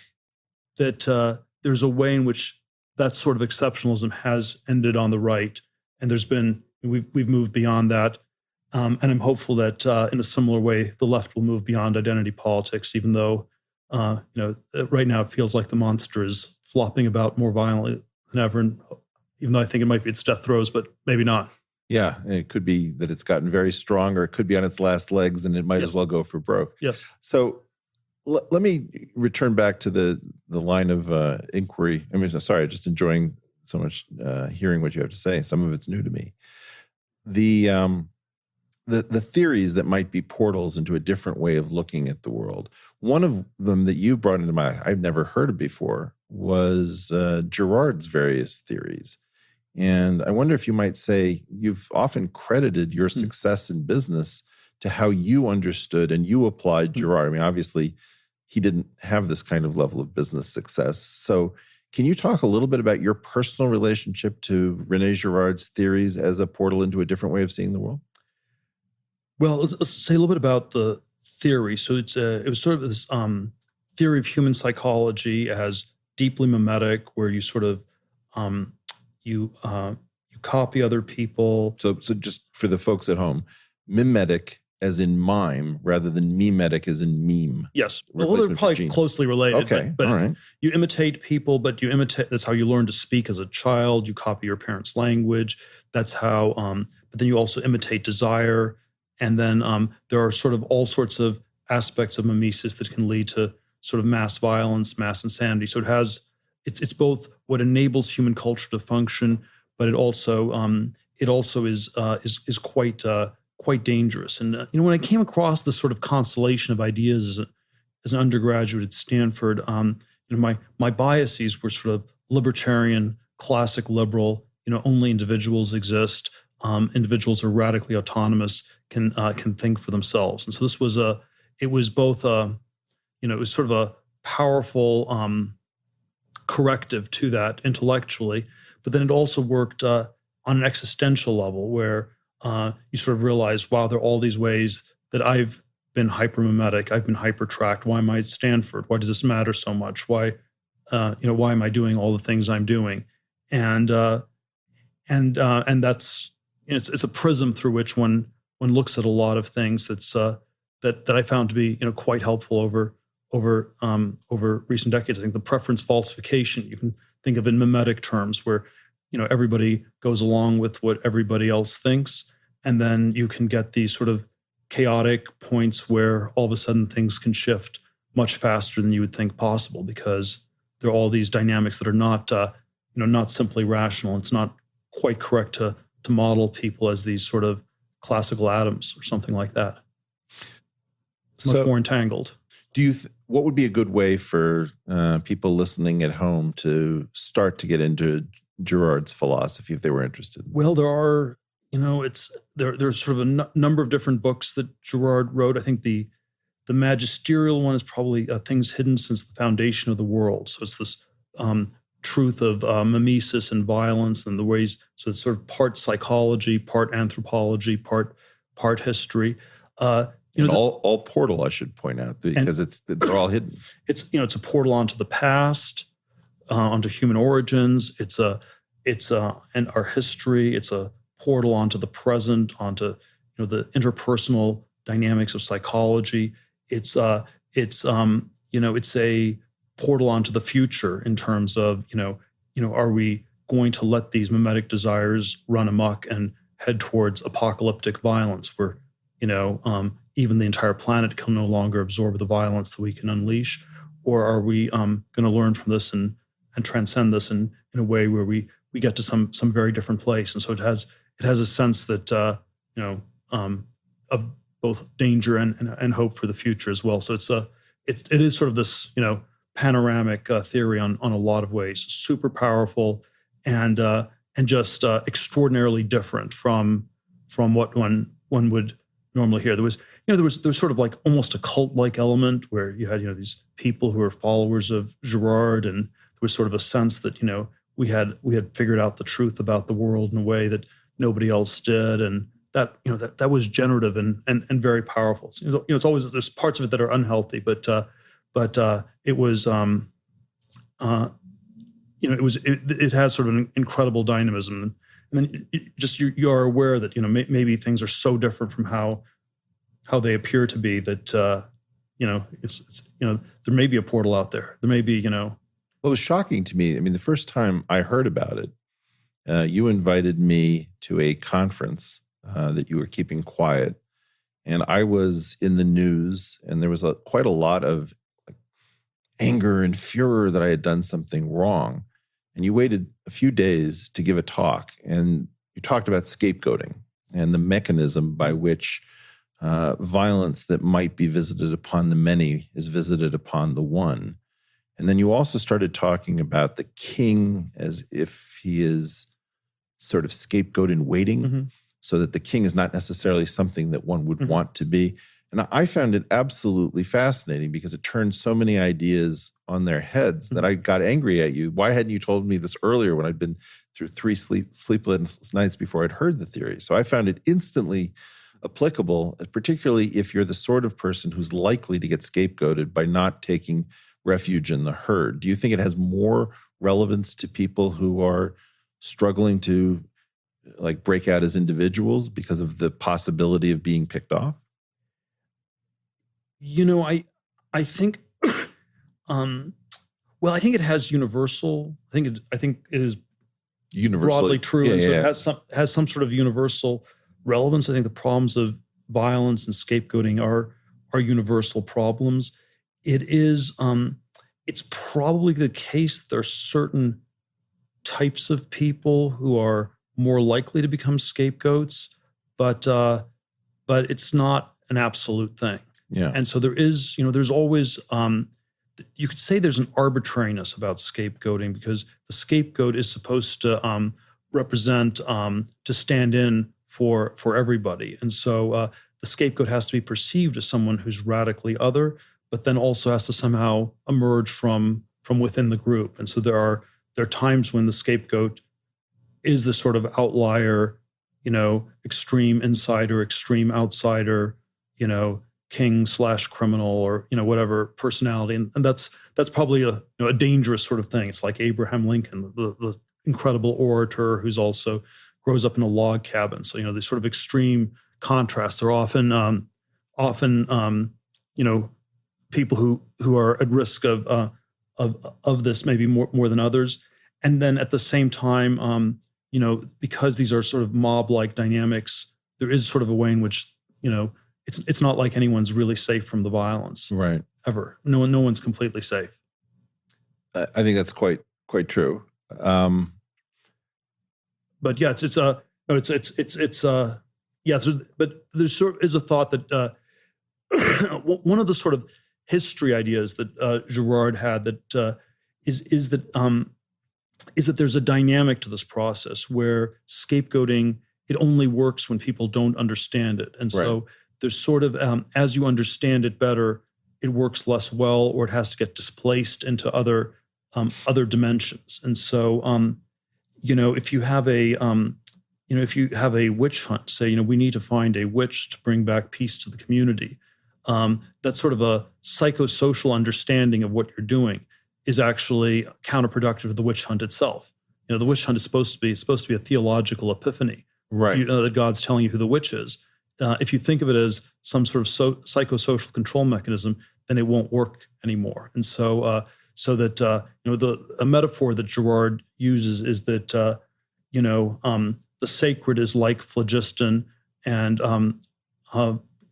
that there's a way in which that sort of exceptionalism has ended on the right, and we've moved beyond that. And I'm hopeful that in a similar way, the left will move beyond identity politics, even though right now it feels like the monster is flopping about more violently than ever. And even though I think it might be its death throes, but maybe not. Yeah, and it could be that it's gotten very strong, or it could be on its last legs, and it might as well go for broke. Yes. So let me return back to the line of inquiry. I mean, sorry, just enjoying so much hearing what you have to say. Some of it's new to me. The theories that might be portals into a different way of looking at the world. One of them that you brought into I've never heard of before, was Girard's various theories. And I wonder if you might say you've often credited your success in business to how you understood and you applied Girard. I mean, obviously, he didn't have this kind of level of business success. So can you talk a little bit about your personal relationship to René Girard's theories as a portal into a different way of seeing the world? Well, let's say a little bit about the theory. So it was sort of this theory of human psychology as deeply mimetic, where you sort of you copy other people. So just for the folks at home, mimetic as in mime rather than memetic as in meme. Yes. Well, they're probably closely related. Okay. But all right. You imitate people, but that's how you learn to speak as a child. You copy your parents' language. That's how, but then you also imitate desire. And then there are sort of all sorts of aspects of mimesis that can lead to sort of mass violence, mass insanity. So it's both what enables human culture to function, but it also is quite dangerous. And when I came across this sort of constellation of ideas as an undergraduate at Stanford, my biases were sort of libertarian, classic liberal. Only individuals exist. Individuals are radically autonomous, can think for themselves. And so this was it was both it was sort of a powerful corrective to that intellectually, but then it also worked on an existential level where you sort of realize, wow, there are all these ways that I've been hypermimetic, I've been hypertracked. Why am I at Stanford? Why does this matter so much? Why am I doing all the things I'm doing? And that's it's a prism through which one looks at a lot of things that I found to be quite helpful over recent decades. I think the preference falsification, you can think of in mimetic terms, where everybody goes along with what everybody else thinks, and then you can get these sort of chaotic points where all of a sudden things can shift much faster than you would think possible, because there are all these dynamics that are not simply rational. It's not quite correct to model people as these sort of classical atoms or something like that. It's much more entangled. Do you? What would be a good way for people listening at home to start to get into Girard's philosophy if they were interested? Well, there are, there's sort of a number of different books that Girard wrote. I think the magisterial one is probably Things Hidden Since the Foundation of the World. So it's this truth of mimesis and violence and the ways. So it's sort of part psychology, part anthropology, part history. All portal, I should point out, because they're all hidden. It's a portal onto the past, onto human origins. It's and our history. It's a portal onto the present, onto the interpersonal dynamics of psychology. It's a portal onto the future in terms of are we going to let these mimetic desires run amok and head towards apocalyptic violence, where even the entire planet can no longer absorb the violence that we can unleash? Or are we going to learn from this and transcend this in a way where we get to some very different place? And so it has a sense that of both danger and hope for the future as well. So it is sort of this panoramic theory on a lot of ways, super powerful and just extraordinarily different from what one would normally hear. There was sort of like almost a cult-like element where you had these people who were followers of Girard, and there was sort of a sense that we had figured out the truth about the world in a way that nobody else did, and that was generative and very powerful. So, it's always, there's parts of it that are unhealthy, but it was it has sort of an incredible dynamism, and then you are aware that maybe things are so different from how they appear to be that there may be a portal out there. There may be Well, it was shocking to me. I mean, the first time I heard about it, you invited me to a conference that you were keeping quiet, and I was in the news, and there was quite a lot of anger and furor that I had done something wrong. and you waited a few days to give a talk, and you talked about scapegoating and the mechanism by which violence that might be visited upon the many is visited upon the one. And then you also started talking about the king as if he is sort of scapegoat in waiting, so that the king is not necessarily something that one would want to be. And I found it absolutely fascinating because it turned so many ideas on their heads that I got angry at you. Why hadn't you told me this earlier when I'd been through 3 sleepless nights before I'd heard the theory? So I found it instantly applicable, particularly if you're the sort of person who's likely to get scapegoated by not taking refuge in the herd. Do you think it has more relevance to people who are struggling to like break out as individuals because of the possibility of being picked off? I think, I think it has universal. I think it is Universally broadly true, and so it has some sort of universal relevance. I think the problems of violence and scapegoating are universal problems. It is, it's probably the case that there are certain types of people who are more likely to become scapegoats, but it's not an absolute thing. Yeah. And so there's always, you could say there's an arbitrariness about scapegoating because the scapegoat is supposed to represent, to stand in for everybody. And so the scapegoat has to be perceived as someone who's radically other, but then also has to somehow emerge from within the group. And so there are times when the scapegoat is the sort of outlier, extreme insider, extreme outsider, king/criminal, or whatever personality, and that's probably a dangerous sort of thing. It's like Abraham Lincoln, the incredible orator who's also grows up in a log cabin. So these sort of extreme contrasts are often people who are at risk of this maybe more than others. And then at the same time, because these are sort of mob-like dynamics, there is sort of a way in which it's not like anyone's really safe from the violence, right? Ever. No one's completely safe. I think that's quite true. But yeah, but there sort of is a thought that one of the sort of history ideas that Girard had that is that there's a dynamic to this process where scapegoating, it only works when people don't understand it, and so there's sort of as you understand it better, it works less well, or it has to get displaced into other dimensions. And so if you have a witch hunt, say we need to find a witch to bring back peace to the community, that's sort of a psychosocial understanding of what you're doing is actually counterproductive to the witch hunt itself. The witch hunt is supposed to be a theological epiphany, right? That God's telling you who the witch is. If you think of it as some sort of psychosocial control mechanism, then it won't work anymore. And so, a metaphor that Girard uses is that the sacred is like phlogiston, and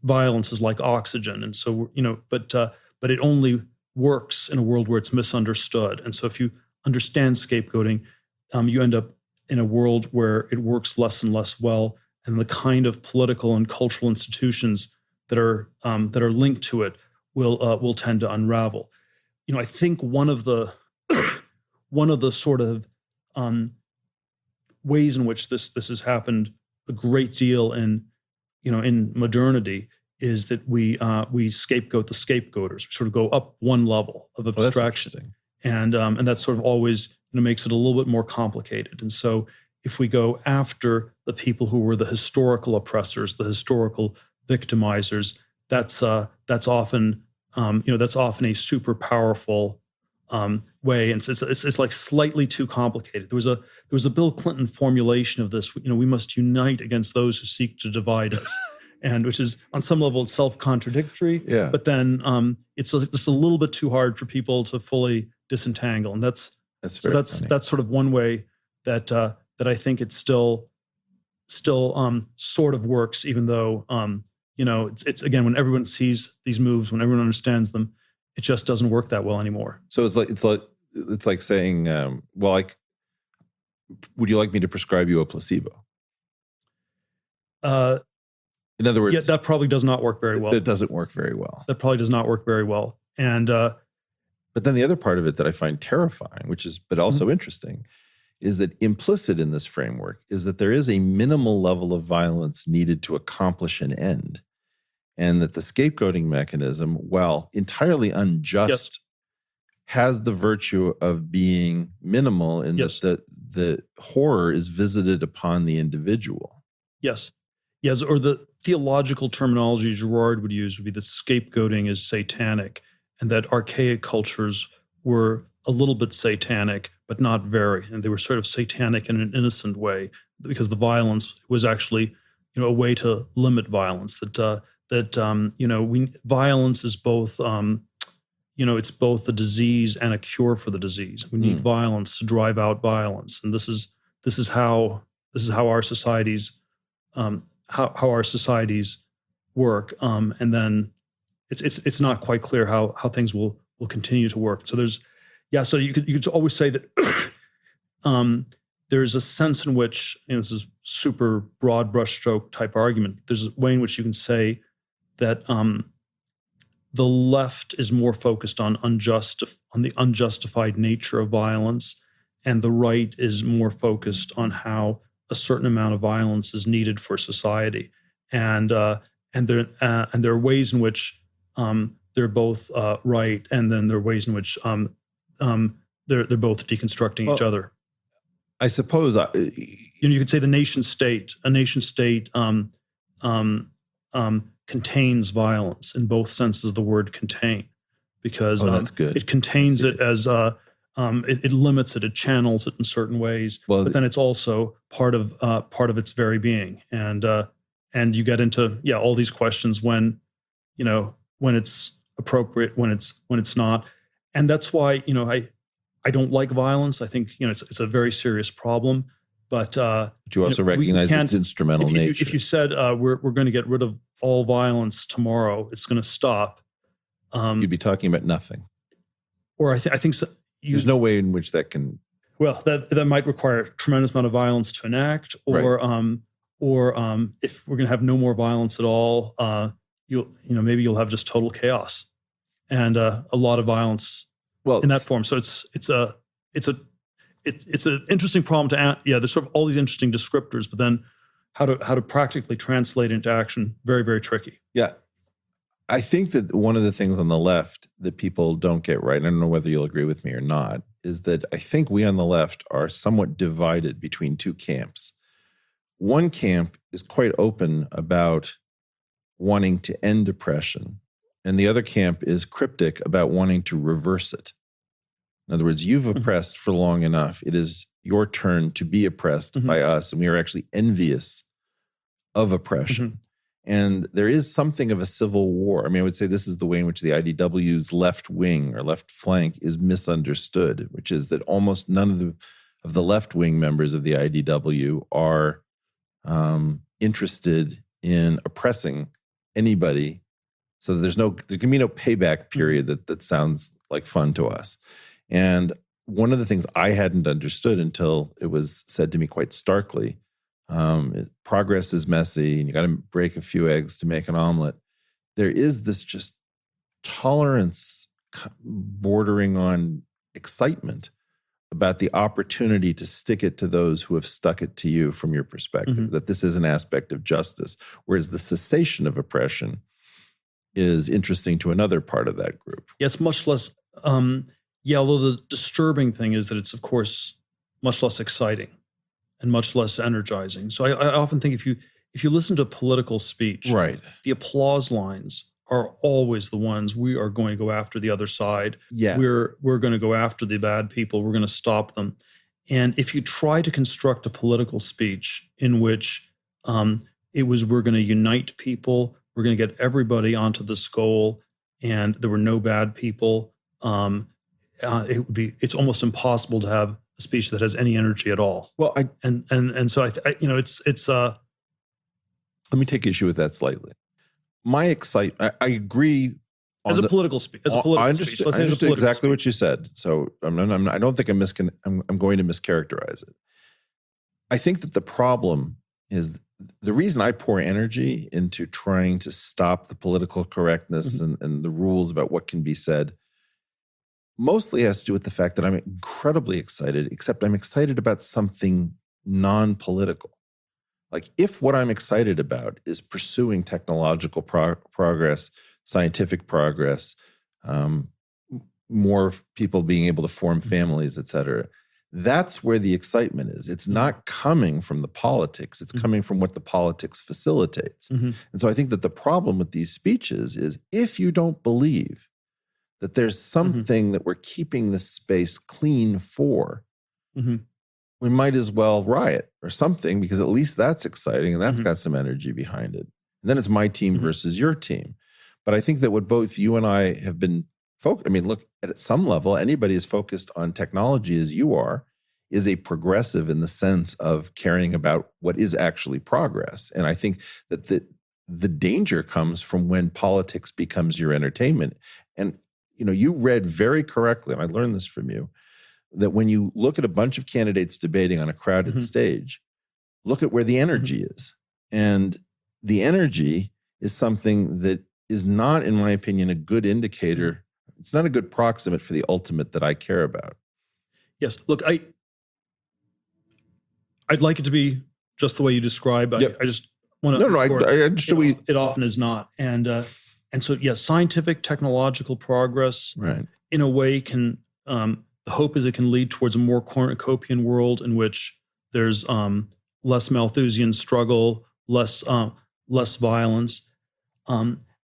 violence is like oxygen. And so but it only works in a world where it's misunderstood. And so if you understand scapegoating, you end up in a world where it works less and less well, and the kind of political and cultural institutions that are linked to it will tend to unravel. I think one of the sort of ways in which this has happened a great deal in modernity is that we scapegoat the scapegoaters. We sort of go up one level of abstraction, and that sort of always makes it a little bit more complicated. And so if we go after the people who were the historical oppressors, the historical victimizers, that's often a super powerful way, and it's like slightly too complicated. There was a Bill Clinton formulation of this. We must unite against those who seek to divide us, and which is on some level it's self-contradictory. Yeah. But then it's just a little bit too hard for people to fully disentangle, and that's sort of one way that I think it still sort of works, even though it's again, when everyone sees these moves, when everyone understands them, it just doesn't work that well anymore. So it's like saying, Would you like me to prescribe you a placebo? Uh, In other words, yeah, that probably does not work very well. That doesn't work very well. That probably does not work very well. And but then the other part of it that I find terrifying, but also interesting, is that implicit in this framework is that there is a minimal level of violence needed to accomplish an end. And that the scapegoating mechanism, while entirely unjust, has the virtue of being minimal in that the horror is visited upon the individual. Yes. Or the theological terminology Girard would use would be that scapegoating is satanic, and that archaic cultures were a little bit satanic, but not very. And they were sort of satanic in an innocent way, because the violence was actually, a way to limit violence. Violence is both, it's both a disease and a cure for the disease. We need violence to drive out violence, and this is how our societies how our societies work. And then it's not quite clear how things will continue to work. So so you could always say that there's a sense in which, this is super broad brushstroke type argument. There's a way in which you can say that the left is more focused on the unjustified nature of violence, and the right is more focused on how a certain amount of violence is needed for society. And there are ways in which they're both right, and then there are ways in which they're both deconstructing each other. I suppose you could say a nation state contains violence in both senses of the word contain, because that's good. It contains it as it limits it, it channels it in certain ways, but then it's also part of its very being. And you get into all these questions when it's appropriate, when it's not. And that's why I don't like violence. I think it's a very serious problem. But you also recognize its instrumental nature. If you said we're going to get rid of all violence tomorrow, it's going to stop. You'd be talking about nothing. Or I think so, there's no way in which that can. Well, that might require a tremendous amount of violence to enact, or if we're going to have no more violence at all, maybe you'll have just total chaos and a lot of violence in that form. So it's an interesting problem to there's sort of all these interesting descriptors, but then how to practically translate into action, very, very tricky. Yeah. I think that one of the things on the left that people don't get right, and I don't know whether you'll agree with me or not, is that I think we on the left are somewhat divided between two camps. One camp is quite open about wanting to end oppression, and the other camp is cryptic about wanting to reverse it. In other words, you've oppressed for long enough. It is your turn to be oppressed by us, and we are actually envious of oppression. And there is something of a civil war. I mean, I would say this is the way in which the IDW's left wing or left flank is misunderstood, which is that almost none of the left wing members of the IDW are interested in oppressing anybody. So there can be no payback period that sounds like fun to us. And one of the things I hadn't understood until it was said to me quite starkly, progress is messy and you got to break a few eggs to make an omelet. There is this just tolerance bordering on excitement about the opportunity to stick it to those who have stuck it to you from your perspective, that this is an aspect of justice, whereas the cessation of oppression is interesting to another part of that group. Yeah, it's much less, although the disturbing thing is that it's, of course, much less exciting and much less energizing. So I often think if you listen to political speech, right, the applause lines are always the ones we are going to go after the other side. Yeah. We're going to go after the bad people. We're going to stop them. And if you try to construct a political speech in which we're going to unite people, we're going to get everybody onto this goal, and there were no bad people, it's almost impossible to have a speech that has any energy at all. Well, so it's let me take issue with that slightly. My excitement, I agree. As a political speech. I understood exactly what you said. So I don't think I'm going to mischaracterize it. I think that the problem is the reason I pour energy into trying to stop the political correctness and the rules about what can be said mostly has to do with the fact that I'm incredibly excited, except I'm excited about something non-political. Like if what I'm excited about is pursuing technological progress, scientific progress, more people being able to form families, et cetera, that's where the excitement is. It's not coming from the politics. It's coming from what the politics facilitates. And so I think that the problem with these speeches is if you don't believe that there's something that we're keeping this space clean for, we might as well riot or something, because at least that's exciting and that's got some energy behind it. And then it's my team versus your team. But I think that what both you and I have been focused, I mean, look, at some level, anybody as focused on technology as you are is a progressive in the sense of caring about what is actually progress. And I think that the danger comes from when politics becomes your entertainment. And you read very correctly, and I learned this from you, that when you look at a bunch of candidates debating on a crowded stage, look at where the energy is. And the energy is something that is not, in my opinion, a good indicator. It's not a good proximate for the ultimate that I care about. Yes. Look, I'd like it to be just the way you describe. Yep. I just want to. No, I understood. It often is not. And so, yes, scientific, technological progress, Right, in a way, can the hope is it can lead towards a more cornucopian world in which there's less Malthusian struggle, less violence,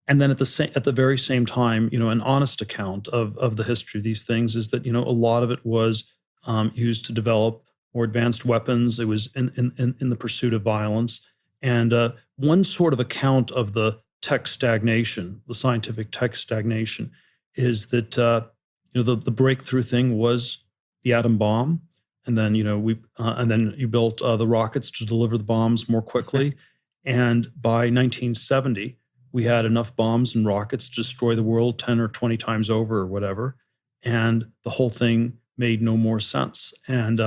and then at the very same time, an honest account of the history of these things is that a lot of it was used to develop more advanced weapons. It was in the pursuit of violence, and one sort of account of the tech stagnation, the scientific tech stagnation, is that the breakthrough thing was the atom bomb, and then and then you built the rockets to deliver the bombs more quickly, and by 1970 we had enough bombs and rockets to destroy the world 10 or 20 times over or whatever, and the whole thing made no more sense. And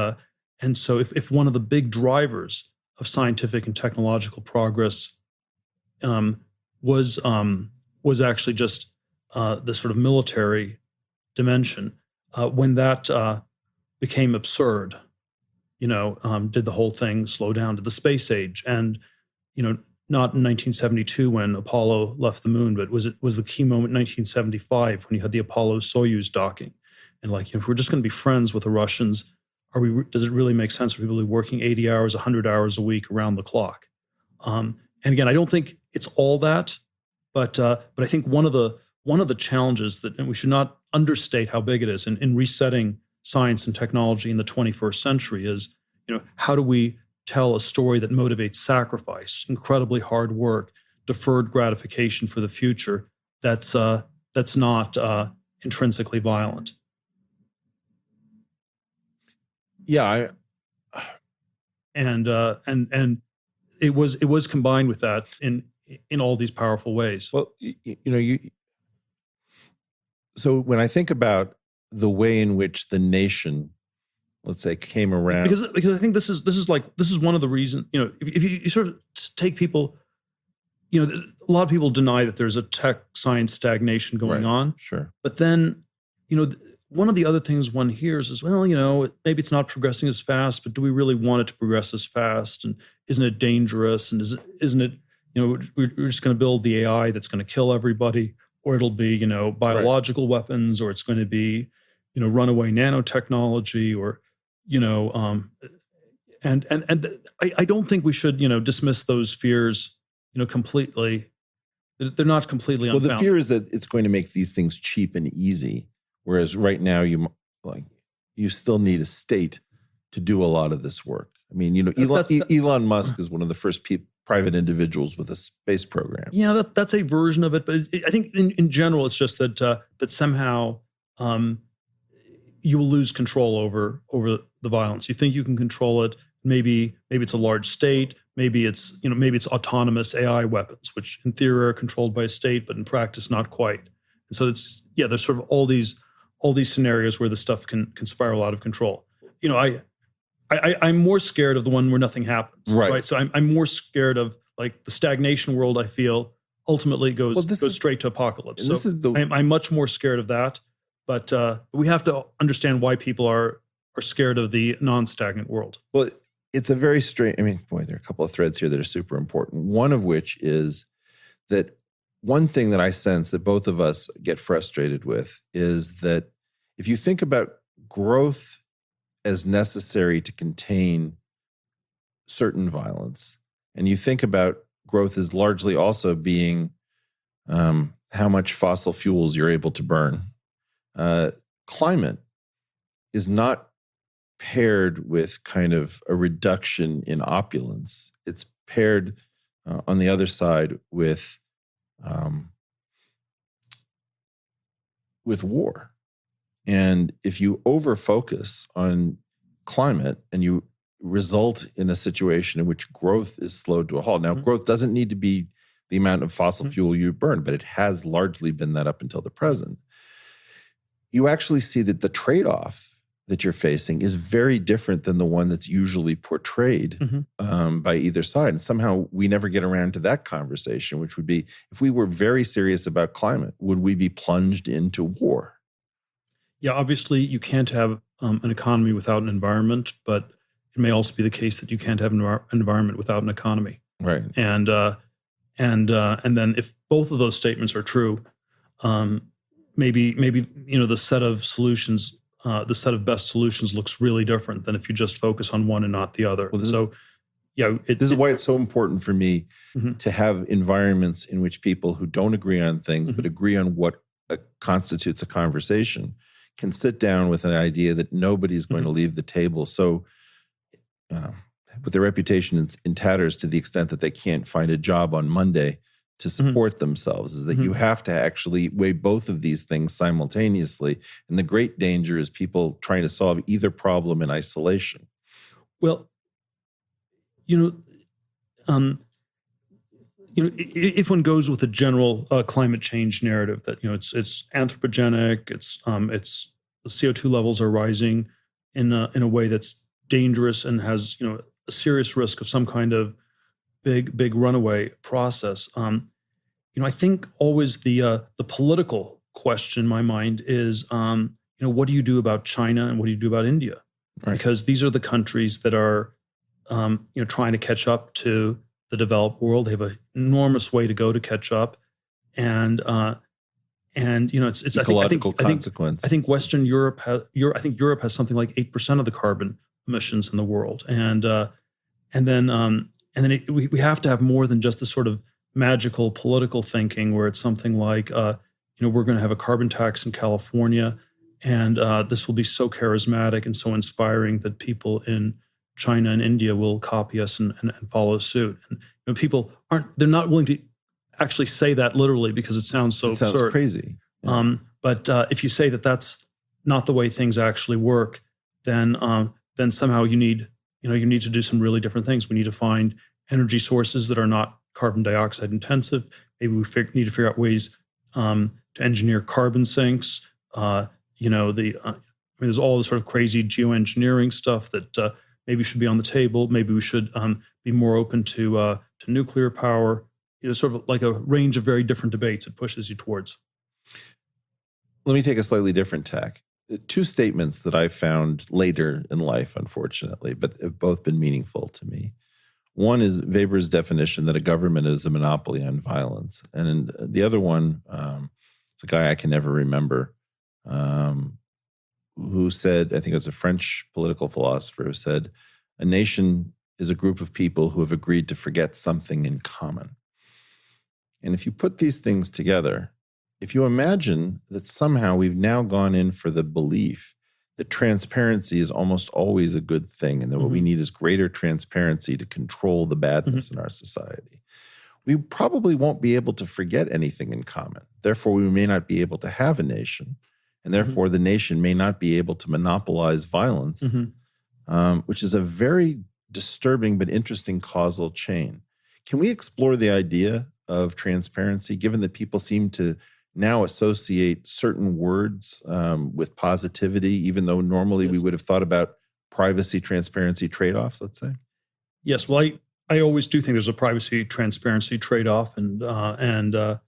so if one of the big drivers of scientific and technological progress was actually just the sort of military dimension, when that became absurd, did the whole thing slow down to the space age? And not in 1972 when Apollo left the moon, but was the key moment in 1975 when you had the Apollo-Soyuz docking? And if we're just going to be friends with the Russians, does it really make sense for people to be working 80 hours, 100 hours a week around the clock? And again, I don't think it's all that, but I think one of the challenges and we should not understate how big it is in resetting science and technology in the 21st century is, how do we tell a story that motivates sacrifice, incredibly hard work, deferred gratification for the future that's not intrinsically violent? Yeah, and it was combined with that in all these powerful ways. Well, so when I think about the way in which the nation, let's say, came around, because I think this is one of the reasons, if you sort of take people, a lot of people deny that there's a tech science stagnation going on. Sure. But then, one of the other things one hears is, well, maybe it's not progressing as fast, but do we really want it to progress as fast? And isn't it dangerous? And isn't it, we're just going to build the AI that's going to kill everybody, or it'll be, biological weapons, or it's going to be, runaway nanotechnology, or, and I don't think we should, dismiss those fears, completely. They're not completely unfounded. Well, the fear is that it's going to make these things cheap and easy, whereas right now you still need a state to do a lot of this work. I mean, Elon Musk is one of the first private individuals with a space program. Yeah, that's a version of it, but I think in general, it's just that somehow you will lose control over the violence. You think you can control it. Maybe it's a large state. Maybe it's autonomous AI weapons, which in theory are controlled by a state, but in practice not quite. And so there's sort of all these scenarios where the stuff can spiral out of control. I'm more scared of the one where nothing happens. Right. So I'm more scared of like the stagnation world. I feel ultimately goes straight to apocalypse. And So I'm much more scared of that. But we have to understand why people are scared of the non-stagnant world. Well, it's a very strange. I mean, boy, there are a couple of threads here that are super important. One of which is that one thing that I sense that both of us get frustrated with is that if you think about growth as necessary to contain certain violence, and you think about growth as largely also being how much fossil fuels you're able to burn, climate is not paired with kind of a reduction in opulence. It's paired on the other side with war. And if you over-focus on climate and you result in a situation in which growth is slowed to a halt. Now, growth doesn't need to be the amount of fossil fuel you burn, but it has largely been that up until the present. You actually see that the trade-off that you're facing is very different than the one that's usually portrayed by either side. And somehow we never get around to that conversation, which would be, if we were very serious about climate, would we be plunged into war? Yeah, obviously you can't have an economy without an environment, but it may also be the case that you can't have an environment without an economy. Right. And then if both of those statements are true, maybe the set of solutions, the set of best solutions looks really different than if you just focus on one and not the other. Well, this is why it's so important for me to have environments in which people who don't agree on things but agree on what constitutes a conversation can sit down with an idea that nobody's going to leave the table. So with their reputation in tatters to the extent that they can't find a job on Monday to support themselves, is that you have to actually weigh both of these things simultaneously. And the great danger is people trying to solve either problem in isolation. Well, if one goes with a general climate change narrative that it's anthropogenic, it's the CO2 levels are rising in a way that's dangerous and has a serious risk of some kind of big runaway process. I think always the political question in my mind is what do you do about China and what do you do about India? Right. Because these are the countries that are trying to catch up to the developed world. They have an enormous way to go to catch up, and it's ecological consequence. I think Western Europe Europe has something like 8% of the carbon emissions in the world, and then we have to have more than just the sort of magical political thinking where it's something like we're going to have a carbon tax in California, and this will be so charismatic and so inspiring that people in China and India will copy us and follow suit. And people they're not willing to actually say that literally because it sounds so absurd. Sounds crazy. Yeah. But if you say that that's not the way things actually work, then somehow you need to do some really different things. We need to find energy sources that are not carbon dioxide intensive. Maybe we need to figure out ways to engineer carbon sinks. There's all this sort of crazy geoengineering stuff that maybe should be on the table. Maybe we should be more open to nuclear power. Sort of like a range of very different debates it pushes you towards. Let me take a slightly different tack. Two statements that I found later in life, unfortunately, but have both been meaningful to me. One is Weber's definition that a government is a monopoly on violence. And the other one, it's a guy I can never remember, who said, I think it was a French political philosopher who said, a nation is a group of people who have agreed to forget something in common. And if you put these things together, if you imagine that somehow we've now gone in for the belief that transparency is almost always a good thing and that what we need is greater transparency to control the badness in our society, we probably won't be able to forget anything in common. Therefore, we may not be able to have a nation, and therefore the nation may not be able to monopolize violence, which is a very disturbing but interesting causal chain. Can we explore the idea of transparency, given that people seem to now associate certain words with positivity, even though normally we would have thought about privacy, transparency trade-offs, let's say? Yes. Well, I always do think there's a privacy transparency trade-off, and there's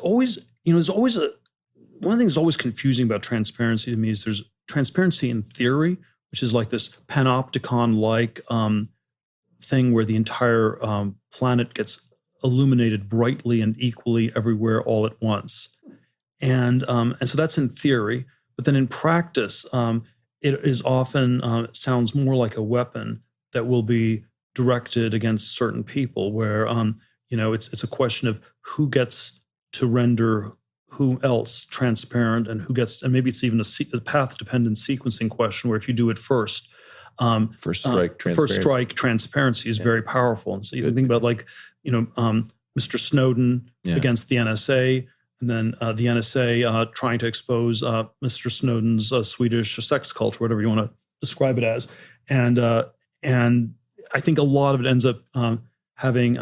always there's always one of the things that's always confusing about transparency to me is there's transparency in theory, which is like this panopticon-like thing where the entire planet gets illuminated brightly and equally everywhere all at once, and so that's in theory. But then in practice, it is often sounds more like a weapon that will be directed against certain people, where it's a question of who gets to render who else transparent, and who gets, and maybe it's even a path-dependent sequencing question where if you do it first, First strike transparency is very powerful. And so you can think about Mr. Snowden against the NSA, and then the NSA trying to expose Mr. Snowden's Swedish sex cult, or whatever you want to describe it as, and I think a lot of it ends up having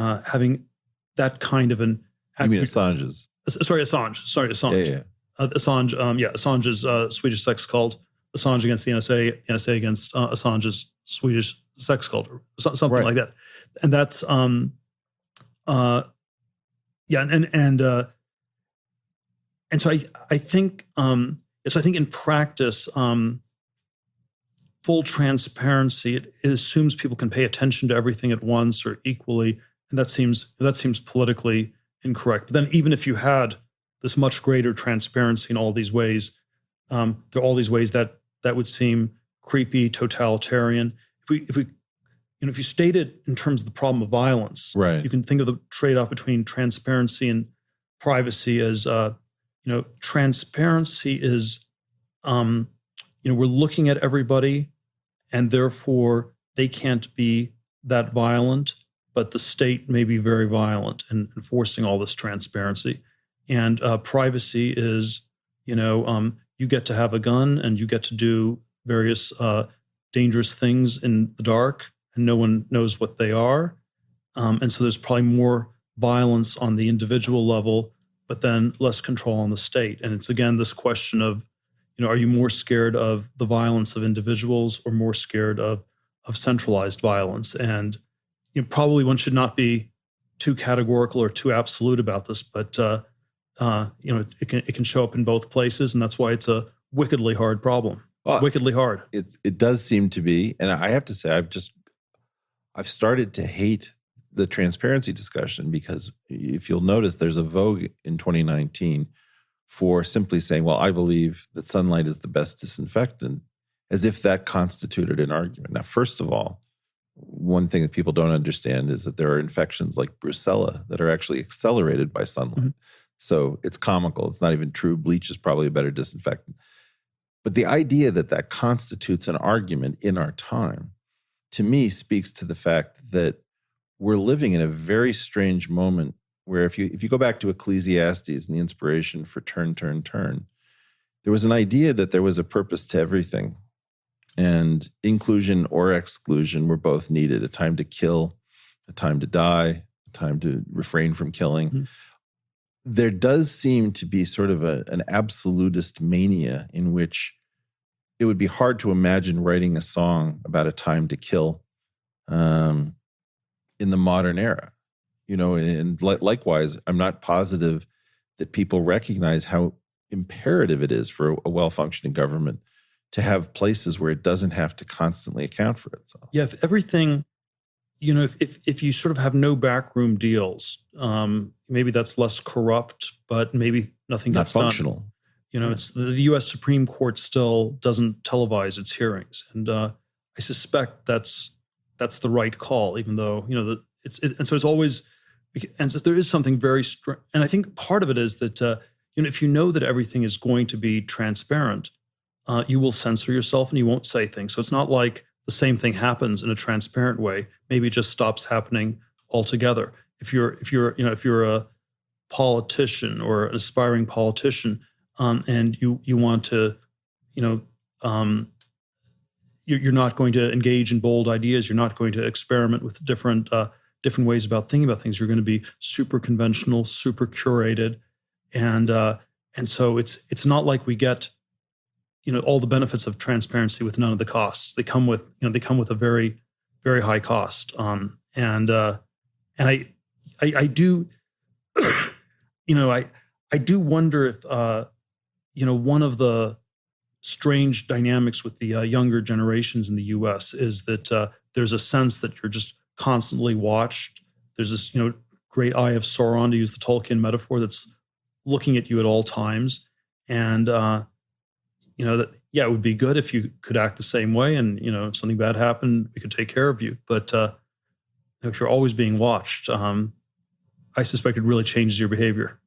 that kind of an. You mean Assange's? Assange. Yeah. Assange's Swedish sex cult. Assange against the NSA against Assange's Swedish sex cult, or something like that. And that's and so I think in practice, full transparency, it assumes people can pay attention to everything at once or equally, and that seems politically incorrect. But then even if you had this much greater transparency in all these ways, there are all these ways that would seem creepy, totalitarian. If you state it in terms of the problem of violence, right, you can think of the trade-off between transparency and privacy as transparency is we're looking at everybody, and therefore they can't be that violent, but the state may be very violent in enforcing all this transparency. And privacy is, you get to have a gun and you get to do various dangerous things in the dark, and no one knows what they are. And so there's probably more violence on the individual level, but then less control on the state. And it's, again, this question of, are you more scared of the violence of individuals or more scared of centralized violence? And probably one should not be too categorical or too absolute about this, but it can show up in both places, and that's why it's a wickedly hard problem. It's wickedly hard. It does seem to be, and I have to say, I've started to hate the transparency discussion, because if you'll notice, there's a vogue in 2019 for simply saying, well, I believe that sunlight is the best disinfectant, as if that constituted an argument. Now, first of all, one thing that people don't understand is that there are infections like brucella that are actually accelerated by sunlight. Mm-hmm. So it's comical. It's not even true. Bleach is probably a better disinfectant. But the idea that constitutes an argument in our time, to me, speaks to the fact that we're living in a very strange moment where if you go back to Ecclesiastes and the inspiration for turn, there was an idea that there was a purpose to everything. And inclusion or exclusion were both needed: a time to kill, a time to die, a time to refrain from killing. Mm-hmm. There does seem to be sort of an absolutist mania in which it would be hard to imagine writing a song about a time to kill in the modern era. And likewise, I'm not positive that people recognize how imperative it is for a well-functioning government to have places where it doesn't have to constantly account for itself. Yeah, if everything, if you sort of have no backroom deals, maybe that's less corrupt, but maybe nothing gets not functional. Done. It's the U.S. Supreme Court still doesn't televise its hearings, and I suspect that's the right call, even though and so it's always, and so there is something very strange. And I think part of it is that if you know that everything is going to be transparent, you will censor yourself and you won't say things. So it's not like the same thing happens in a transparent way. Maybe it just stops happening altogether. If you're a politician or an aspiring politician, and you want to, you're not going to engage in bold ideas. You're not going to experiment with different ways about thinking about things. You're going to be super conventional, super curated, and so it's not like we get all the benefits of transparency with none of the costs. They come with a very, very high cost. And I do, I do wonder if, one of the strange dynamics with the younger generations in the U.S. is that there's a sense that you're just constantly watched. There's this, great eye of Sauron, to use the Tolkien metaphor, that's looking at you at all times. And, that, yeah, it would be good if you could act the same way. And, if something bad happened, we could take care of you. But if you're always being watched, I suspect it really changes your behavior.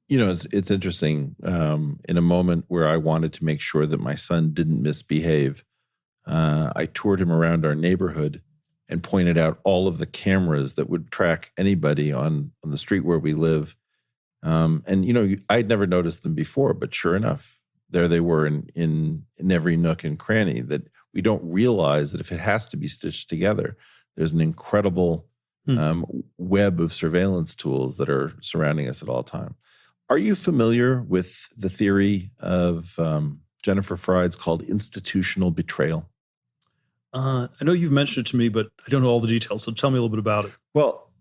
It's interesting. In a moment where I wanted to make sure that my son didn't misbehave, I toured him around our neighborhood and pointed out all of the cameras that would track anybody on the street where we live. And I'd never noticed them before, but sure enough, there they were in every nook and cranny, that we don't realize that if it has to be stitched together, there's an incredible web of surveillance tools that are surrounding us at all time. Are you familiar with the theory of Jennifer Freud's called institutional betrayal? I know you've mentioned it to me, but I don't know all the details. So tell me a little bit about it. Well,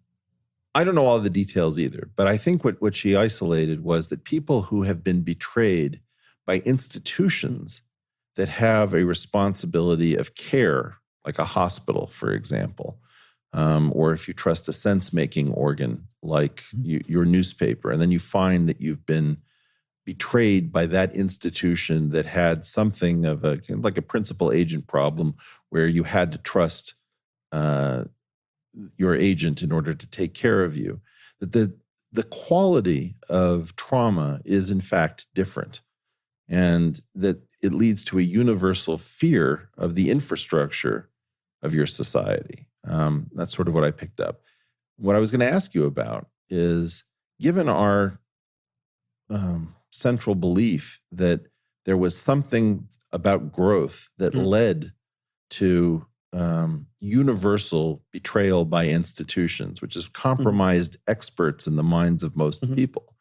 I don't know all the details either, but I think what she isolated was that people who have been betrayed by institutions that have a responsibility of care, like a hospital, for example, or if you trust a sense-making organ like your newspaper, and then you find that you've been betrayed by that institution that had something of like a principal agent problem, where you had to trust your agent in order to take care of you, that the quality of trauma is in fact different, and that it leads to a universal fear of the infrastructure of your society. That's sort of what I picked up. What I was going to ask you about is, given our central belief that there was something about growth that led to universal betrayal by institutions, which has compromised experts in the minds of most people.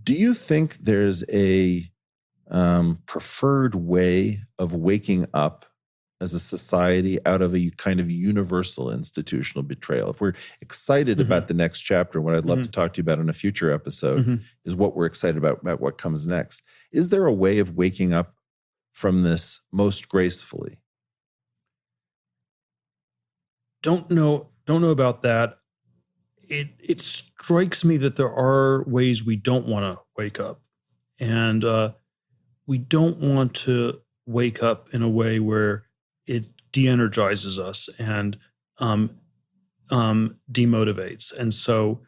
Do you think there's a preferred way of waking up as a society out of a kind of universal institutional betrayal? If we're excited about the next chapter, what I'd love to talk to you about in a future episode is what we're excited about what comes next. Is there a way of waking up from this most gracefully? Don't know about that. It strikes me that there are ways we don't want to wake up. And we don't want to wake up in a way where it de-energizes us and demotivates. And so,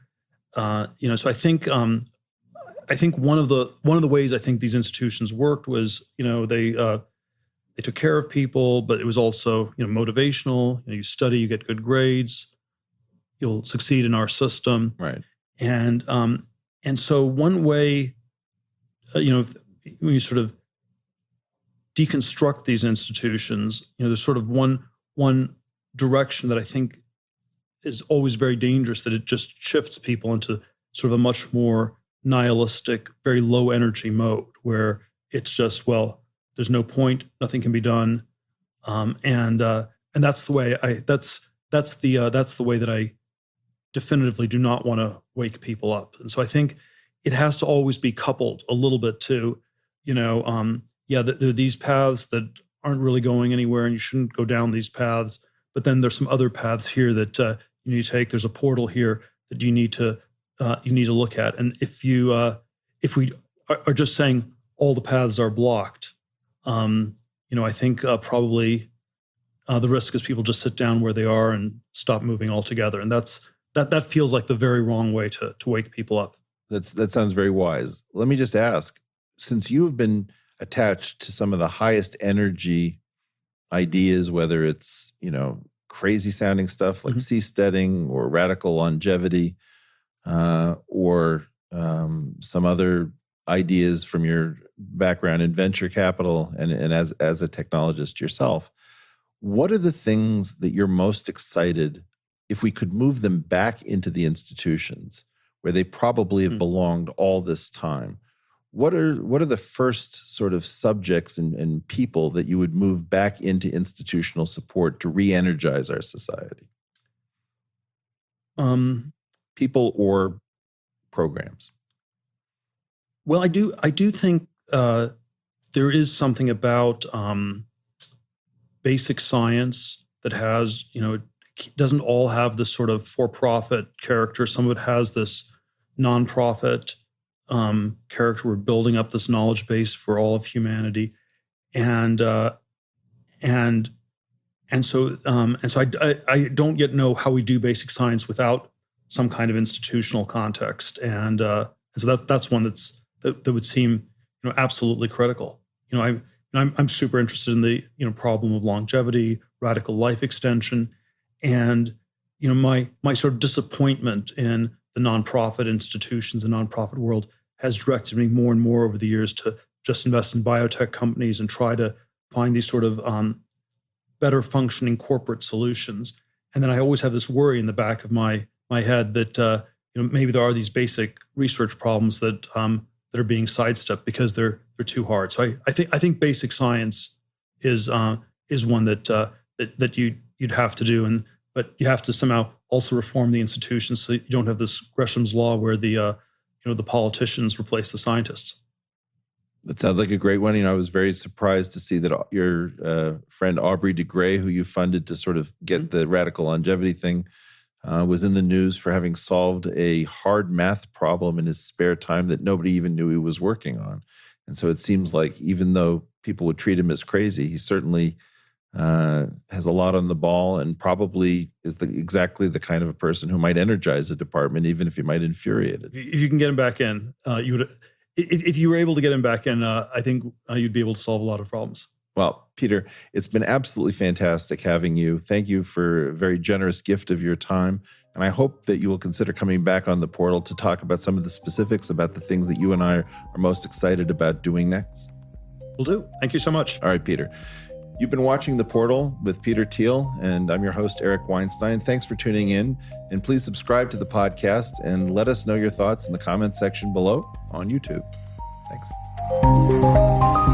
so I think one of the ways I think these institutions worked was, they took care of people, but it was also, motivational. You study, you get good grades, you'll succeed in our system. Right. And so one way, when you sort of deconstruct these institutions, there's sort of one direction that I think is always very dangerous, that it just shifts people into sort of a much more nihilistic, very low energy mode, where it's just, well, there's no point, nothing can be done, and that's the way that's the way that I definitively do not want to wake people up. And so I think it has to always be coupled a little bit to, there are these paths that aren't really going anywhere, and you shouldn't go down these paths. But then there's some other paths here that you need to take. There's a portal here that you need to look at. And if we are just saying all the paths are blocked, I think probably the risk is people just sit down where they are and stop moving altogether. And that feels like the very wrong way to wake people up. That sounds very wise. Let me just ask, since you have been attached to some of the highest energy ideas, whether it's, crazy sounding stuff like seasteading or radical longevity, or some other ideas from your background in venture capital and as a technologist yourself, what are the things that you're most excited if we could move them back into the institutions where they probably have belonged all this time? what are the first sort of subjects and people that you would move back into institutional support to re-energize our society? People or programs? Well, I do think there is something about basic science that has, it doesn't all have this sort of for-profit character. Some of it has this nonprofit character. We're building up this knowledge base for all of humanity, and so I don't yet know how we do basic science without some kind of institutional context, and so that's one that would seem absolutely critical. I'm super interested in the problem of longevity, radical life extension, and my sort of disappointment in the nonprofit institutions, the nonprofit world, has directed me more and more over the years to just invest in biotech companies and try to find these sort of better functioning corporate solutions. And then I always have this worry in the back of my head that maybe there are these basic research problems that are being sidestepped because they're too hard. So I think basic science is one that you'd have to do, but you have to somehow also reform the institutions so you don't have this Gresham's law where the politicians replace the scientists. That sounds like a great one. I was very surprised to see that your friend Aubrey de Grey, who you funded to sort of get the radical longevity thing, was in the news for having solved a hard math problem in his spare time that nobody even knew he was working on. And so it seems like even though people would treat him as crazy, he certainly has a lot on the ball and probably is exactly the kind of a person who might energize a department, even if he might infuriate it. If you can get him back in, you would. If you were able to get him back in, I think you'd be able to solve a lot of problems. Well, Peter, it's been absolutely fantastic having you. Thank you for a very generous gift of your time. And I hope that you will consider coming back on the portal to talk about some of the specifics about the things that you and I are most excited about doing next. Will do. Thank you so much. All right, Peter. You've been watching The Portal with Peter Thiel, and I'm your host, Eric Weinstein. Thanks for tuning in, and please subscribe to the podcast and let us know your thoughts in the comments section below on YouTube. Thanks.